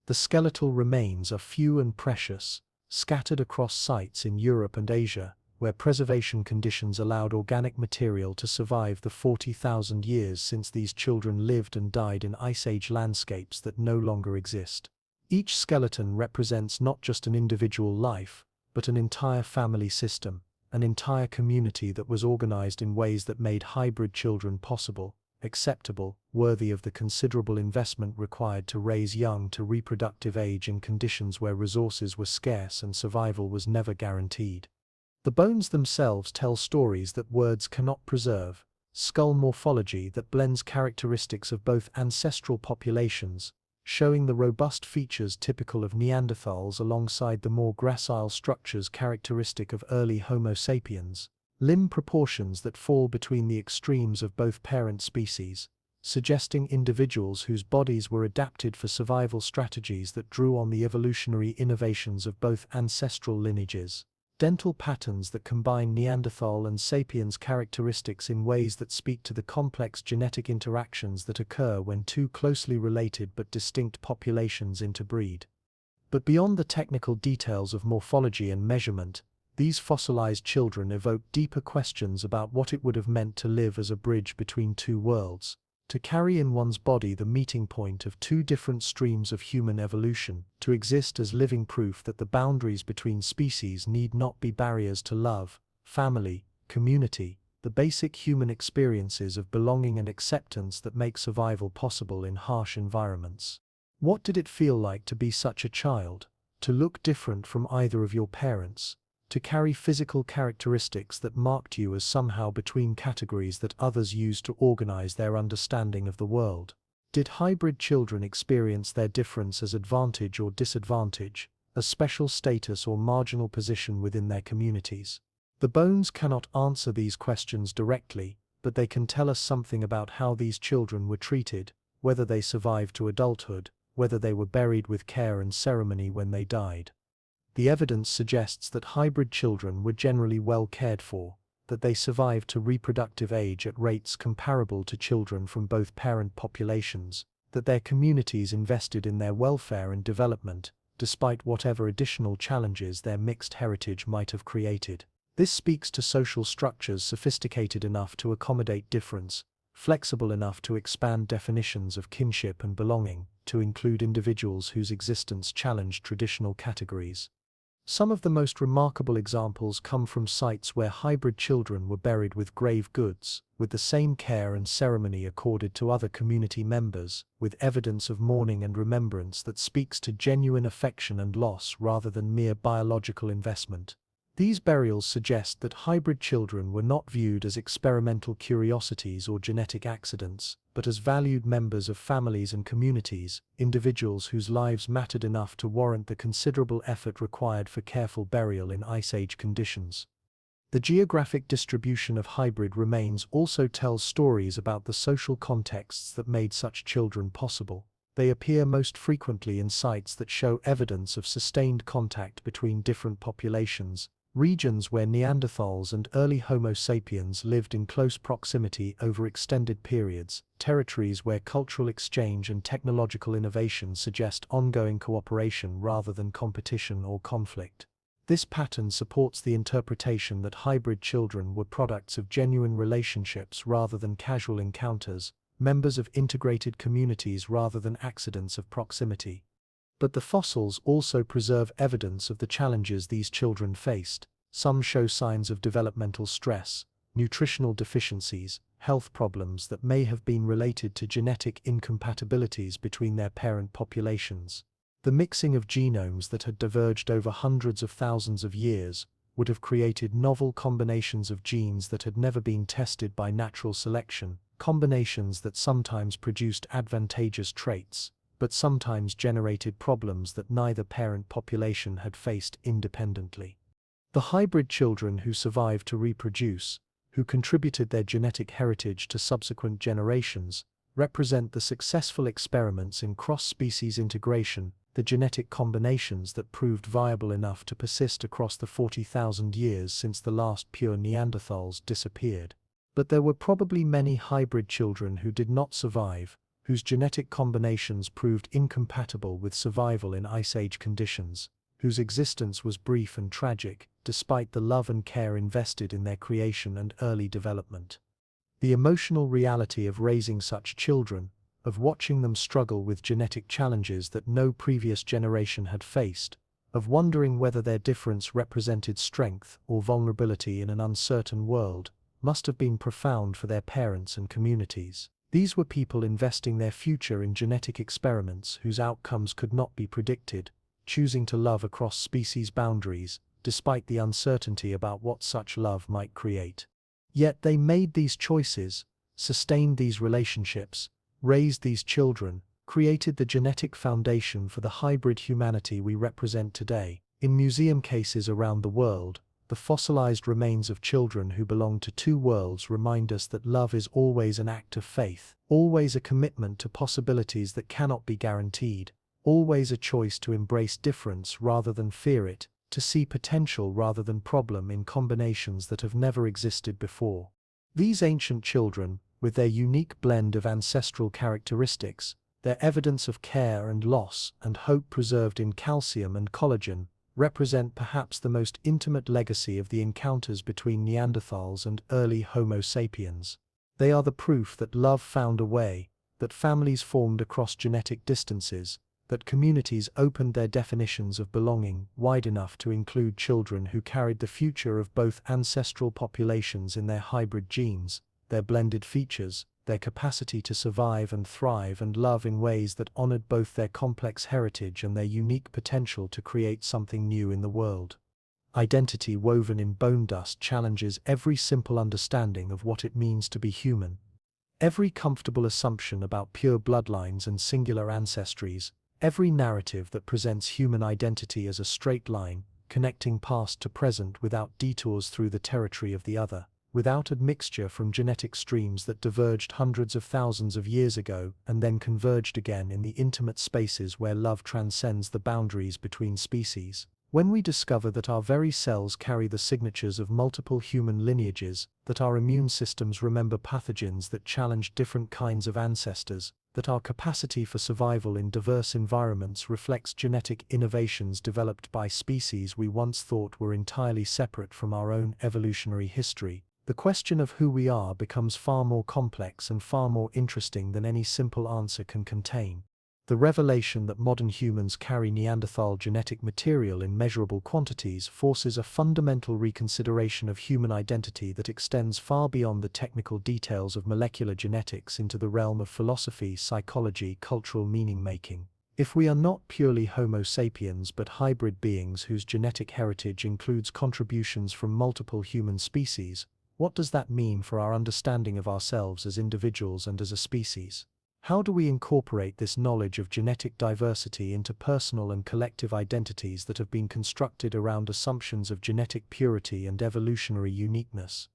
The skeletal remains are few and precious, scattered across sites in Europe and Asia, where preservation conditions allowed organic material to survive the 40,000 years since these children lived and died in Ice Age landscapes that no longer exist. Each skeleton represents not just an individual life, but an entire family system, an entire community that was organized in ways that made hybrid children possible, acceptable, worthy of the considerable investment required to raise young to reproductive age in conditions where resources were scarce and survival was never guaranteed. The bones themselves tell stories that words cannot preserve, skull morphology that blends characteristics of both ancestral populations, showing the robust features typical of Neanderthals alongside the more gracile structures characteristic of early Homo sapiens, limb proportions that fall between the extremes of both parent species, suggesting individuals whose bodies were adapted for survival strategies that drew on the evolutionary innovations of both ancestral lineages. Dental patterns that combine Neanderthal and Sapiens characteristics in ways that speak to the complex genetic interactions that occur when two closely related but distinct populations interbreed. But beyond the technical details of morphology and measurement, these fossilized children evoke deeper questions about what it would have meant to live as a bridge between two worlds, to carry in one's body the meeting point of two different streams of human evolution, to exist as living proof that the boundaries between species need not be barriers to love, family, community, the basic human experiences of belonging and acceptance that make survival possible in harsh environments. What did it feel like to be such a child, to look different from either of your parents, to carry physical characteristics that marked you as somehow between categories that others used to organize their understanding of the world? Did hybrid children experience their difference as advantage or disadvantage, as special status or marginal position within their communities? The bones cannot answer these questions directly, but they can tell us something about how these children were treated, whether they survived to adulthood, whether they were buried with care and ceremony when they died. The evidence suggests that hybrid children were generally well cared for, that they survived to reproductive age at rates comparable to children from both parent populations, that their communities invested in their welfare and development, despite whatever additional challenges their mixed heritage might have created. This speaks to social structures sophisticated enough to accommodate difference, flexible enough to expand definitions of kinship and belonging, to include individuals whose existence challenged traditional categories. Some of the most remarkable examples come from sites where hybrid children were buried with grave goods, with the same care and ceremony accorded to other community members, with evidence of mourning and remembrance that speaks to genuine affection and loss rather than mere biological investment. These burials suggest that hybrid children were not viewed as experimental curiosities or genetic accidents, but as valued members of families and communities, individuals whose lives mattered enough to warrant the considerable effort required for careful burial in Ice Age conditions. The geographic distribution of hybrid remains also tells stories about the social contexts that made such children possible. They appear most frequently in sites that show evidence of sustained contact between different populations, regions where Neanderthals and early Homo sapiens lived in close proximity over extended periods, territories where cultural exchange and technological innovation suggest ongoing cooperation rather than competition or conflict. This pattern supports the interpretation that hybrid children were products of genuine relationships rather than casual encounters, members of integrated communities rather than accidents of proximity. But the fossils also preserve evidence of the challenges these children faced. Some show signs of developmental stress, nutritional deficiencies, health problems that may have been related to genetic incompatibilities between their parent populations. The mixing of genomes that had diverged over hundreds of thousands of years would have created novel combinations of genes that had never been tested by natural selection, combinations that sometimes produced advantageous traits, but sometimes generated problems that neither parent population had faced independently. The hybrid children who survived to reproduce, who contributed their genetic heritage to subsequent generations, represent the successful experiments in cross-species integration, the genetic combinations that proved viable enough to persist across the 40,000 years since the last pure Neanderthals disappeared. But there were probably many hybrid children who did not survive, whose genetic combinations proved incompatible with survival in Ice Age conditions, whose existence was brief and tragic, despite the love and care invested in their creation and early development. The emotional reality of raising such children, of watching them struggle with genetic challenges that no previous generation had faced, of wondering whether their difference represented strength or vulnerability in an uncertain world, must have been profound for their parents and communities. These were people investing their future in genetic experiments whose outcomes could not be predicted, choosing to love across species boundaries, despite the uncertainty about what such love might create. Yet they made these choices, sustained these relationships, raised these children, created the genetic foundation for the hybrid humanity we represent today. In museum cases around the world, the fossilized remains of children who belong to two worlds remind us that love is always an act of faith, always a commitment to possibilities that cannot be guaranteed, always a choice to embrace difference rather than fear it, to see potential rather than problem in combinations that have never existed before. These ancient children, with their unique blend of ancestral characteristics, their evidence of care and loss and hope preserved in calcium and collagen, represent perhaps the most intimate legacy of the encounters between Neanderthals and early Homo sapiens. They are the proof that love found a way, that families formed across genetic distances, that communities opened their definitions of belonging wide enough to include children who carried the future of both ancestral populations in their hybrid genes, their blended features, their capacity to survive and thrive and love in ways that honored both their complex heritage and their unique potential to create something new in the world. Identity woven in bone dust challenges every simple understanding of what it means to be human. Every comfortable assumption about pure bloodlines and singular ancestries, every narrative that presents human identity as a straight line, connecting past to present without detours through the territory of the other, without admixture from genetic streams that diverged hundreds of thousands of years ago and then converged again in the intimate spaces where love transcends the boundaries between species. When we discover that our very cells carry the signatures of multiple human lineages, that our immune systems remember pathogens that challenge different kinds of ancestors, that our capacity for survival in diverse environments reflects genetic innovations developed by species we once thought were entirely separate from our own evolutionary history, the question of who we are becomes far more complex and far more interesting than any simple answer can contain. The revelation that modern humans carry Neanderthal genetic material in measurable quantities forces a fundamental reconsideration of human identity that extends far beyond the technical details of molecular genetics into the realm of philosophy, psychology, cultural meaning-making. If we are not purely Homo sapiens but hybrid beings whose genetic heritage includes contributions from multiple human species, what does that mean for our understanding of ourselves as individuals and as a species? How do we incorporate this knowledge of genetic diversity into personal and collective identities that have been constructed around assumptions of genetic purity and evolutionary uniqueness?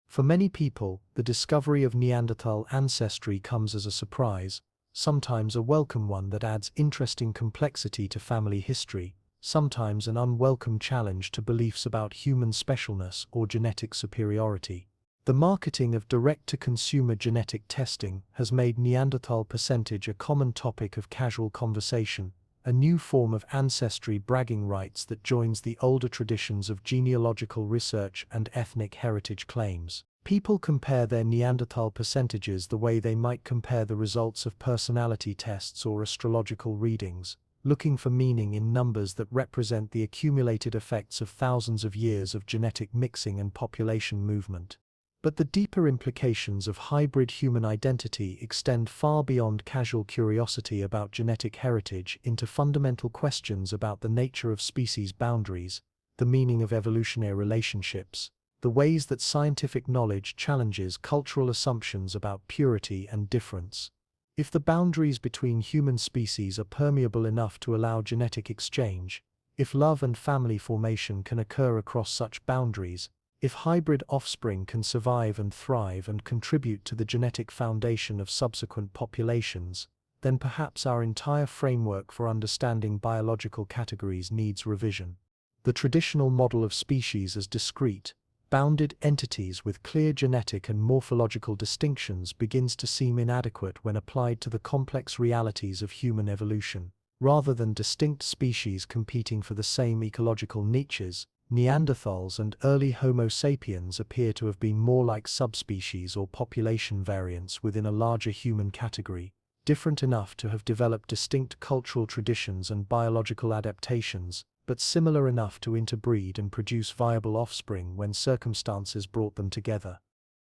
For many people, the discovery of Neanderthal ancestry comes as a surprise, sometimes a welcome one that adds interesting complexity to family history, sometimes an unwelcome challenge to beliefs about human specialness or genetic superiority. The marketing of direct-to-consumer genetic testing has made Neanderthal percentage a common topic of casual conversation, a new form of ancestry bragging rights that joins the older traditions of genealogical research and ethnic heritage claims. People compare their Neanderthal percentages the way they might compare the results of personality tests or astrological readings, looking for meaning in numbers that represent the accumulated effects of thousands of years of genetic mixing and population movement. But the deeper implications of hybrid human identity extend far beyond casual curiosity about genetic heritage into fundamental questions about the nature of species boundaries, the meaning of evolutionary relationships, the ways that scientific knowledge challenges cultural assumptions about purity and difference. If the boundaries between human species are permeable enough to allow genetic exchange, if love and family formation can occur across such boundaries, if hybrid offspring can survive and thrive and contribute to the genetic foundation of subsequent populations, then perhaps our entire framework for understanding biological categories needs revision. The traditional model of species as discrete, bounded entities with clear genetic and morphological distinctions begins to seem inadequate when applied to the complex realities of human evolution. Rather than distinct species competing for the same ecological niches, Neanderthals and early Homo sapiens appear to have been more like subspecies or population variants within a larger human category, different enough to have developed distinct cultural traditions and biological adaptations, but similar enough to interbreed and produce viable offspring when circumstances brought them together.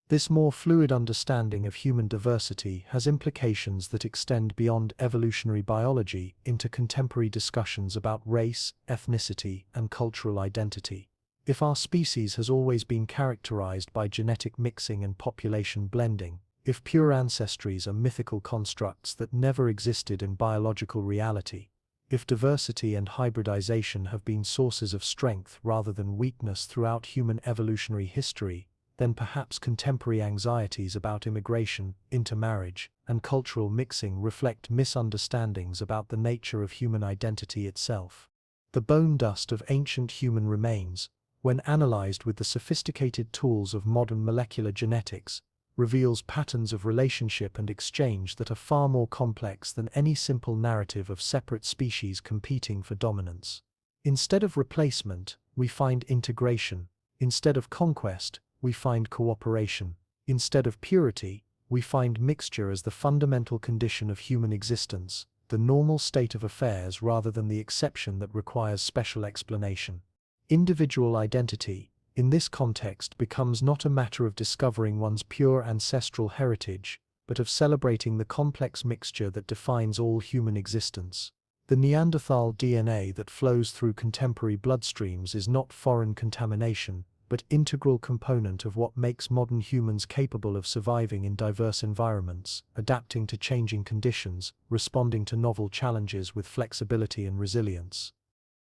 This more fluid understanding of human diversity has implications that extend beyond evolutionary biology into contemporary discussions about race, ethnicity, and cultural identity. If our species has always been characterized by genetic mixing and population blending, if pure ancestries are mythical constructs that never existed in biological reality, if diversity and hybridization have been sources of strength rather than weakness throughout human evolutionary history, then perhaps contemporary anxieties about immigration, intermarriage, and cultural mixing reflect misunderstandings about the nature of human identity itself. The bone dust of ancient human remains, when analyzed with the sophisticated tools of modern molecular genetics, reveals patterns of relationship and exchange that are far more complex than any simple narrative of separate species competing for dominance. Instead of replacement, we find integration. Instead of conquest, we find cooperation. Instead of purity, we find mixture as the fundamental condition of human existence, the normal state of affairs rather than the exception that requires special explanation. Individual identity, in this context, becomes not a matter of discovering one's pure ancestral heritage, but of celebrating the complex mixture that defines all human existence. The Neanderthal DNA that flows through contemporary bloodstreams is not foreign contamination, but integral component of what makes modern humans capable of surviving in diverse environments, adapting to changing conditions, responding to novel challenges with flexibility and resilience.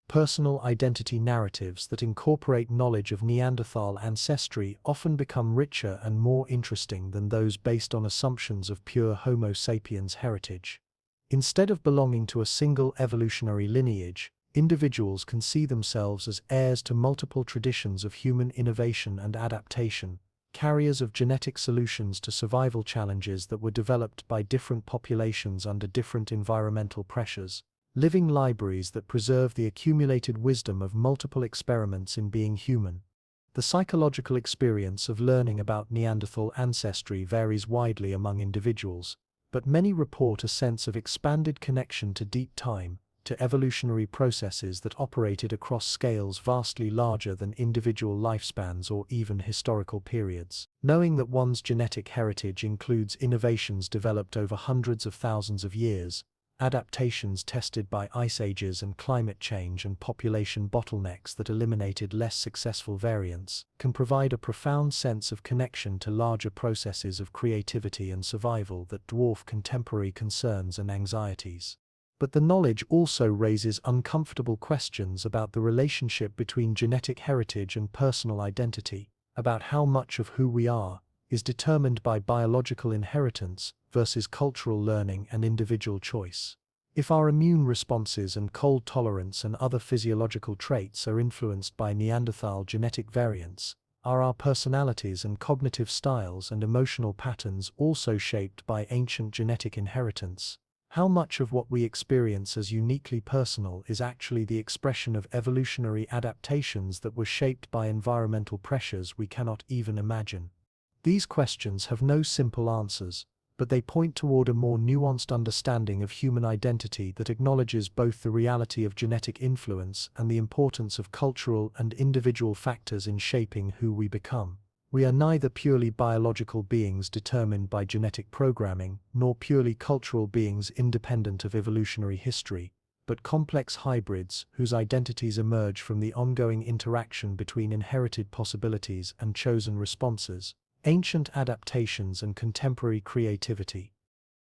Personal identity narratives that incorporate knowledge of Neanderthal ancestry often become richer and more interesting than those based on assumptions of pure Homo sapiens heritage. Instead of belonging to a single evolutionary lineage, individuals can see themselves as heirs to multiple traditions of human innovation and adaptation, carriers of genetic solutions to survival challenges that were developed by different populations under different environmental pressures, living libraries that preserve the accumulated wisdom of multiple experiments in being human. The psychological experience of learning about Neanderthal ancestry varies widely among individuals, but many report a sense of expanded connection to deep time, to evolutionary processes that operated across scales vastly larger than individual lifespans or even historical periods. Knowing that one's genetic heritage includes innovations developed over hundreds of thousands of years, adaptations tested by ice ages and climate change, and population bottlenecks that eliminated less successful variants, can provide a profound sense of connection to larger processes of creativity and survival that dwarf contemporary concerns and anxieties. But the knowledge also raises uncomfortable questions about the relationship between genetic heritage and personal identity, about how much of who we are is determined by biological inheritance versus cultural learning and individual choice. If our immune responses and cold tolerance and other physiological traits are influenced by Neanderthal genetic variants, are our personalities and cognitive styles and emotional patterns also shaped by ancient genetic inheritance? How much of what we experience as uniquely personal is actually the expression of evolutionary adaptations that were shaped by environmental pressures we cannot even imagine? These questions have no simple answers, but they point toward a more nuanced understanding of human identity that acknowledges both the reality of genetic influence and the importance of cultural and individual factors in shaping who we become. We are neither purely biological beings determined by genetic programming, nor purely cultural beings independent of evolutionary history, but complex hybrids whose identities emerge from the ongoing interaction between inherited possibilities and chosen responses, ancient adaptations and contemporary creativity.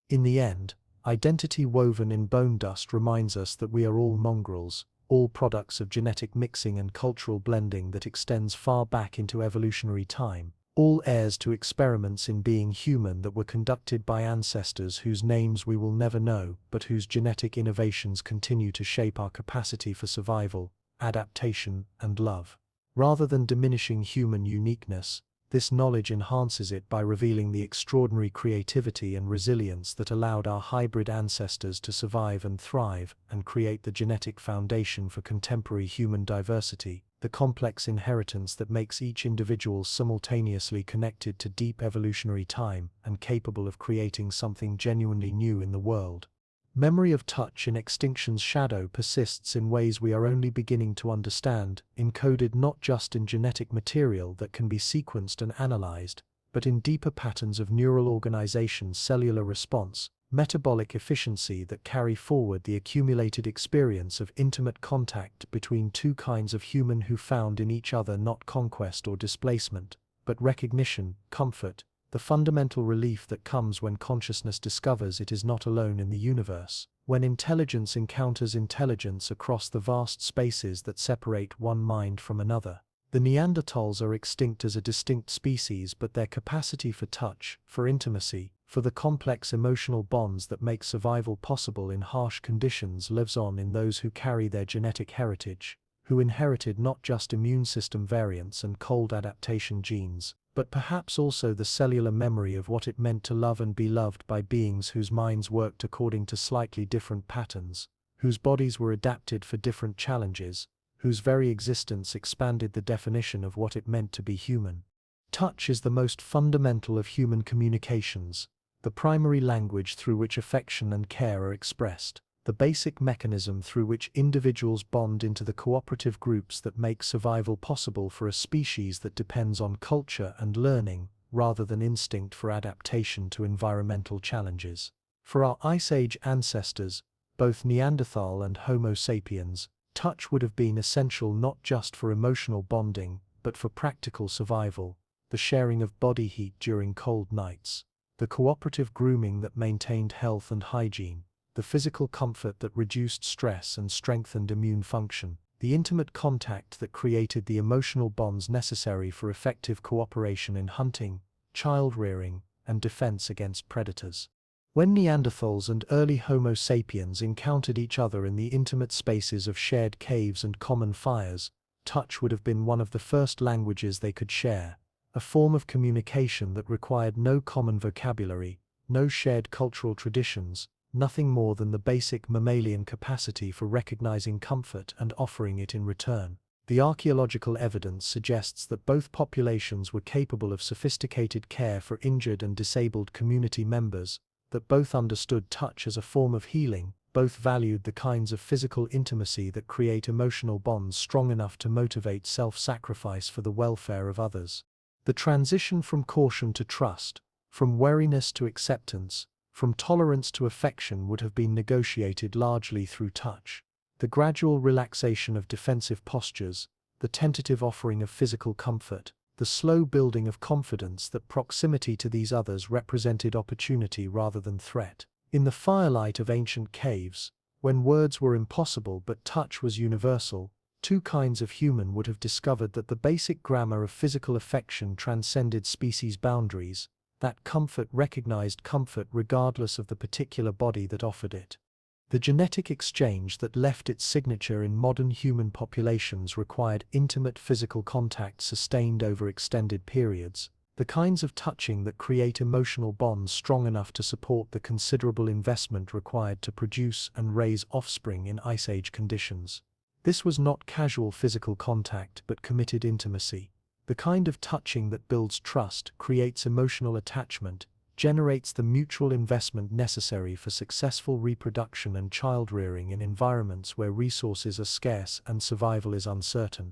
In the end, identity woven in bone dust reminds us that we are all mongrels, all products of genetic mixing and cultural blending that extends far back into evolutionary time, all heirs to experiments in being human that were conducted by ancestors whose names we will never know, but whose genetic innovations continue to shape our capacity for survival, adaptation, and love. Rather than diminishing human uniqueness, this knowledge enhances it by revealing the extraordinary creativity and resilience that allowed our hybrid ancestors to survive and thrive and create the genetic foundation for contemporary human diversity, the complex inheritance that makes each individual simultaneously connected to deep evolutionary time and capable of creating something genuinely new in the world. Memory of touch in extinction's shadow persists in ways we are only beginning to understand, encoded not just in genetic material that can be sequenced and analyzed, but in deeper patterns of neural organization, cellular response, metabolic efficiency that carry forward the accumulated experience of intimate contact between two kinds of human who found in each other not conquest or displacement, but recognition, comfort, the fundamental relief that comes when consciousness discovers it is not alone in the universe, when intelligence encounters intelligence across the vast spaces that separate one mind from another. The Neanderthals are extinct as a distinct species, but their capacity for touch, for intimacy, for the complex emotional bonds that make survival possible in harsh conditions lives on in those who carry their genetic heritage, who inherited not just immune system variants and cold adaptation genes, but perhaps also the cellular memory of what it meant to love and be loved by beings whose minds worked according to slightly different patterns, whose bodies were adapted for different challenges, whose very existence expanded the definition of what it meant to be human. Touch is the most fundamental of human communications, the primary language through which affection and care are expressed, the basic mechanism through which individuals bond into the cooperative groups that make survival possible for a species that depends on culture and learning, rather than instinct for adaptation to environmental challenges. For our Ice Age ancestors, both Neanderthal and Homo sapiens, touch would have been essential not just for emotional bonding, but for practical survival, the sharing of body heat during cold nights, the cooperative grooming that maintained health and hygiene, the physical comfort that reduced stress and strengthened immune function, the intimate contact that created the emotional bonds necessary for effective cooperation in hunting, child-rearing, and defense against predators. When Neanderthals and early Homo sapiens encountered each other in the intimate spaces of shared caves and common fires, touch would have been one of the first languages they could share, a a form of communication that required no common vocabulary, no shared cultural traditions, nothing more than the basic mammalian capacity for recognizing comfort and offering it in return. The archaeological evidence suggests that both populations were capable of sophisticated care for injured and disabled community members, that both understood touch as a form of healing, both valued the kinds of physical intimacy that create emotional bonds strong enough to motivate self-sacrifice for the welfare of others. The transition from caution to trust, from wariness to acceptance, from tolerance to affection would have been negotiated largely through touch. The gradual relaxation of defensive postures, the tentative offering of physical comfort, the slow building of confidence that proximity to these others represented opportunity rather than threat. In the firelight of ancient caves, when words were impossible but touch was universal, two kinds of human would have discovered that the basic grammar of physical affection transcended species boundaries, that comfort recognized comfort regardless of the particular body that offered it. The genetic exchange that left its signature in modern human populations required intimate physical contact sustained over extended periods, the kinds of touching that create emotional bonds strong enough to support the considerable investment required to produce and raise offspring in Ice Age conditions. This was not casual physical contact but committed intimacy, the kind of touching that builds trust, creates emotional attachment, generates the mutual investment necessary for successful reproduction and child-rearing in environments where resources are scarce and survival is uncertain.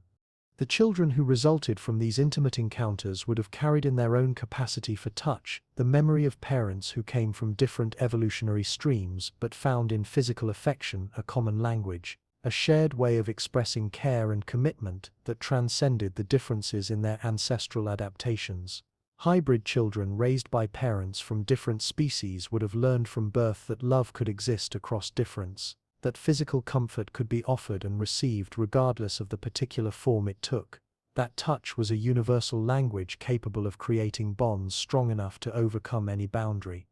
The children who resulted from these intimate encounters would have carried in their own capacity for touch the memory of parents who came from different evolutionary streams but found in physical affection a common language, a shared way of expressing care and commitment that transcended the differences in their ancestral adaptations. Hybrid children raised by parents from different species would have learned from birth that love could exist across difference, that physical comfort could be offered and received regardless of the particular form it took, that touch was a universal language capable of creating bonds strong enough to overcome any boundary.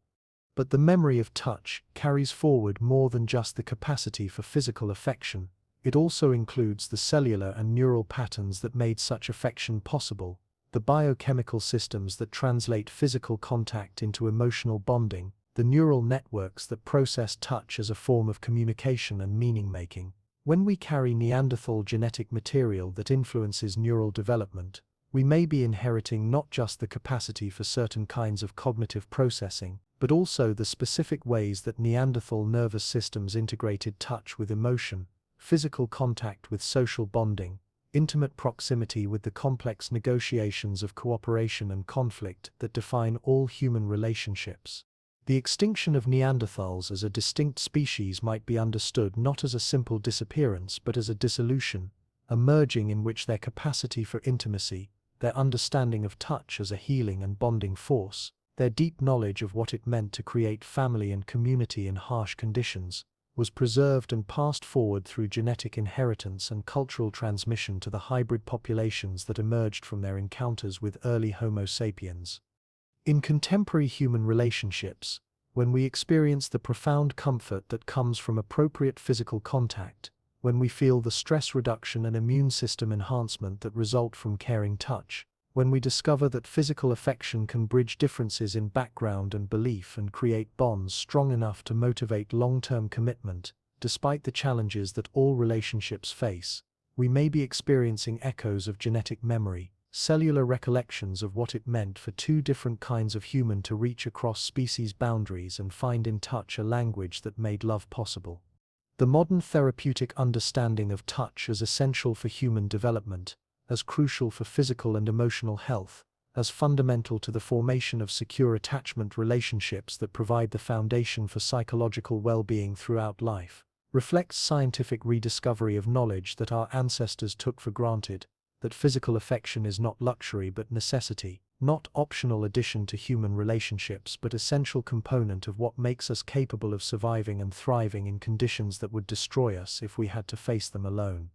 But the memory of touch carries forward more than just the capacity for physical affection. It also includes the cellular and neural patterns that made such affection possible, the biochemical systems that translate physical contact into emotional bonding, the neural networks that process touch as a form of communication and meaning-making. When we carry Neanderthal genetic material that influences neural development, we may be inheriting not just the capacity for certain kinds of cognitive processing, but also the specific ways that Neanderthal nervous systems integrated touch with emotion, physical contact with social bonding, intimate proximity with the complex negotiations of cooperation and conflict that define all human relationships. The extinction of Neanderthals as a distinct species might be understood not as a simple disappearance but as a dissolution, a merging in which their capacity for intimacy, their understanding of touch as a healing and bonding force, their deep knowledge of what it meant to create family and community in harsh conditions, was preserved and passed forward through genetic inheritance and cultural transmission to the hybrid populations that emerged from their encounters with early Homo sapiens. In contemporary human relationships, when we experience the profound comfort that comes from appropriate physical contact, when we feel the stress reduction and immune system enhancement that result from caring touch, when we discover that physical affection can bridge differences in background and belief and create bonds strong enough to motivate long-term commitment, despite the challenges that all relationships face, we may be experiencing echoes of genetic memory, cellular recollections of what it meant for two different kinds of human to reach across species boundaries and find in touch a language that made love possible. The modern therapeutic understanding of touch as essential for human development, as crucial for physical and emotional health, as fundamental to the formation of secure attachment relationships that provide the foundation for psychological well-being throughout life, reflects scientific rediscovery of knowledge that our ancestors took for granted, that physical affection is not luxury but necessity, not optional addition to human relationships but essential component of what makes us capable of surviving and thriving in conditions that would destroy us if we had to face them alone.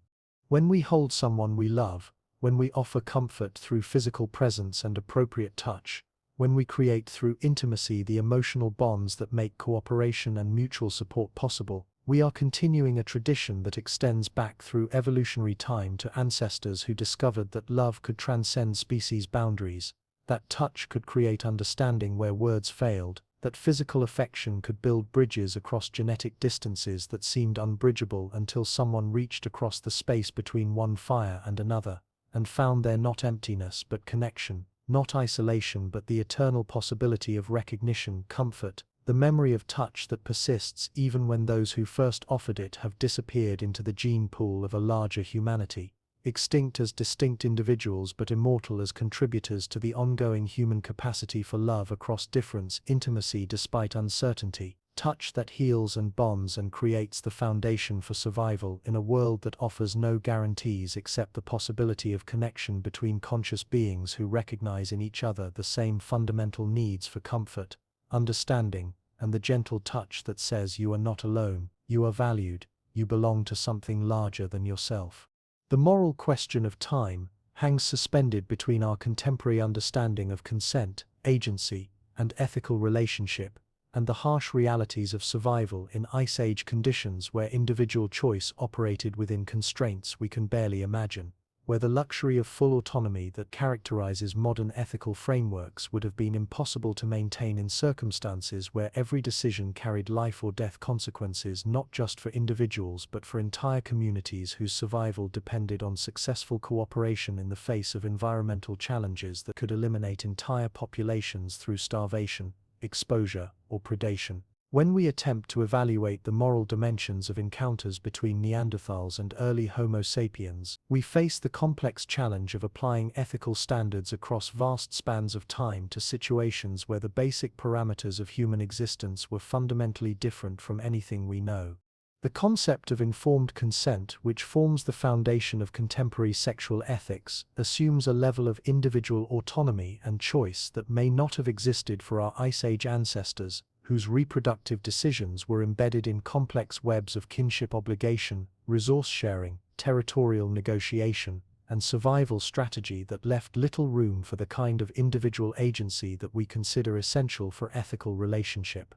When we hold someone we love, when we offer comfort through physical presence and appropriate touch, when we create through intimacy the emotional bonds that make cooperation and mutual support possible, we are continuing a tradition that extends back through evolutionary time to ancestors who discovered that love could transcend species boundaries, That touch could create understanding where words failed, that physical affection could build bridges across genetic distances that seemed unbridgeable until someone reached across the space between one fire and another, and found there not emptiness but connection, not isolation but the eternal possibility of recognition, comfort, the memory of touch that persists even when those who first offered it have disappeared into the gene pool of a larger humanity. Extinct as distinct individuals but immortal as contributors to the ongoing human capacity for love across difference, intimacy despite uncertainty, touch that heals and bonds and creates the foundation for survival in a world that offers no guarantees except the possibility of connection between conscious beings who recognize in each other the same fundamental needs for comfort, understanding, and the gentle touch that says you are not alone, you are valued, you belong to something larger than yourself. The moral question of time hangs suspended between our contemporary understanding of consent, agency, and ethical relationship, and the harsh realities of survival in Ice Age conditions where individual choice operated within constraints we can barely imagine, where the luxury of full autonomy that characterizes modern ethical frameworks would have been impossible to maintain in circumstances where every decision carried life or death consequences not just for individuals but for entire communities whose survival depended on successful cooperation in the face of environmental challenges that could eliminate entire populations through starvation, exposure, or predation. When we attempt to evaluate the moral dimensions of encounters between Neanderthals and early Homo sapiens, we face the complex challenge of applying ethical standards across vast spans of time to situations where the basic parameters of human existence were fundamentally different from anything we know. The concept of informed consent, which forms the foundation of contemporary sexual ethics, assumes a level of individual autonomy and choice that may not have existed for our Ice Age ancestors, whose reproductive decisions were embedded in complex webs of kinship obligation, resource sharing, territorial negotiation, and survival strategy that left little room for the kind of individual agency that we consider essential for ethical relationship.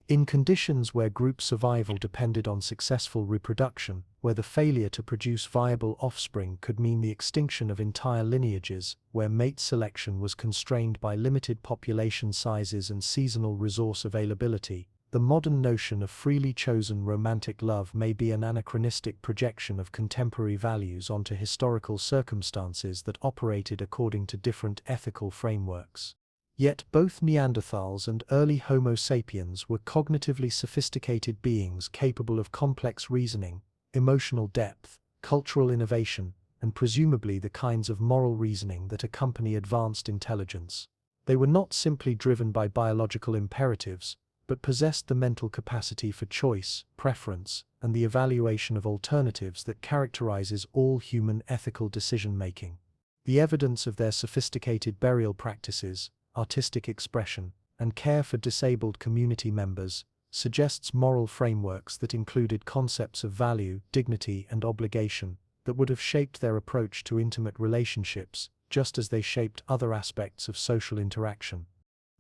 In conditions where group survival depended on successful reproduction, where the failure to produce viable offspring could mean the extinction of entire lineages, where mate selection was constrained by limited population sizes and seasonal resource availability, the modern notion of freely chosen romantic love may be an anachronistic projection of contemporary values onto historical circumstances that operated according to different ethical frameworks. Yet both Neanderthals and early Homo sapiens were cognitively sophisticated beings capable of complex reasoning, emotional depth, cultural innovation, and presumably the kinds of moral reasoning that accompany advanced intelligence. They were not simply driven by biological imperatives, but possessed the mental capacity for choice, preference, and the evaluation of alternatives that characterizes all human ethical decision-making. The evidence of their sophisticated burial practices, artistic expression, and care for disabled community members suggests moral frameworks that included concepts of value, dignity, and obligation that would have shaped their approach to intimate relationships, just as they shaped other aspects of social interaction.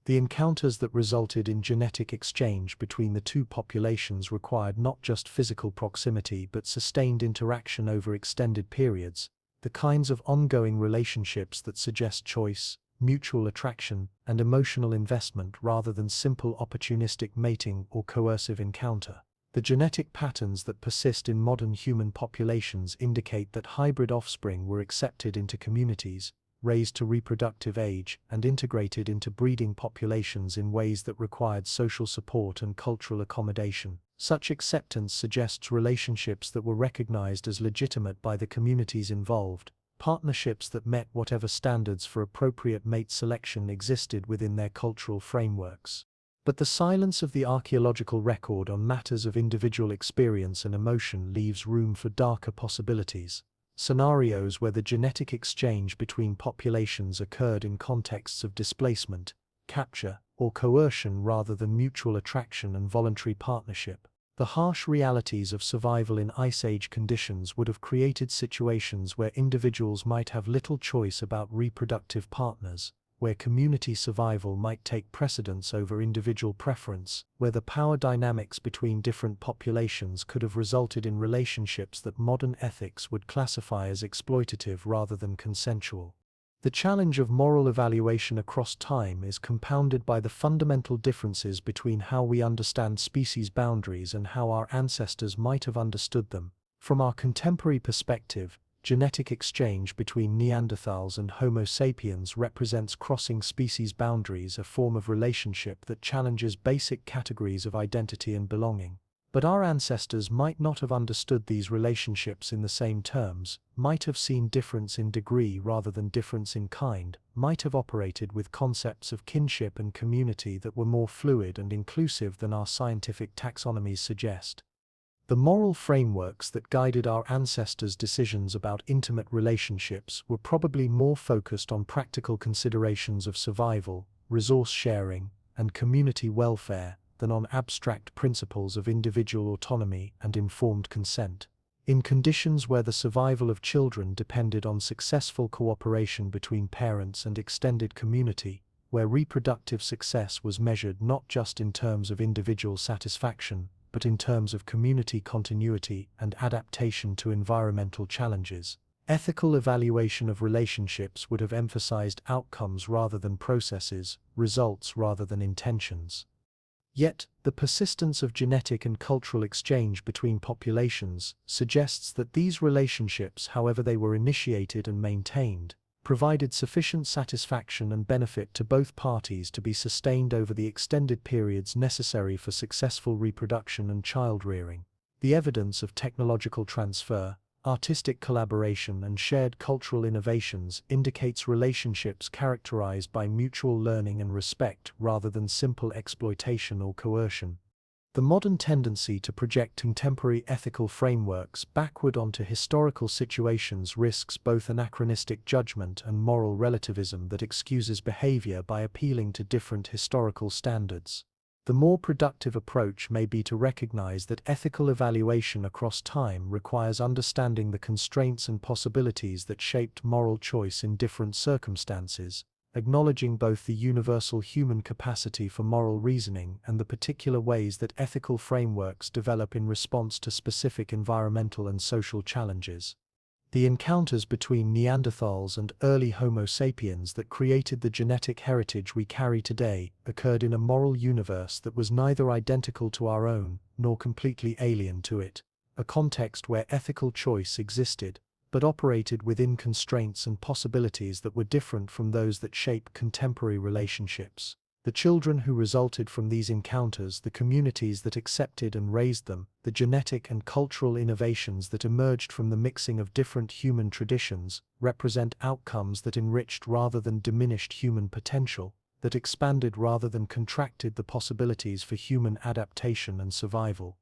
The encounters that resulted in genetic exchange between the two populations required not just physical proximity but sustained interaction over extended periods, the kinds of ongoing relationships that suggest choice, mutual attraction, and emotional investment rather than simple opportunistic mating or coercive encounter. The genetic patterns that persist in modern human populations indicate that hybrid offspring were accepted into communities, raised to reproductive age, and integrated into breeding populations in ways that required social support and cultural accommodation. Such acceptance suggests relationships that were recognized as legitimate by the communities involved, partnerships that met whatever standards for appropriate mate selection existed within their cultural frameworks. But the silence of the archaeological record on matters of individual experience and emotion leaves room for darker possibilities. Scenarios where the genetic exchange between populations occurred in contexts of displacement, capture, or coercion rather than mutual attraction and voluntary partnership. The harsh realities of survival in Ice Age conditions would have created situations where individuals might have little choice about reproductive partners, where community survival might take precedence over individual preference, where the power dynamics between different populations could have resulted in relationships that modern ethics would classify as exploitative rather than consensual. The challenge of moral evaluation across time is compounded by the fundamental differences between how we understand species boundaries and how our ancestors might have understood them. From our contemporary perspective, genetic exchange between Neanderthals and Homo sapiens represents crossing species boundaries, a form of relationship that challenges basic categories of identity and belonging. But our ancestors might not have understood these relationships in the same terms, might have seen difference in degree rather than difference in kind, might have operated with concepts of kinship and community that were more fluid and inclusive than our scientific taxonomies suggest. The moral frameworks that guided our ancestors' decisions about intimate relationships were probably more focused on practical considerations of survival, resource sharing, and community welfare than on abstract principles of individual autonomy and informed consent. In conditions where the survival of children depended on successful cooperation between parents and extended community, where reproductive success was measured not just in terms of individual satisfaction, but in terms of community continuity and adaptation to environmental challenges, ethical evaluation of relationships would have emphasized outcomes rather than processes, results rather than intentions. Yet, the persistence of genetic and cultural exchange between populations suggests that these relationships, however they were initiated and maintained, provided sufficient satisfaction and benefit to both parties to be sustained over the extended periods necessary for successful reproduction and child-rearing. The evidence of technological transfer, artistic collaboration, and shared cultural innovations indicates relationships characterized by mutual learning and respect rather than simple exploitation or coercion. The modern tendency to project contemporary ethical frameworks backward onto historical situations risks both anachronistic judgment and moral relativism that excuses behavior by appealing to different historical standards. The more productive approach may be to recognize that ethical evaluation across time requires understanding the constraints and possibilities that shaped moral choice in different circumstances, acknowledging both the universal human capacity for moral reasoning and the particular ways that ethical frameworks develop in response to specific environmental and social challenges. The encounters between Neanderthals and early Homo sapiens that created the genetic heritage we carry today occurred in a moral universe that was neither identical to our own nor completely alien to it, a context where ethical choice existed, but operated within constraints and possibilities that were different from those that shape contemporary relationships. The children who resulted from these encounters, the communities that accepted and raised them, the genetic and cultural innovations that emerged from the mixing of different human traditions, represent outcomes that enriched rather than diminished human potential, that expanded rather than contracted the possibilities for human adaptation and survival.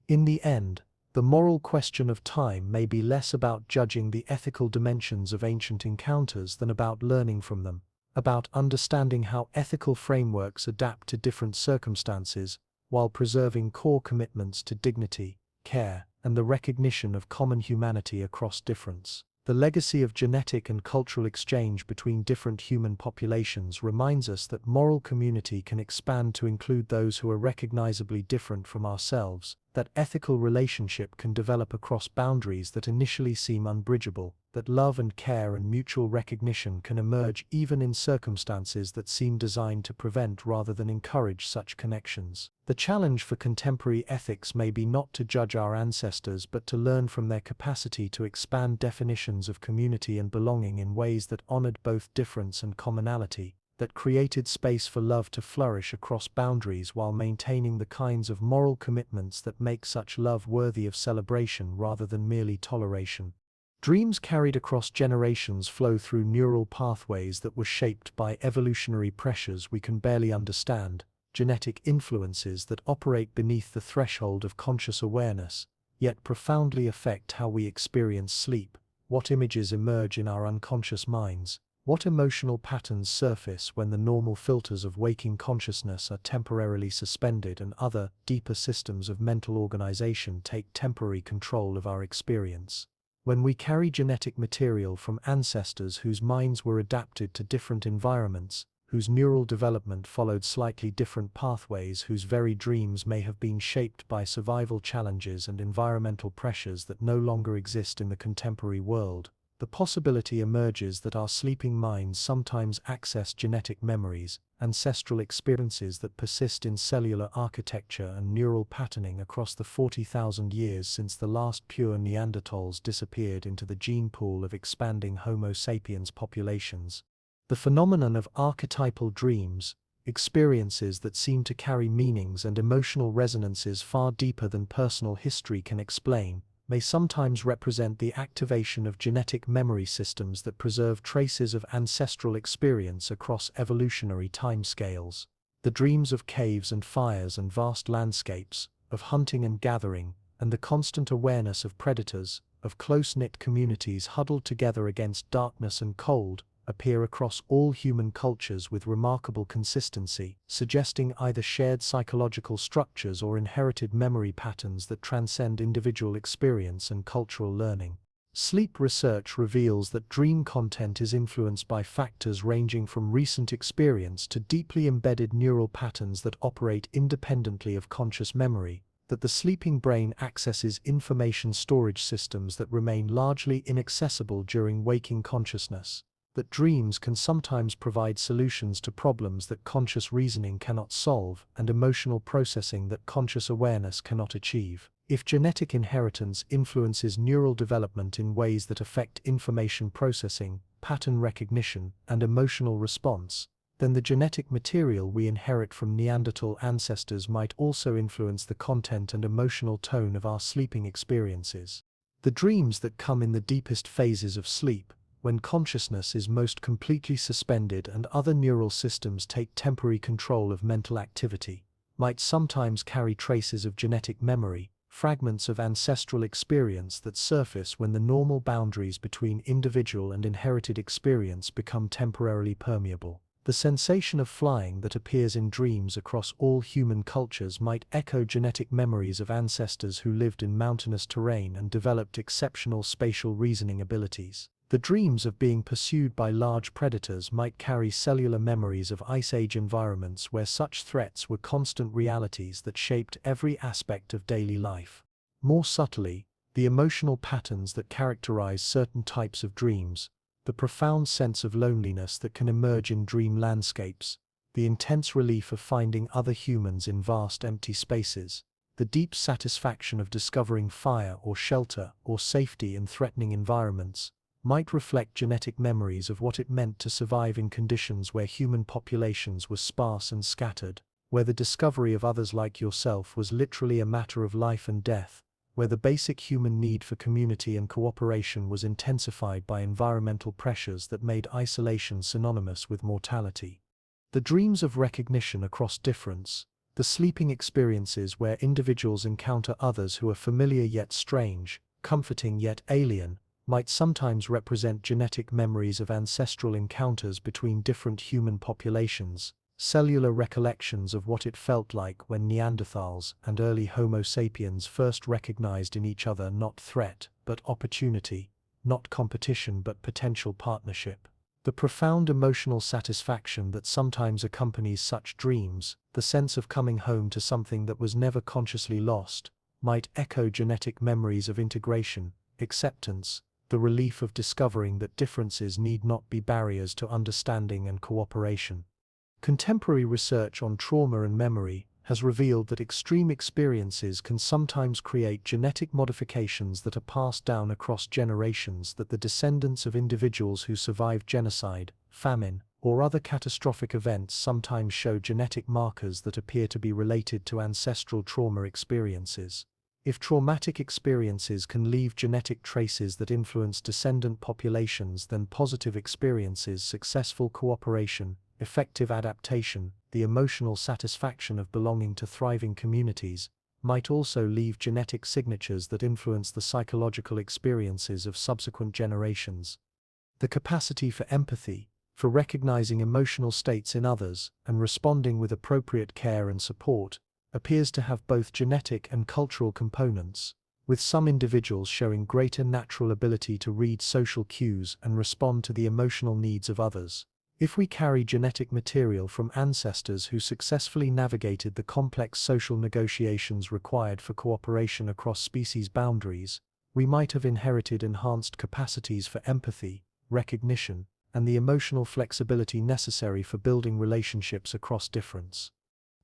In the end, the moral question of time may be less about judging the ethical dimensions of ancient encounters than about learning from them, about understanding how ethical frameworks adapt to different circumstances while preserving core commitments to dignity, care, and the recognition of common humanity across difference. The legacy of genetic and cultural exchange between different human populations reminds us that moral community can expand to include those who are recognizably different from ourselves, that ethical relationship can develop across boundaries that initially seem unbridgeable, that love and care and mutual recognition can emerge even in circumstances that seem designed to prevent rather than encourage such connections. The challenge for contemporary ethics may be not to judge our ancestors but to learn from their capacity to expand definitions of community and belonging in ways that honored both difference and commonality, that created space for love to flourish across boundaries while maintaining the kinds of moral commitments that make such love worthy of celebration rather than merely toleration. Dreams carried across generations flow through neural pathways that were shaped by evolutionary pressures we can barely understand, genetic influences that operate beneath the threshold of conscious awareness, yet profoundly affect how we experience sleep, what images emerge in our unconscious minds, what emotional patterns surface when the normal filters of waking consciousness are temporarily suspended and other, deeper systems of mental organization take temporary control of our experience. When we carry genetic material from ancestors whose minds were adapted to different environments, whose neural development followed slightly different pathways, whose very dreams may have been shaped by survival challenges and environmental pressures that no longer exist in the contemporary world, the possibility emerges that our sleeping minds sometimes access genetic memories, ancestral experiences that persist in cellular architecture and neural patterning across the 40,000 years since the last pure Neanderthals disappeared into the gene pool of expanding Homo sapiens populations. The phenomenon of archetypal dreams, experiences that seem to carry meanings and emotional resonances far deeper than personal history can explain, may sometimes represent the activation of genetic memory systems that preserve traces of ancestral experience across evolutionary timescales. The dreams of caves and fires and vast landscapes, of hunting and gathering, and the constant awareness of predators, of close-knit communities huddled together against darkness and cold, appear across all human cultures with remarkable consistency, suggesting either shared psychological structures or inherited memory patterns that transcend individual experience and cultural learning. Sleep research reveals that dream content is influenced by factors ranging from recent experience to deeply embedded neural patterns that operate independently of conscious memory, that the sleeping brain accesses information storage systems that remain largely inaccessible during waking consciousness, that dreams can sometimes provide solutions to problems that conscious reasoning cannot solve, and emotional processing that conscious awareness cannot achieve. If genetic inheritance influences neural development in ways that affect information processing, pattern recognition, and emotional response, then the genetic material we inherit from Neanderthal ancestors might also influence the content and emotional tone of our sleeping experiences. The dreams that come in the deepest phases of sleep, when consciousness is most completely suspended and other neural systems take temporary control of mental activity, might sometimes carry traces of genetic memory, fragments of ancestral experience that surface when the normal boundaries between individual and inherited experience become temporarily permeable. The sensation of flying that appears in dreams across all human cultures might echo genetic memories of ancestors who lived in mountainous terrain and developed exceptional spatial reasoning abilities. The dreams of being pursued by large predators might carry cellular memories of Ice Age environments where such threats were constant realities that shaped every aspect of daily life. More subtly, the emotional patterns that characterize certain types of dreams, the profound sense of loneliness that can emerge in dream landscapes, the intense relief of finding other humans in vast empty spaces, the deep satisfaction of discovering fire or shelter or safety in threatening environments, might reflect genetic memories of what it meant to survive in conditions where human populations were sparse and scattered, where the discovery of others like yourself was literally a matter of life and death, where the basic human need for community and cooperation was intensified by environmental pressures that made isolation synonymous with mortality. The dreams of recognition across difference, the sleeping experiences where individuals encounter others who are familiar yet strange, comforting yet alien, might sometimes represent genetic memories of ancestral encounters between different human populations, cellular recollections of what it felt like when Neanderthals and early Homo sapiens first recognized in each other not threat but opportunity, not competition but potential partnership. The profound emotional satisfaction that sometimes accompanies such dreams, the sense of coming home to something that was never consciously lost, might echo genetic memories of integration, acceptance, the relief of discovering that differences need not be barriers to understanding and cooperation. Contemporary research on trauma and memory has revealed that extreme experiences can sometimes create genetic modifications that are passed down across generations, that the descendants of individuals who survived genocide, famine, or other catastrophic events sometimes show genetic markers that appear to be related to ancestral trauma experiences. If traumatic experiences can leave genetic traces that influence descendant populations, then positive experiences, successful cooperation, effective adaptation, the emotional satisfaction of belonging to thriving communities, might also leave genetic signatures that influence the psychological experiences of subsequent generations. The capacity for empathy, for recognizing emotional states in others and responding with appropriate care and support, appears to have both genetic and cultural components, with some individuals showing greater natural ability to read social cues and respond to the emotional needs of others. If we carry genetic material from ancestors who successfully navigated the complex social negotiations required for cooperation across species boundaries, we might have inherited enhanced capacities for empathy, recognition, and the emotional flexibility necessary for building relationships across difference.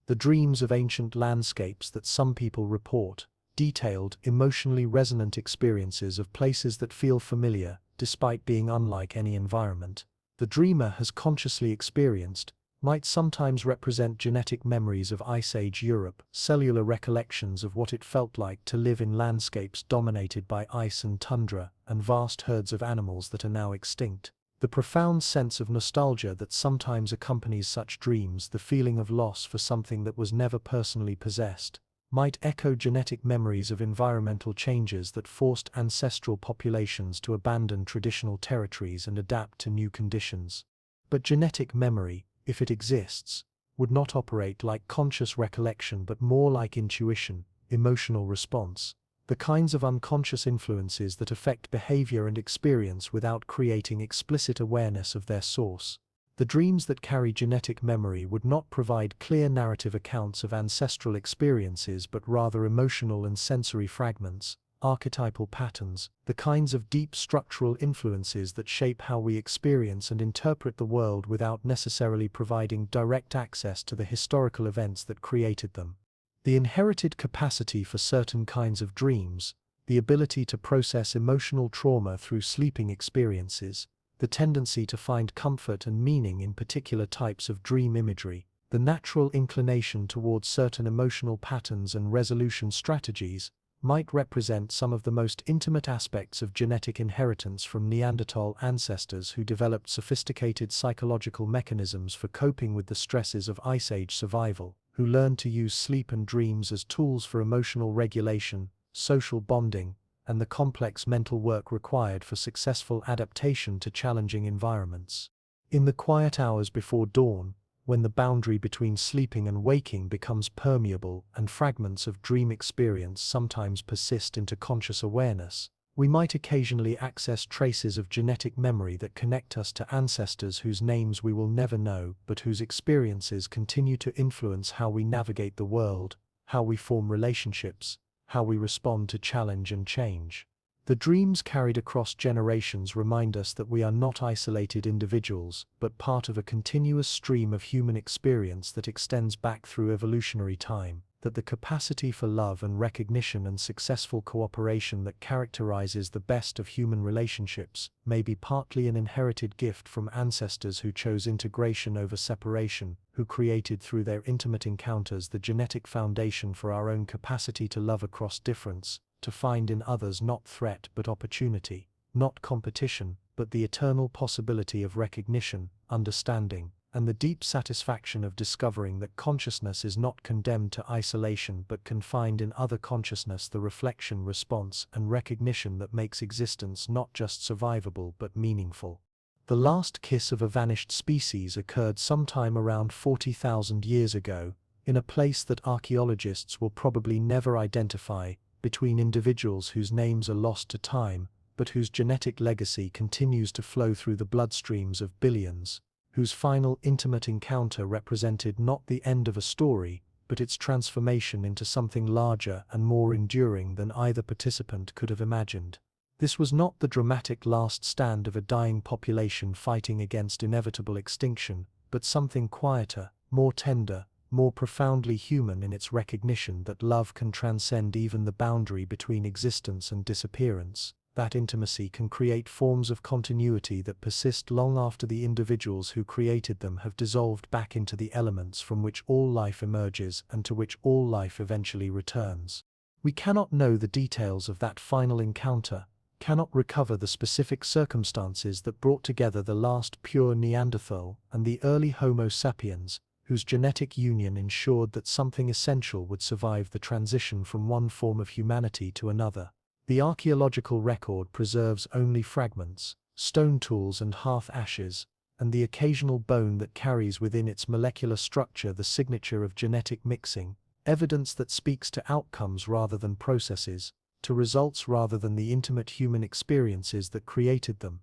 The dreams of ancient landscapes that some people report, detailed, emotionally resonant experiences of places that feel familiar, despite being unlike any environment the dreamer has consciously experienced, might sometimes represent genetic memories of Ice Age Europe, cellular recollections of what it felt like to live in landscapes dominated by ice and tundra, and vast herds of animals that are now extinct. The profound sense of nostalgia that sometimes accompanies such dreams, the feeling of loss for something that was never personally possessed, might echo genetic memories of environmental changes that forced ancestral populations to abandon traditional territories and adapt to new conditions. But genetic memory, if it exists, would not operate like conscious recollection but more like intuition, emotional response, the kinds of unconscious influences that affect behavior and experience without creating explicit awareness of their source. The dreams that carry genetic memory would not provide clear narrative accounts of ancestral experiences but rather emotional and sensory fragments, archetypal patterns, the kinds of deep structural influences that shape how we experience and interpret the world without necessarily providing direct access to the historical events that created them. The inherited capacity for certain kinds of dreams, the ability to process emotional trauma through sleeping experiences, the tendency to find comfort and meaning in particular types of dream imagery, the natural inclination towards certain emotional patterns and resolution strategies, might represent some of the most intimate aspects of genetic inheritance from Neanderthal ancestors who developed sophisticated psychological mechanisms for coping with the stresses of Ice Age survival, who learned to use sleep and dreams as tools for emotional regulation, social bonding, and the complex mental work required for successful adaptation to challenging environments. In the quiet hours before dawn, when the boundary between sleeping and waking becomes permeable and fragments of dream experience sometimes persist into conscious awareness, we might occasionally access traces of genetic memory that connect us to ancestors whose names we will never know but whose experiences continue to influence how we navigate the world, how we form relationships, how we respond to challenge and change. The dreams carried across generations remind us that we are not isolated individuals, but part of a continuous stream of human experience that extends back through evolutionary time, that the capacity for love and recognition and successful cooperation that characterizes the best of human relationships may be partly an inherited gift from ancestors who chose integration over separation, who created through their intimate encounters the genetic foundation for our own capacity to love across difference, to find in others not threat but opportunity, not competition, but the eternal possibility of recognition, understanding, and the deep satisfaction of discovering that consciousness is not condemned to isolation but can find in other consciousness the reflection, response, and recognition that makes existence not just survivable but meaningful. The last kiss of a vanished species occurred sometime around 40,000 years ago, in a place that archaeologists will probably never identify, between individuals whose names are lost to time, but whose genetic legacy continues to flow through the bloodstreams of billions, whose final intimate encounter represented not the end of a story, but its transformation into something larger and more enduring than either participant could have imagined. This was not the dramatic last stand of a dying population fighting against inevitable extinction, but something quieter, more tender, more profoundly human in its recognition that love can transcend even the boundary between existence and disappearance. That intimacy can create forms of continuity that persist long after the individuals who created them have dissolved back into the elements from which all life emerges and to which all life eventually returns. We cannot know the details of that final encounter, cannot recover the specific circumstances that brought together the last pure Neanderthal and the early Homo Sapiens, whose genetic union ensured that something essential would survive the transition from one form of humanity to another. The archaeological record preserves only fragments, stone tools and hearth ashes, and the occasional bone that carries within its molecular structure the signature of genetic mixing, evidence that speaks to outcomes rather than processes, to results rather than the intimate human experiences that created them.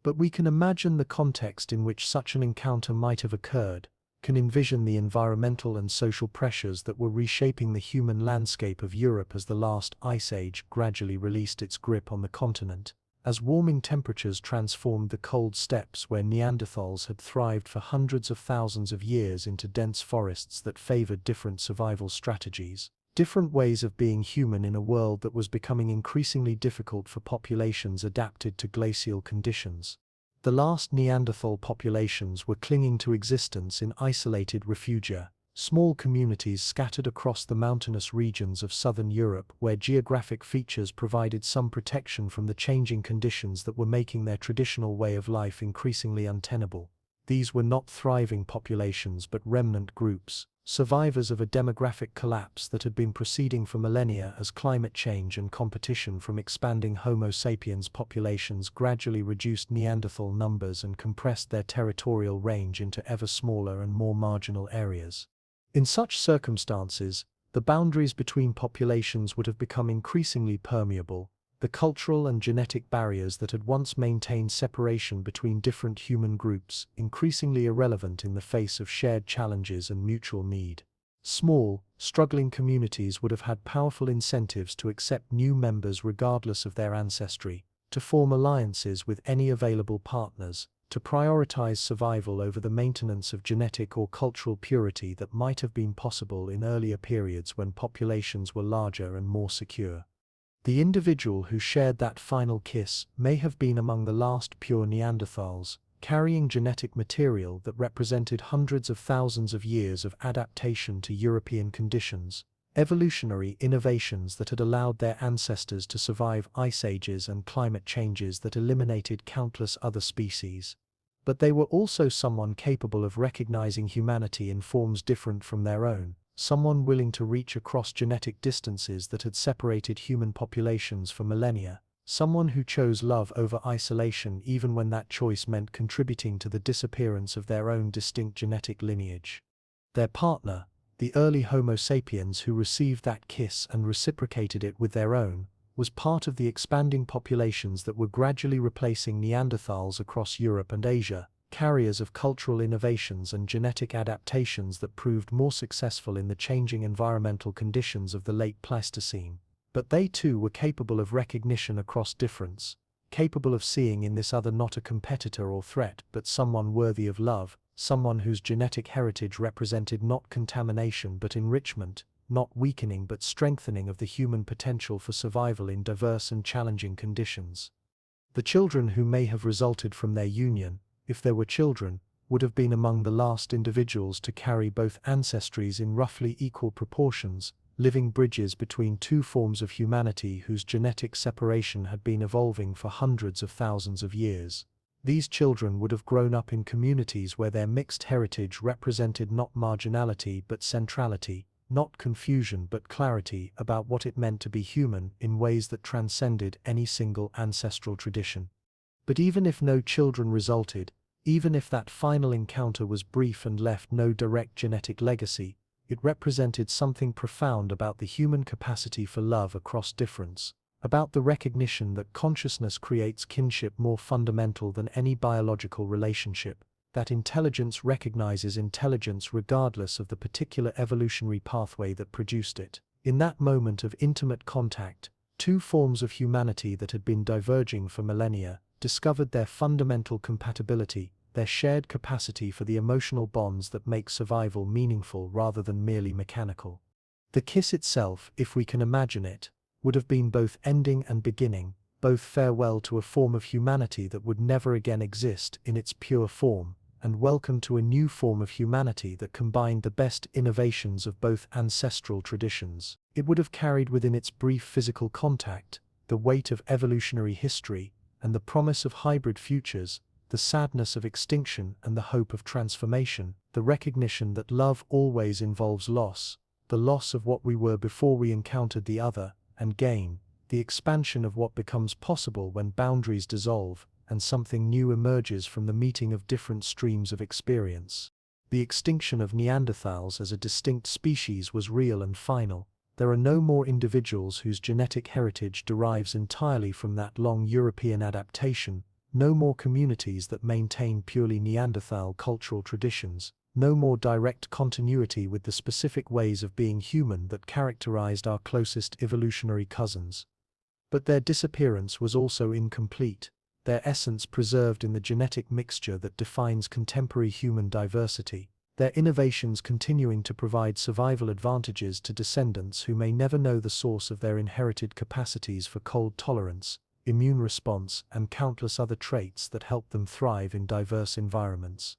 But we can imagine the context in which such an encounter might have occurred, can envision the environmental and social pressures that were reshaping the human landscape of Europe as the last ice age gradually released its grip on the continent. As warming temperatures transformed the cold steppes where Neanderthals had thrived for hundreds of thousands of years into dense forests that favored different survival strategies, different ways of being human in a world that was becoming increasingly difficult for populations adapted to glacial conditions. The last Neanderthal populations were clinging to existence in isolated refugia, small communities scattered across the mountainous regions of southern Europe where geographic features provided some protection from the changing conditions that were making their traditional way of life increasingly untenable. These were not thriving populations but remnant groups, survivors of a demographic collapse that had been proceeding for millennia as climate change and competition from expanding Homo sapiens populations gradually reduced Neanderthal numbers and compressed their territorial range into ever smaller and more marginal areas. In such circumstances, the boundaries between populations would have become increasingly permeable. The cultural and genetic barriers that had once maintained separation between different human groups, increasingly irrelevant in the face of shared challenges and mutual need. Small, struggling communities would have had powerful incentives to accept new members regardless of their ancestry, to form alliances with any available partners, to prioritize survival over the maintenance of genetic or cultural purity that might have been possible in earlier periods when populations were larger and more secure. The individual who shared that final kiss may have been among the last pure Neanderthals, carrying genetic material that represented hundreds of thousands of years of adaptation to European conditions, evolutionary innovations that had allowed their ancestors to survive ice ages and climate changes that eliminated countless other species. But they were also someone capable of recognizing humanity in forms different from their own, someone willing to reach across genetic distances that had separated human populations for millennia, someone who chose love over isolation even when that choice meant contributing to the disappearance of their own distinct genetic lineage. Their partner, the early Homo sapiens who received that kiss and reciprocated it with their own, was part of the expanding populations that were gradually replacing Neanderthals across Europe and Asia, carriers of cultural innovations and genetic adaptations that proved more successful in the changing environmental conditions of the late Pleistocene. But they too were capable of recognition across difference, capable of seeing in this other not a competitor or threat but someone worthy of love, someone whose genetic heritage represented not contamination but enrichment, not weakening but strengthening of the human potential for survival in diverse and challenging conditions. The children who may have resulted from their union, if there were children, would have been among the last individuals to carry both ancestries in roughly equal proportions, living bridges between two forms of humanity whose genetic separation had been evolving for hundreds of thousands of years. These children would have grown up in communities where their mixed heritage represented not marginality but centrality, not confusion but clarity about what it meant to be human in ways that transcended any single ancestral tradition. But even if no children resulted, even if that final encounter was brief and left no direct genetic legacy, it represented something profound about the human capacity for love across difference, about the recognition that consciousness creates kinship more fundamental than any biological relationship, that intelligence recognizes intelligence regardless of the particular evolutionary pathway that produced it. In that moment of intimate contact, two forms of humanity that had been diverging for millennia discovered their fundamental compatibility, their shared capacity for the emotional bonds that make survival meaningful rather than merely mechanical. The kiss itself, if we can imagine it, would have been both ending and beginning, both farewell to a form of humanity that would never again exist in its pure form, and welcome to a new form of humanity that combined the best innovations of both ancestral traditions. It would have carried within its brief physical contact the weight of evolutionary history and the promise of hybrid futures, the sadness of extinction and the hope of transformation, the recognition that love always involves loss, the loss of what we were before we encountered the other, and gain, the expansion of what becomes possible when boundaries dissolve and something new emerges from the meeting of different streams of experience. The extinction of Neanderthals as a distinct species was real and final. There are no more individuals whose genetic heritage derives entirely from that long European adaptation, no more communities that maintain purely Neanderthal cultural traditions, no more direct continuity with the specific ways of being human that characterized our closest evolutionary cousins. But their disappearance was also incomplete, their essence preserved in the genetic mixture that defines contemporary human diversity, their innovations continuing to provide survival advantages to descendants who may never know the source of their inherited capacities for cold tolerance, immune response, and countless other traits that help them thrive in diverse environments.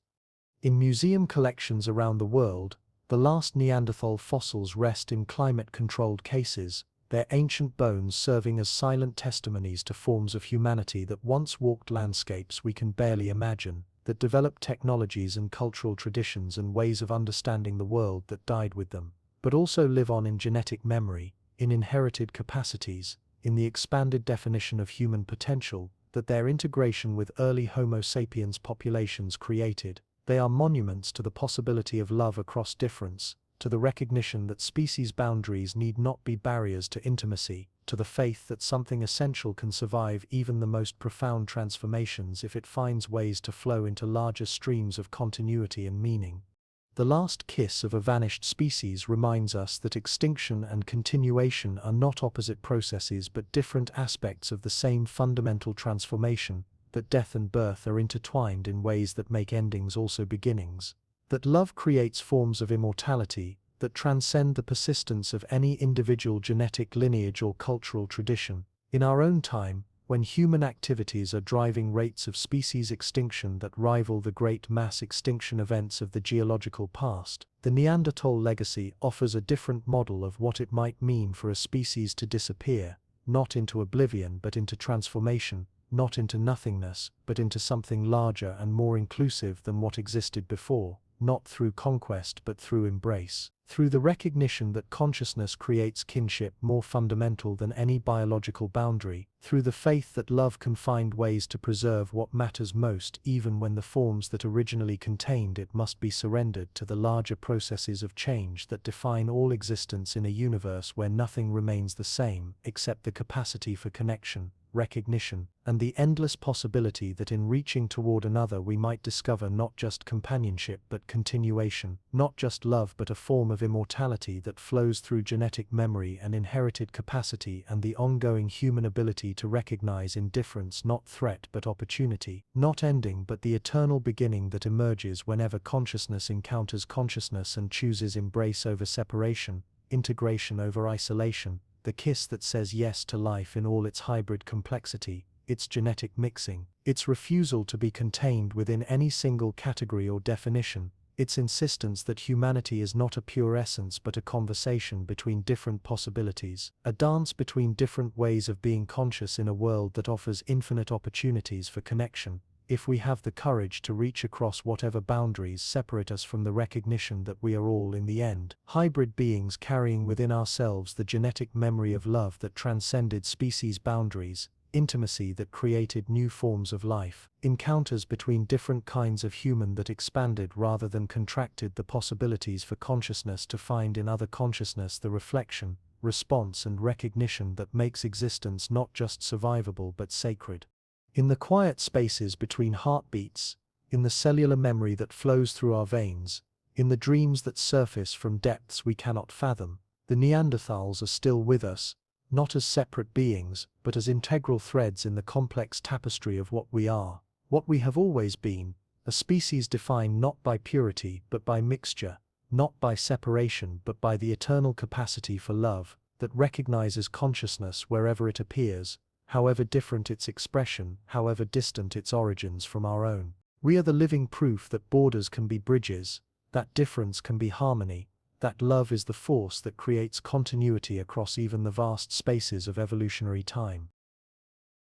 In museum collections around the world, the last Neanderthal fossils rest in climate-controlled cases, their ancient bones serving as silent testimonies to forms of humanity that once walked landscapes we can barely imagine, that developed technologies and cultural traditions and ways of understanding the world that died with them, but also live on in genetic memory, in inherited capacities, in the expanded definition of human potential that their integration with early Homo sapiens populations created. They are monuments to the possibility of love across difference, to the recognition that species boundaries need not be barriers to intimacy, to the faith that something essential can survive even the most profound transformations if it finds ways to flow into larger streams of continuity and meaning. The last kiss of a vanished species reminds us that extinction and continuation are not opposite processes but different aspects of the same fundamental transformation, that death and birth are intertwined in ways that make endings also beginnings, that love creates forms of immortality that transcend the persistence of any individual genetic lineage or cultural tradition. In our own time, when human activities are driving rates of species extinction that rival the great mass extinction events of the geological past, the Neanderthal legacy offers a different model of what it might mean for a species to disappear, not into oblivion but into transformation, not into nothingness, but into something larger and more inclusive than what existed before, not through conquest but through embrace, through the recognition that consciousness creates kinship more fundamental than any biological boundary, through the faith that love can find ways to preserve what matters most even when the forms that originally contained it must be surrendered to the larger processes of change that define all existence in a universe where nothing remains the same except the capacity for connection, recognition, and the endless possibility that in reaching toward another we might discover not just companionship but continuation, not just love but a form of immortality that flows through genetic memory and inherited capacity and the ongoing human ability to recognize indifference not threat but opportunity, not ending but the eternal beginning that emerges whenever consciousness encounters consciousness and chooses embrace over separation, integration over isolation, the kiss that says yes to life in all its hybrid complexity, its genetic mixing, its refusal to be contained within any single category or definition, its insistence that humanity is not a pure essence but a conversation between different possibilities, a dance between different ways of being conscious in a world that offers infinite opportunities for connection, if we have the courage to reach across whatever boundaries separate us from the recognition that we are all in the end hybrid beings carrying within ourselves the genetic memory of love that transcended species boundaries, intimacy that created new forms of life, encounters between different kinds of human that expanded rather than contracted the possibilities for consciousness to find in other consciousness the reflection, response and recognition that makes existence not just survivable but sacred. In the quiet spaces between heartbeats, in the cellular memory that flows through our veins, in the dreams that surface from depths we cannot fathom, the Neanderthals are still with us, not as separate beings, but as integral threads in the complex tapestry of what we are, what we have always been, a species defined not by purity but by mixture, not by separation but by the eternal capacity for love, that recognizes consciousness wherever it appears, however different its expression, however distant its origins from our own. We are the living proof that borders can be bridges, that difference can be harmony, that love is the force that creates continuity across even the vast spaces of evolutionary time.